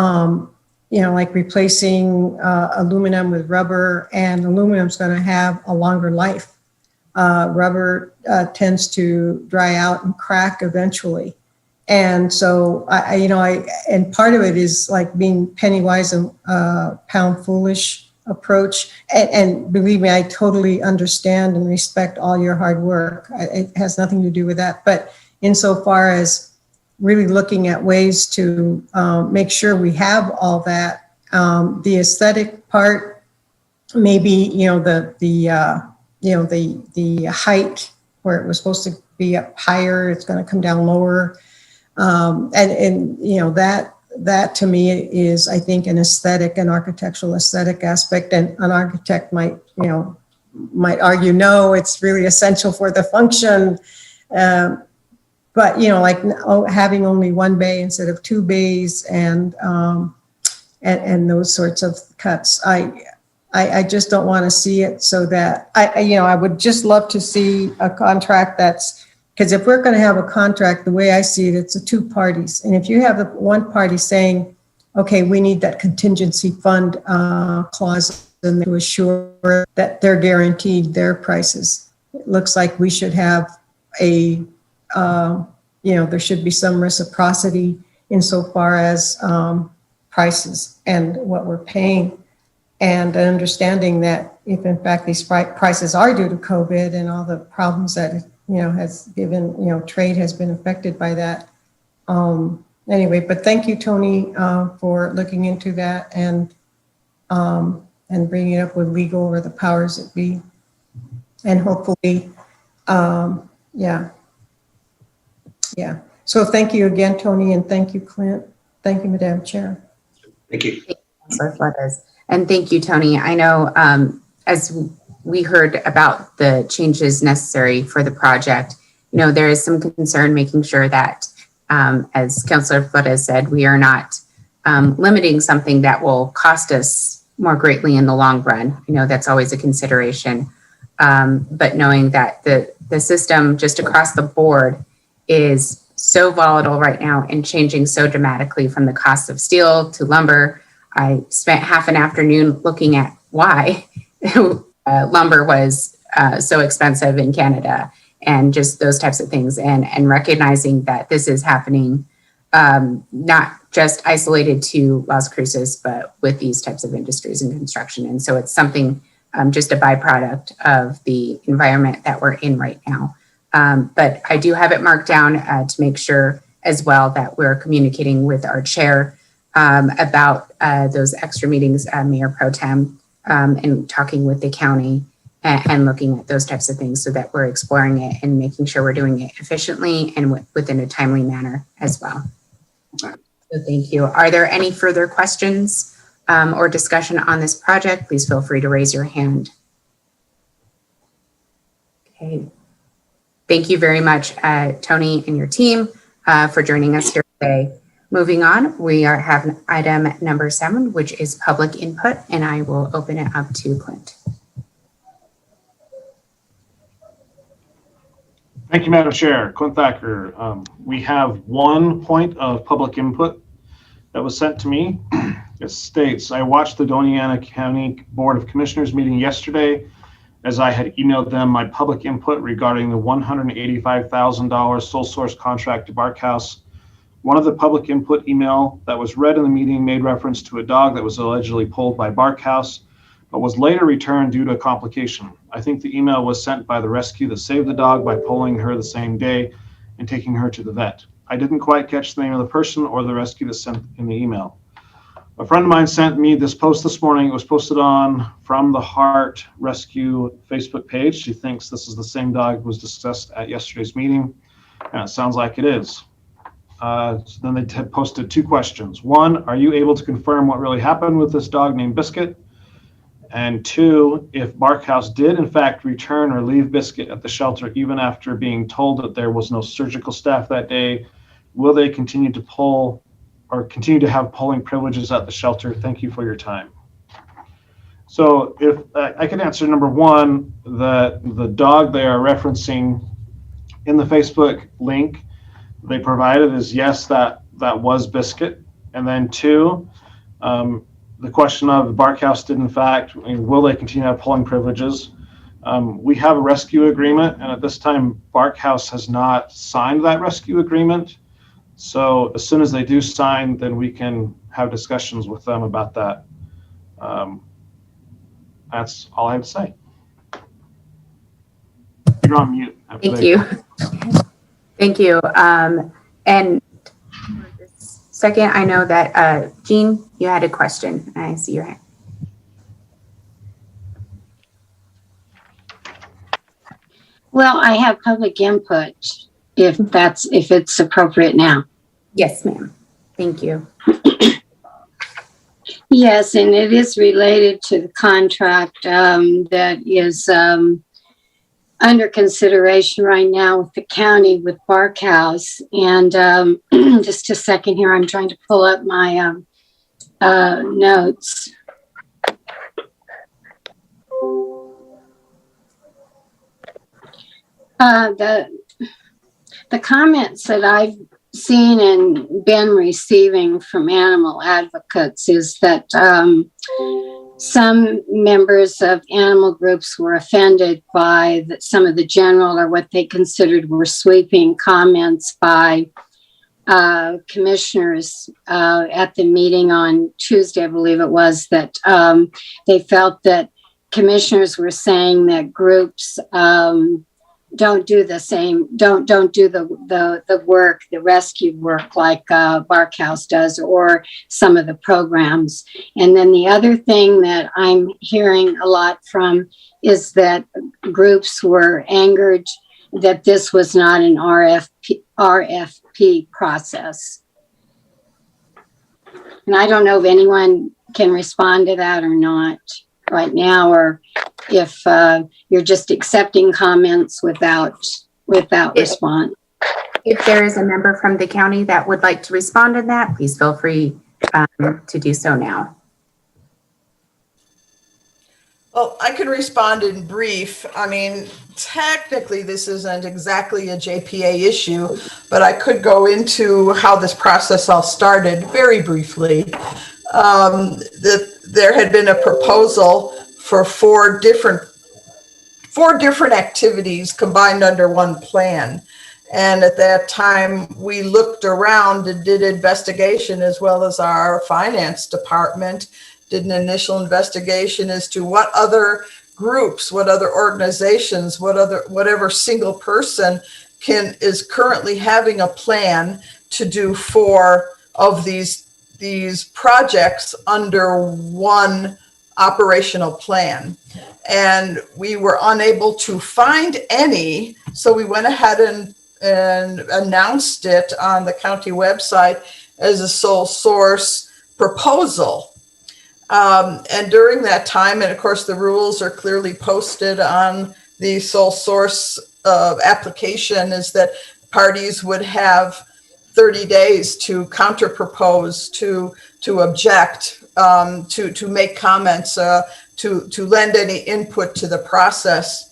like replacing aluminum with rubber, and aluminum's going to have a longer life. Rubber tends to dry out and crack eventually. And so and part of it is like being penny wise and pound foolish approach. And believe me, I totally understand and respect all your hard work. It has nothing to do with that. But insofar as really looking at ways to make sure we have all that, the aesthetic part, maybe the height where it was supposed to be up higher, it's going to come down lower. That to me is, I think, an architectural aesthetic aspect, and an architect might argue, no, it's really essential for the function. But having only one bay instead of two bays, and those sorts of cuts, I just don't want to see it, so that I would just love to see a contract because if we're going to have a contract, the way I see it, it's two parties. And if you have the one party saying, okay, we need that contingency fund clause and to assure that they're guaranteed their prices, it looks like we should have there should be some reciprocity insofar as prices and what we're paying. And understanding that if in fact these prices are due to COVID and all the problems that has given, trade has been affected by that. Anyway, but thank you, Tony, for looking into that and bringing it up with legal or the powers that be. And hopefully, yeah. So thank you again, Tony, and thank you, Clint. Thank you, Madam Chair. Thank you. Councilor Flores. And thank you, Tony. I know as we heard about the changes necessary for the project, there is some concern making sure that, as Councilor Flores said, we are not limiting something that will cost us more greatly in the long run. That's always a consideration. But knowing that the system just across the board is so volatile right now and changing so dramatically, from the cost of steel to lumber. I spent half an afternoon looking at why, lumber was so expensive in Canada, and just those types of things, and recognizing that this is happening, not just isolated to Las Cruces, but with these types of industries and construction. And so it's something, just a byproduct of the environment that we're in right now. But I do have it marked down to make sure as well that we're communicating with our chair about those extra meetings, Mayor Pro Tem, and talking with the county and looking at those types of things so that we're exploring it and making sure we're doing it efficiently and within a timely manner as well. So thank you. Are there any further questions or discussion on this project? Please feel free to raise your hand. Okay. Thank you very much, Tony and your team, for joining us here today. Moving on, we have item number 7, which is public input, and I will open it up to Clint. Thank you, Madam Chair. Clint Thacker. We have one point of public input that was sent to me. It states, I watched the Doña County Board of Commissioners meeting yesterday as I had emailed them my public input regarding the $185,000 sole source contract to Barkhouse. One of the public input email that was read in the meeting made reference to a dog that was allegedly pulled by Barkhouse, but was later returned due to a complication. I think the email was sent by the rescue that saved the dog by pulling her the same day and taking her to the vet. I didn't quite catch the name of the person or the rescue that sent in the email. A friend of mine sent me this post this morning. It was posted on From the Heart Rescue Facebook page. She thinks this is the same dog that was discussed at yesterday's meeting, and it sounds like it is. So then they had posted 2 questions. 1, are you able to confirm what really happened with this dog named Biscuit? And 2, if Barkhouse did in fact return or leave Biscuit at the shelter even after being told that there was no surgical staff that day, will they continue to pull or continue to have polling privileges at the shelter? Thank you for your time. So if I can answer number 1, the dog they are referencing in the Facebook link they provided is yes, that was Biscuit. And then 2, the question of Barkhouse did in fact, will they continue to have polling privileges? We have a rescue agreement, and at this time, Barkhouse has not signed that rescue agreement. So as soon as they do sign, then we can have discussions with them about that. That's all I have to say. You're on mute. Thank you. Thank you. And second, I know that Jean, you had a question. I see your hand. Well, I have public input if it's appropriate now. Yes, ma'am. Thank you. Yes, and it is related to the contract that is under consideration right now with the county with Barkhouse. And just a second here, I'm trying to pull up my notes. The comments that I've seen and been receiving from animal advocates is that some members of animal groups were offended by some of the general or what they considered were sweeping comments by commissioners at the meeting on Tuesday, I believe it was, that they felt that commissioners were saying that groups don't do the same, don't do the work, the rescue work like Barkhouse does, or some of the programs. And then the other thing that I'm hearing a lot from is that groups were angered that this was not an RFP process. And I don't know if anyone can respond to that or not right now, or if you're just accepting comments without response. If there is a member from the county that would like to respond to that, please feel free to do so now. Well, I could respond in brief. I mean, technically, this isn't exactly a JPA issue, but I could go into how this process all started very briefly. There had been a proposal for four different activities combined under one plan. And at that time, we looked around and did investigation, as well as our finance department did an initial investigation as to what other groups, what other organizations, whatever single person is currently having a plan to do 4 of these projects under one operational plan. And we were unable to find any, so we went ahead and announced it on the county website as a sole source proposal. And during that time, and of course the rules are clearly posted on the sole source application, is that parties would have 30 days to counter propose, to object, to make comments, to lend any input to the process.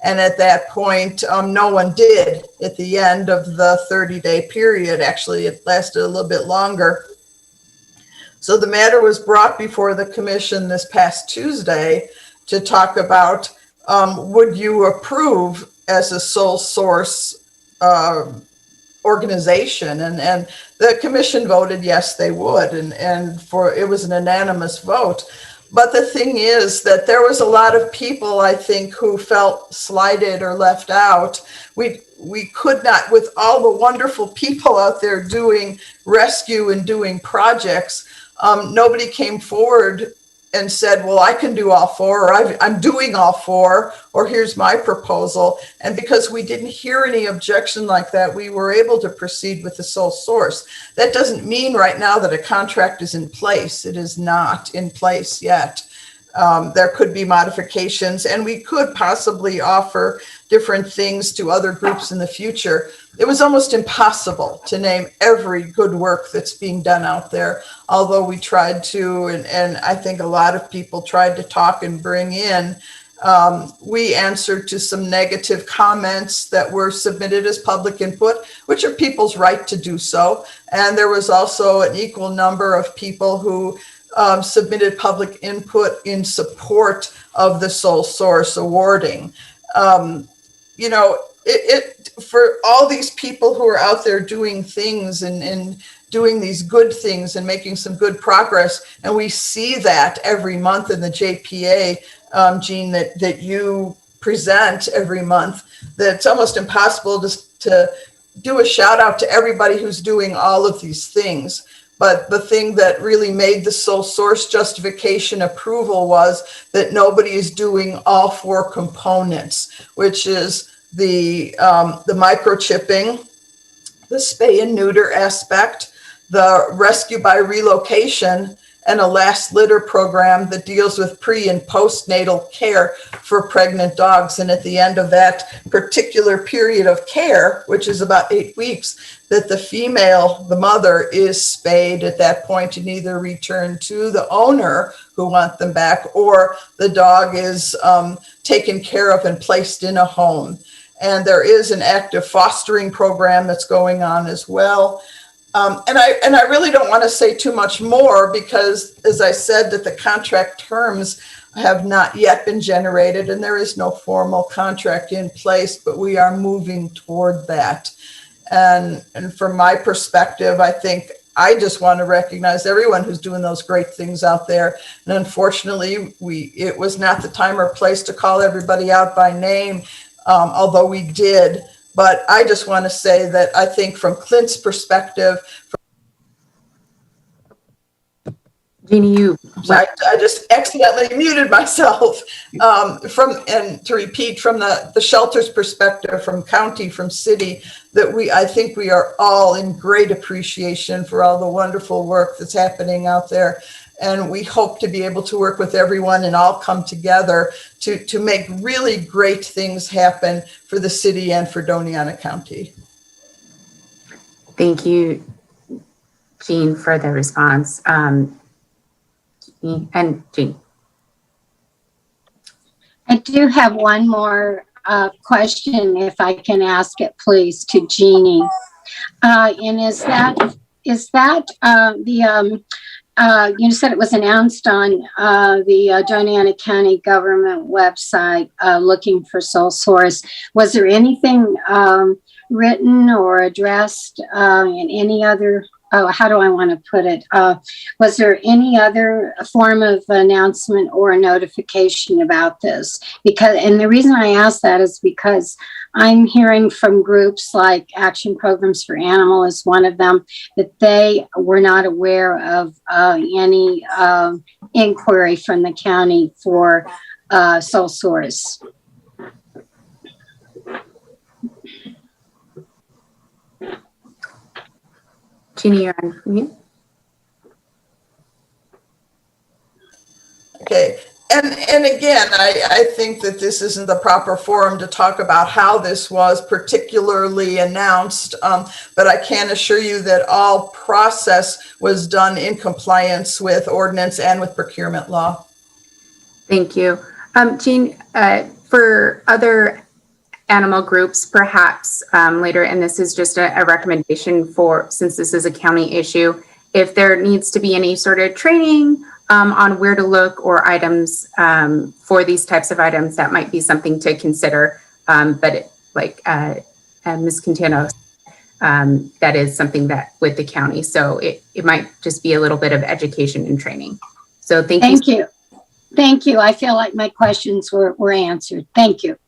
And at that point, no one did at the end of the 30-day period. Actually, it lasted a little bit longer. So the matter was brought before the commission this past Tuesday to talk about, would you approve as a sole source organization? And the commission voted yes, they would. And it was an unanimous vote. But the thing is that there was a lot of people, I think, who felt slighted or left out. We could not, with all the wonderful people out there doing rescue and doing projects, nobody came forward and said, well, I can do all 4, or I'm doing all 4, or here's my proposal. And because we didn't hear any objection like that, we were able to proceed with the sole source. That doesn't mean right now that a contract is in place. It is not in place yet. There could be modifications, and we could possibly offer different things to other groups in the future. It was almost impossible to name every good work that's being done out there, although we tried to, and I think a lot of people tried to talk and bring in. We answered to some negative comments that were submitted as public input, which are people's right to do so. And there was also an equal number of people who submitted public input in support of the sole source awarding. You know, for all these people who are out there doing things and doing these good things and making some good progress, and we see that every month in the JPA, Jean, that you present every month, that it's almost impossible to do a shout out to everybody who's doing all of these things. But the thing that really made the sole source justification approval was that nobody is doing all 4 components, which is the microchipping, the spay and neuter aspect, the rescue by relocation, and a last litter program that deals with pre and postnatal care for pregnant dogs. And at the end of that particular period of care, which is about 8 weeks, that the female, the mother, is spayed at that point and either returned to the owner who want them back, or the dog is taken care of and placed in a home. And there is an active fostering program that's going on as well. And I really don't want to say too much more because, as I said, that the contract terms have not yet been generated and there is no formal contract in place, but we are moving toward that. And from my perspective, I think I just want to recognize everyone who's doing those great things out there. And unfortunately, it was not the time or place to call everybody out by name, although we did. But I just want to say that I think from Clint's perspective, Jeannie, I just accidentally muted myself. And to repeat, from the shelter's perspective, from county, from city, that I think we are all in great appreciation for all the wonderful work that's happening out there. And we hope to be able to work with everyone and all come together to make really great things happen for the city and for Doñana County. Thank you, Jean, for the response. And Jean. I do have one more question, if I can ask it, please, to Jeannie. And is that the you said it was announced on the Diana County government website looking for sole source. Was there anything written or addressed in any other, how do I want to put it? Was there any other form of announcement or notification about this? And the reason I ask that is because I'm hearing from groups like Action Programs for Animal is one of them, that they were not aware of any inquiry from the county for sole source. Jeannie, you're on mute. Okay. And again, I think that this isn't the proper forum to talk about how this was particularly announced, but I can assure you that all process was done in compliance with ordinance and with procurement law. Thank you. Jean, for other animal groups, perhaps later, and this is just a recommendation for, since this is a county issue, if there needs to be any sort of training on where to look or items for these types of items, that might be something to consider. But like Ms. Quintana, that is something that with the county. So it might just be a little bit of education and training. So thank you. Thank you. I feel like my questions were answered. Thank you.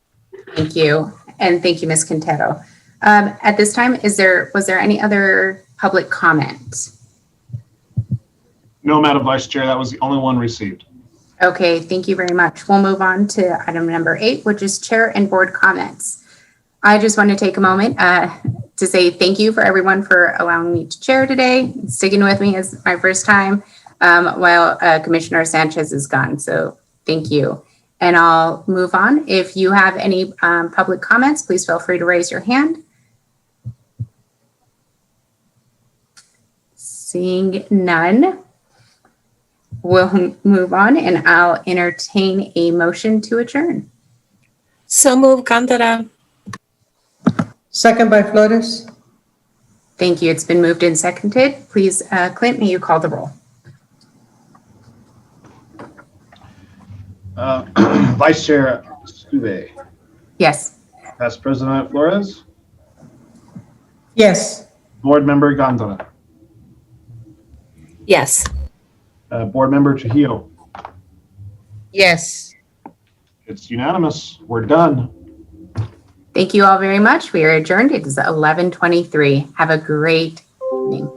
Thank you. And thank you, Ms. Quintero. At this time, was there any other public comment? No, Madam Vice Chair, that was the only one received. Okay, thank you very much. We'll move on to item number 8, which is chair and board comments. I just want to take a moment to say thank you for everyone for allowing me to chair today, sticking with me as my first time while Commissioner Sanchez is gone. So thank you. And I'll move on. If you have any public comments, please feel free to raise your hand. Seeing none, we'll move on and I'll entertain a motion to adjourn. So move, Cantara. Second by Flores. Thank you. It's been moved and seconded. Please, Clint, may you call the roll? Vice Chair Stuve. Yes. Past President Flores. Yes. Board Member Gondala. Yes. Board Member Trujillo. Yes. It's unanimous. We're done. Thank you all very much. We are adjourned. It is 11:23. Have a great evening.